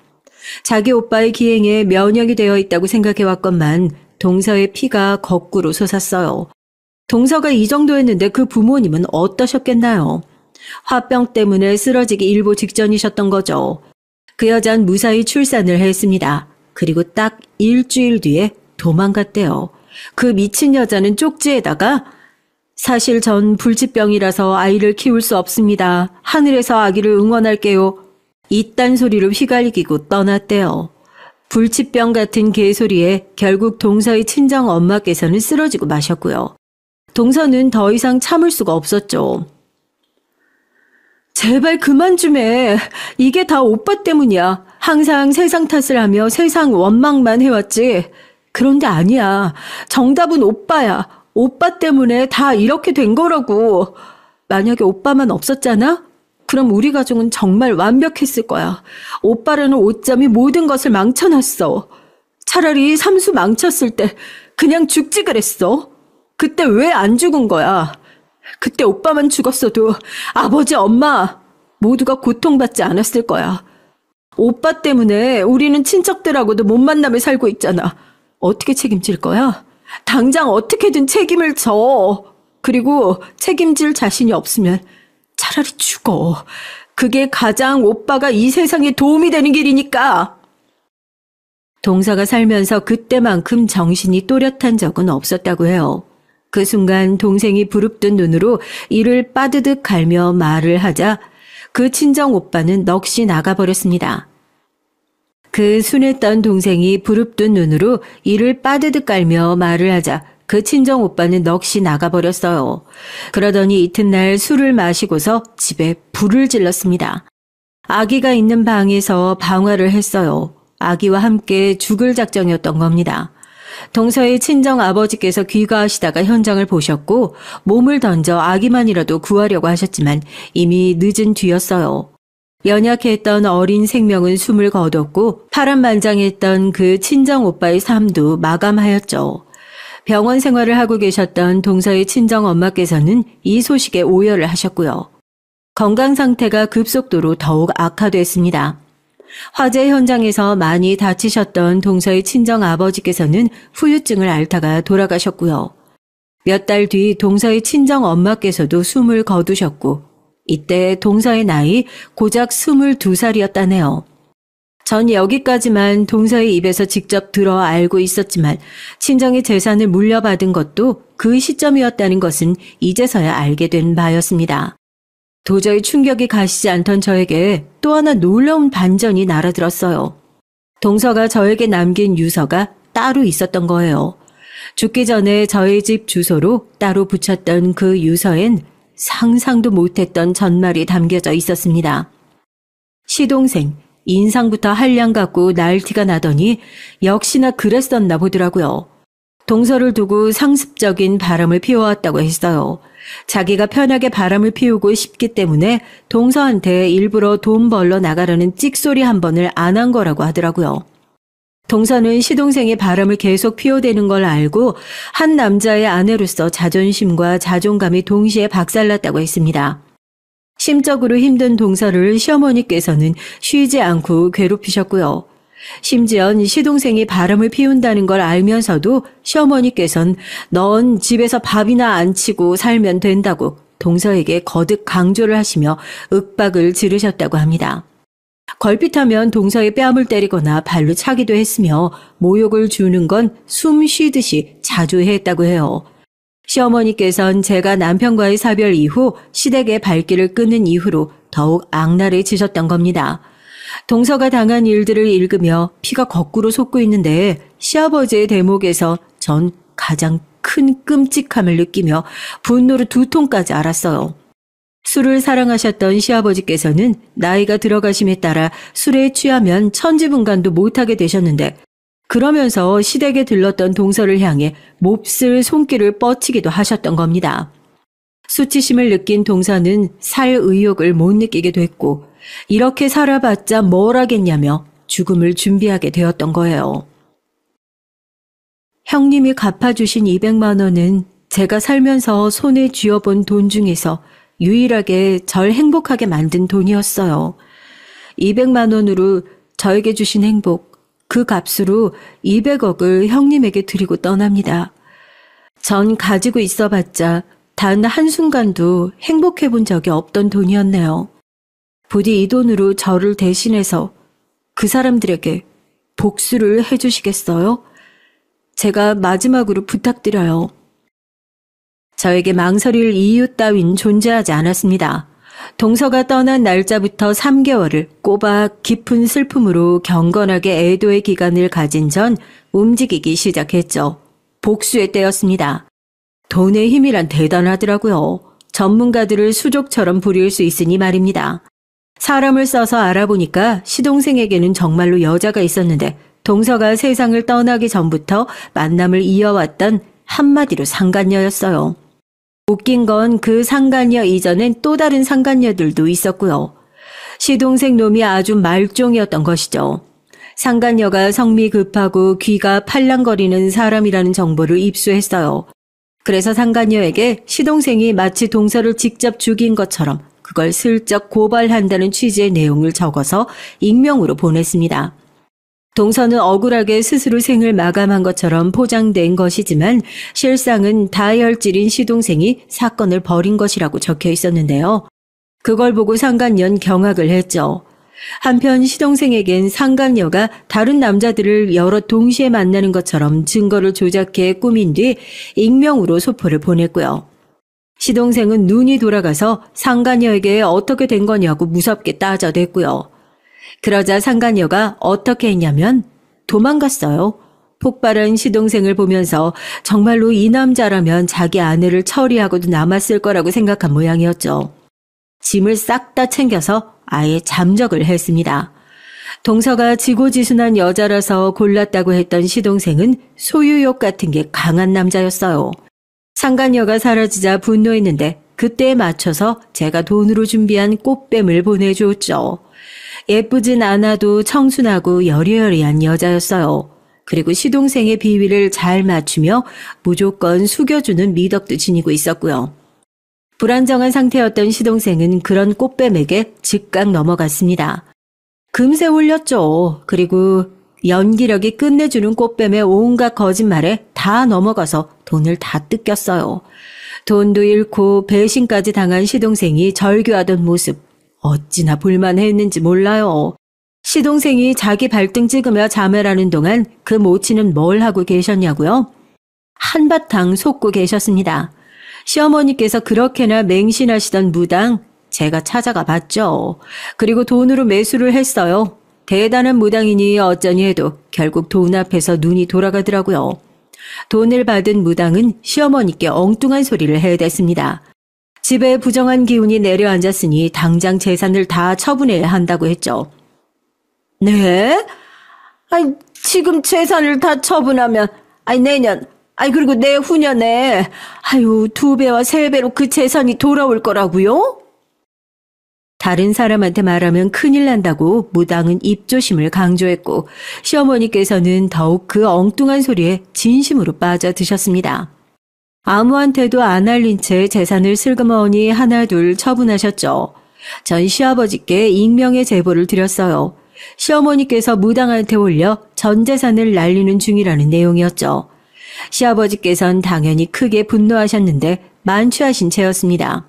자기 오빠의 기행에 면역이 되어 있다고 생각해왔건만 동서의 피가 거꾸로 솟았어요. 동서가 이 정도였는데 그 부모님은 어떠셨겠나요? 화병 때문에 쓰러지기 일보 직전이셨던 거죠. 그 여자는 무사히 출산을 했습니다. 그리고 딱 일주일 뒤에 도망갔대요. 그 미친 여자는 쪽지에다가 사실 전 불치병이라서 아이를 키울 수 없습니다. 하늘에서 아기를 응원할게요. 이딴 소리로 휘갈기고 떠났대요. 불치병 같은 개소리에 결국 동서의 친정 엄마께서는 쓰러지고 마셨고요. 동서는 더 이상 참을 수가 없었죠. 제발 그만 좀 해. 이게 다 오빠 때문이야. 항상 세상 탓을 하며 세상 원망만 해왔지. 그런데 아니야. 정답은 오빠야. 오빠 때문에 다 이렇게 된 거라고. 만약에 오빠만 없었잖아? 그럼 우리 가족은 정말 완벽했을 거야. 오빠라는 오점이 모든 것을 망쳐놨어. 차라리 삼수 망쳤을 때 그냥 죽지 그랬어. 그때 왜 안 죽은 거야? 그때 오빠만 죽었어도 아버지, 엄마 모두가 고통받지 않았을 거야. 오빠 때문에 우리는 친척들하고도 못 만나며 살고 있잖아. 어떻게 책임질 거야? 당장 어떻게든 책임을 져. 그리고 책임질 자신이 없으면 차라리 죽어. 그게 가장 오빠가 이 세상에 도움이 되는 길이니까. 동서가 살면서 그때만큼 정신이 또렷한 적은 없었다고 해요. 그 순간 동생이 부릅뜬 눈으로 이를 빠드득 갈며 말을 하자 그 친정 오빠는 넋이 나가버렸습니다. 그 순했던 동생이 부릅뜬 눈으로 이를 빠드득 갈며 말을 하자 그 친정 오빠는 넋이 나가버렸어요. 그러더니 이튿날 술을 마시고서 집에 불을 질렀습니다. 아기가 있는 방에서 방화를 했어요. 아기와 함께 죽을 작정이었던 겁니다. 동서의 친정 아버지께서 귀가하시다가 현장을 보셨고 몸을 던져 아기만이라도 구하려고 하셨지만 이미 늦은 뒤였어요. 연약했던 어린 생명은 숨을 거뒀고 파란만장했던 그 친정 오빠의 삶도 마감하였죠. 병원 생활을 하고 계셨던 동서의 친정 엄마께서는 이 소식에 오열을 하셨고요. 건강 상태가 급속도로 더욱 악화됐습니다. 화재 현장에서 많이 다치셨던 동서의 친정 아버지께서는 후유증을 앓다가 돌아가셨고요. 몇 달 뒤 동서의 친정 엄마께서도 숨을 거두셨고 이때 동서의 나이 고작 22살이었다네요. 전 여기까지만 동서의 입에서 직접 들어 알고 있었지만 친정의 재산을 물려받은 것도 그 시점이었다는 것은 이제서야 알게 된 바였습니다. 도저히 충격이 가시지 않던 저에게 또 하나 놀라운 반전이 날아들었어요. 동서가 저에게 남긴 유서가 따로 있었던 거예요. 죽기 전에 저희 집 주소로 따로 붙였던 그 유서엔 상상도 못했던 전말이 담겨져 있었습니다. 시동생, 인상부터 한량 같고 날티가 나더니 역시나 그랬었나 보더라고요. 동서를 두고 상습적인 바람을 피워왔다고 했어요. 자기가 편하게 바람을 피우고 싶기 때문에 동서한테 일부러 돈 벌러 나가라는 찍소리 한 번을 안 한 거라고 하더라고요. 동서는 시동생이 바람을 계속 피워대는 걸 알고 한 남자의 아내로서 자존심과 자존감이 동시에 박살났다고 했습니다. 심적으로 힘든 동서를 시어머니께서는 쉬지 않고 괴롭히셨고요. 심지어 시동생이 바람을 피운다는 걸 알면서도 시어머니께서는 넌 집에서 밥이나 안 치고 살면 된다고 동서에게 거듭 강조를 하시며 윽박을 지르셨다고 합니다. 걸핏하면 동서의 뺨을 때리거나 발로 차기도 했으며 모욕을 주는 건 숨 쉬듯이 자주 했다고 해요. 시어머니께선 제가 남편과의 사별 이후 시댁의 발길을 끊는 이후로 더욱 악랄해지셨던 겁니다. 동서가 당한 일들을 읽으며 피가 거꾸로 솟고 있는데 시아버지의 대목에서 전 가장 큰 끔찍함을 느끼며 분노로 두통까지 알았어요. 술을 사랑하셨던 시아버지께서는 나이가 들어가심에 따라 술에 취하면 천지분간도 못하게 되셨는데 그러면서 시댁에 들렀던 동서를 향해 몹쓸 손길을 뻗치기도 하셨던 겁니다. 수치심을 느낀 동서는 살 의욕을 못 느끼게 됐고 이렇게 살아봤자 뭘 하겠냐며 죽음을 준비하게 되었던 거예요. 형님이 갚아주신 200만 원은 제가 살면서 손에 쥐어본 돈 중에서 유일하게 절 행복하게 만든 돈이었어요. 200만 원으로 저에게 주신 행복, 그 값으로 200억을 형님에게 드리고 떠납니다. 전 가지고 있어봤자 단 한순간도 행복해 본 적이 없던 돈이었네요. 부디 이 돈으로 저를 대신해서 그 사람들에게 복수를 해주시겠어요? 제가 마지막으로 부탁드려요. 저에게 망설일 이유 따윈 존재하지 않았습니다. 동서가 떠난 날짜부터 3개월을 꼬박 깊은 슬픔으로 경건하게 애도의 기간을 가진 전 움직이기 시작했죠. 복수의 때였습니다. 돈의 힘이란 대단하더라고요. 전문가들을 수족처럼 부릴 수 있으니 말입니다. 사람을 써서 알아보니까 시동생에게는 정말로 여자가 있었는데 동서가 세상을 떠나기 전부터 만남을 이어왔던 한마디로 상간녀였어요. 웃긴 건 그 상간녀 이전엔 또 다른 상간녀들도 있었고요. 시동생 놈이 아주 말종이었던 것이죠. 상간녀가 성미 급하고 귀가 팔랑거리는 사람이라는 정보를 입수했어요. 그래서 상간녀에게 시동생이 마치 동서를 직접 죽인 것처럼 그걸 슬쩍 고발한다는 취지의 내용을 적어서 익명으로 보냈습니다. 동서는 억울하게 스스로 생을 마감한 것처럼 포장된 것이지만 실상은 다혈질인 시동생이 사건을 벌인 것이라고 적혀 있었는데요. 그걸 보고 상간녀는 경악을 했죠. 한편 시동생에겐 상간녀가 다른 남자들을 여러 동시에 만나는 것처럼 증거를 조작해 꾸민 뒤 익명으로 소포를 보냈고요. 시동생은 눈이 돌아가서 상간녀에게 어떻게 된 거냐고 무섭게 따져댔고요. 그러자 상간녀가 어떻게 했냐면 도망갔어요. 폭발한 시동생을 보면서 정말로 이 남자라면 자기 아내를 처리하고도 남았을 거라고 생각한 모양이었죠. 짐을 싹 다 챙겨서 아예 잠적을 했습니다. 동서가 지고지순한 여자라서 골랐다고 했던 시동생은 소유욕 같은 게 강한 남자였어요. 상간녀가 사라지자 분노했는데 그때에 맞춰서 제가 돈으로 준비한 꽃뱀을 보내줬죠. 예쁘진 않아도 청순하고 여리여리한 여자였어요. 그리고 시동생의 비위를 잘 맞추며 무조건 숙여주는 미덕도 지니고 있었고요. 불안정한 상태였던 시동생은 그런 꽃뱀에게 즉각 넘어갔습니다. 금세 홀렸죠. 그리고 연기력이 끝내주는 꽃뱀의 온갖 거짓말에 다 넘어가서 돈을 다 뜯겼어요. 돈도 잃고 배신까지 당한 시동생이 절규하던 모습 어찌나 볼만했는지 몰라요. 시동생이 자기 발등 찍으며 자멸하는 동안 그 모친은 뭘 하고 계셨냐고요? 한바탕 속고 계셨습니다. 시어머니께서 그렇게나 맹신하시던 무당 제가 찾아가 봤죠. 그리고 돈으로 매수를 했어요. 대단한 무당이니 어쩌니 해도 결국 돈 앞에서 눈이 돌아가더라고요. 돈을 받은 무당은 시어머니께 엉뚱한 소리를 해댔습니다. 집에 부정한 기운이 내려앉았으니 당장 재산을 다 처분해야 한다고 했죠. 네? 아니, 지금 재산을 다 처분하면, 내년, 그리고 내후년에, 2배와 3배로 그 재산이 돌아올 거라고요? 다른 사람한테 말하면 큰일 난다고 무당은 입조심을 강조했고, 시어머니께서는 더욱 그 엉뚱한 소리에 진심으로 빠져드셨습니다. 아무한테도 안 알린 채 재산을 슬그머니 하나둘 처분하셨죠. 전 시아버지께 익명의 제보를 드렸어요. 시어머니께서 무당한테 올려 전 재산을 날리는 중이라는 내용이었죠. 시아버지께선 당연히 크게 분노하셨는데 만취하신 채였습니다.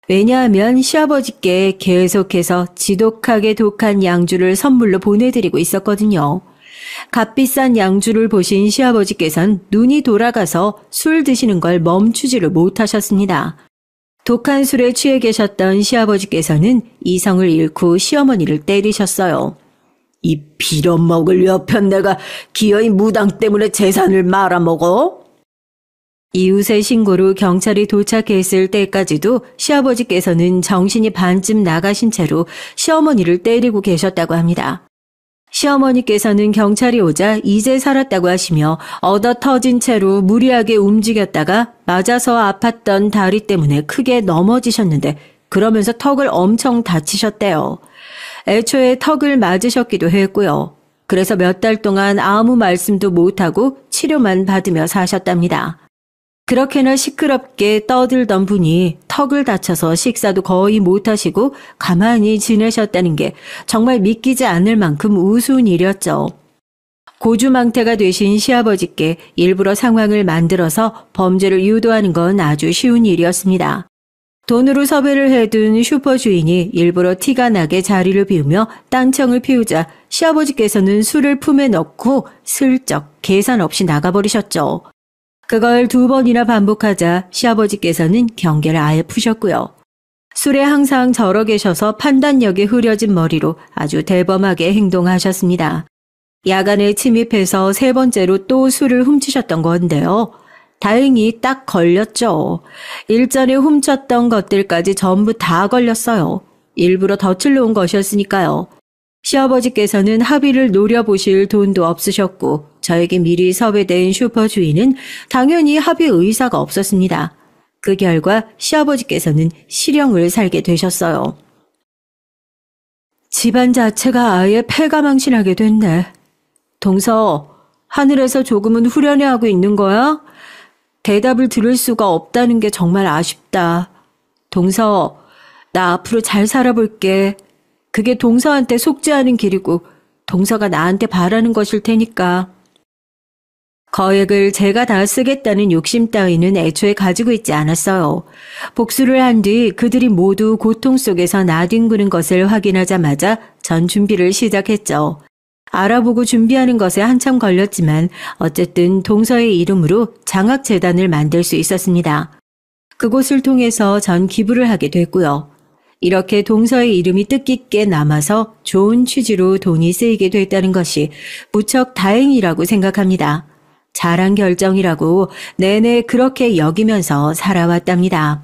왜냐하면 시아버지께 계속해서 지독하게 독한 양주를 선물로 보내드리고 있었거든요. 값비싼 양주를 보신 시아버지께선 눈이 돌아가서 술 드시는 걸 멈추지를 못하셨습니다. 독한 술에 취해 계셨던 시아버지께서는 이성을 잃고 시어머니를 때리셨어요. 이 빌어먹을 여편네가 기어이 무당 때문에 재산을 말아먹어? 이웃의 신고로 경찰이 도착했을 때까지도 시아버지께서는 정신이 반쯤 나가신 채로 시어머니를 때리고 계셨다고 합니다. 시어머니께서는 경찰이 오자 이제 살았다고 하시며 얻어 터진 채로 무리하게 움직였다가 맞아서 아팠던 다리 때문에 크게 넘어지셨는데 그러면서 턱을 엄청 다치셨대요. 애초에 턱을 맞으셨기도 했고요. 그래서 몇 달 동안 아무 말씀도 못하고 치료만 받으며 사셨답니다. 그렇게나 시끄럽게 떠들던 분이 턱을 다쳐서 식사도 거의 못하시고 가만히 지내셨다는 게 정말 믿기지 않을 만큼 우스운 일이었죠. 고주망태가 되신 시아버지께 일부러 상황을 만들어서 범죄를 유도하는 건 아주 쉬운 일이었습니다. 돈으로 섭외를 해둔 슈퍼 주인이 일부러 티가 나게 자리를 비우며 딴청을 피우자 시아버지께서는 술을 품에 넣고 슬쩍 계산 없이 나가버리셨죠. 그걸 2번이나 반복하자 시아버지께서는 경계를 아예 푸셨고요. 술에 항상 절어 계셔서 판단력이 흐려진 머리로 아주 대범하게 행동하셨습니다. 야간에 침입해서 3번째로 또 술을 훔치셨던 건데요. 다행히 딱 걸렸죠. 일전에 훔쳤던 것들까지 전부 다 걸렸어요. 일부러 덫을 놓은 것이었으니까요. 시아버지께서는 합의를 노려보실 돈도 없으셨고 저에게 미리 섭외된 슈퍼 주인은 당연히 합의 의사가 없었습니다. 그 결과 시아버지께서는 실형을 살게 되셨어요. 집안 자체가 아예 패가망신하게 됐네. 동서, 하늘에서 조금은 후련해하고 있는 거야? 대답을 들을 수가 없다는 게 정말 아쉽다. 동서, 나 앞으로 잘 살아볼게. 그게 동서한테 속지 않은 길이고 동서가 나한테 바라는 것일 테니까. 거액을 제가 다 쓰겠다는 욕심 따위는 애초에 가지고 있지 않았어요. 복수를 한 뒤 그들이 모두 고통 속에서 나뒹구는 것을 확인하자마자 전 준비를 시작했죠. 알아보고 준비하는 것에 한참 걸렸지만 어쨌든 동서의 이름으로 장학재단을 만들 수 있었습니다. 그곳을 통해서 전 기부를 하게 됐고요. 이렇게 동서의 이름이 뜻깊게 남아서 좋은 취지로 돈이 쓰이게 됐다는 것이 무척 다행이라고 생각합니다. 잘한 결정이라고 내내 그렇게 여기면서 살아왔답니다.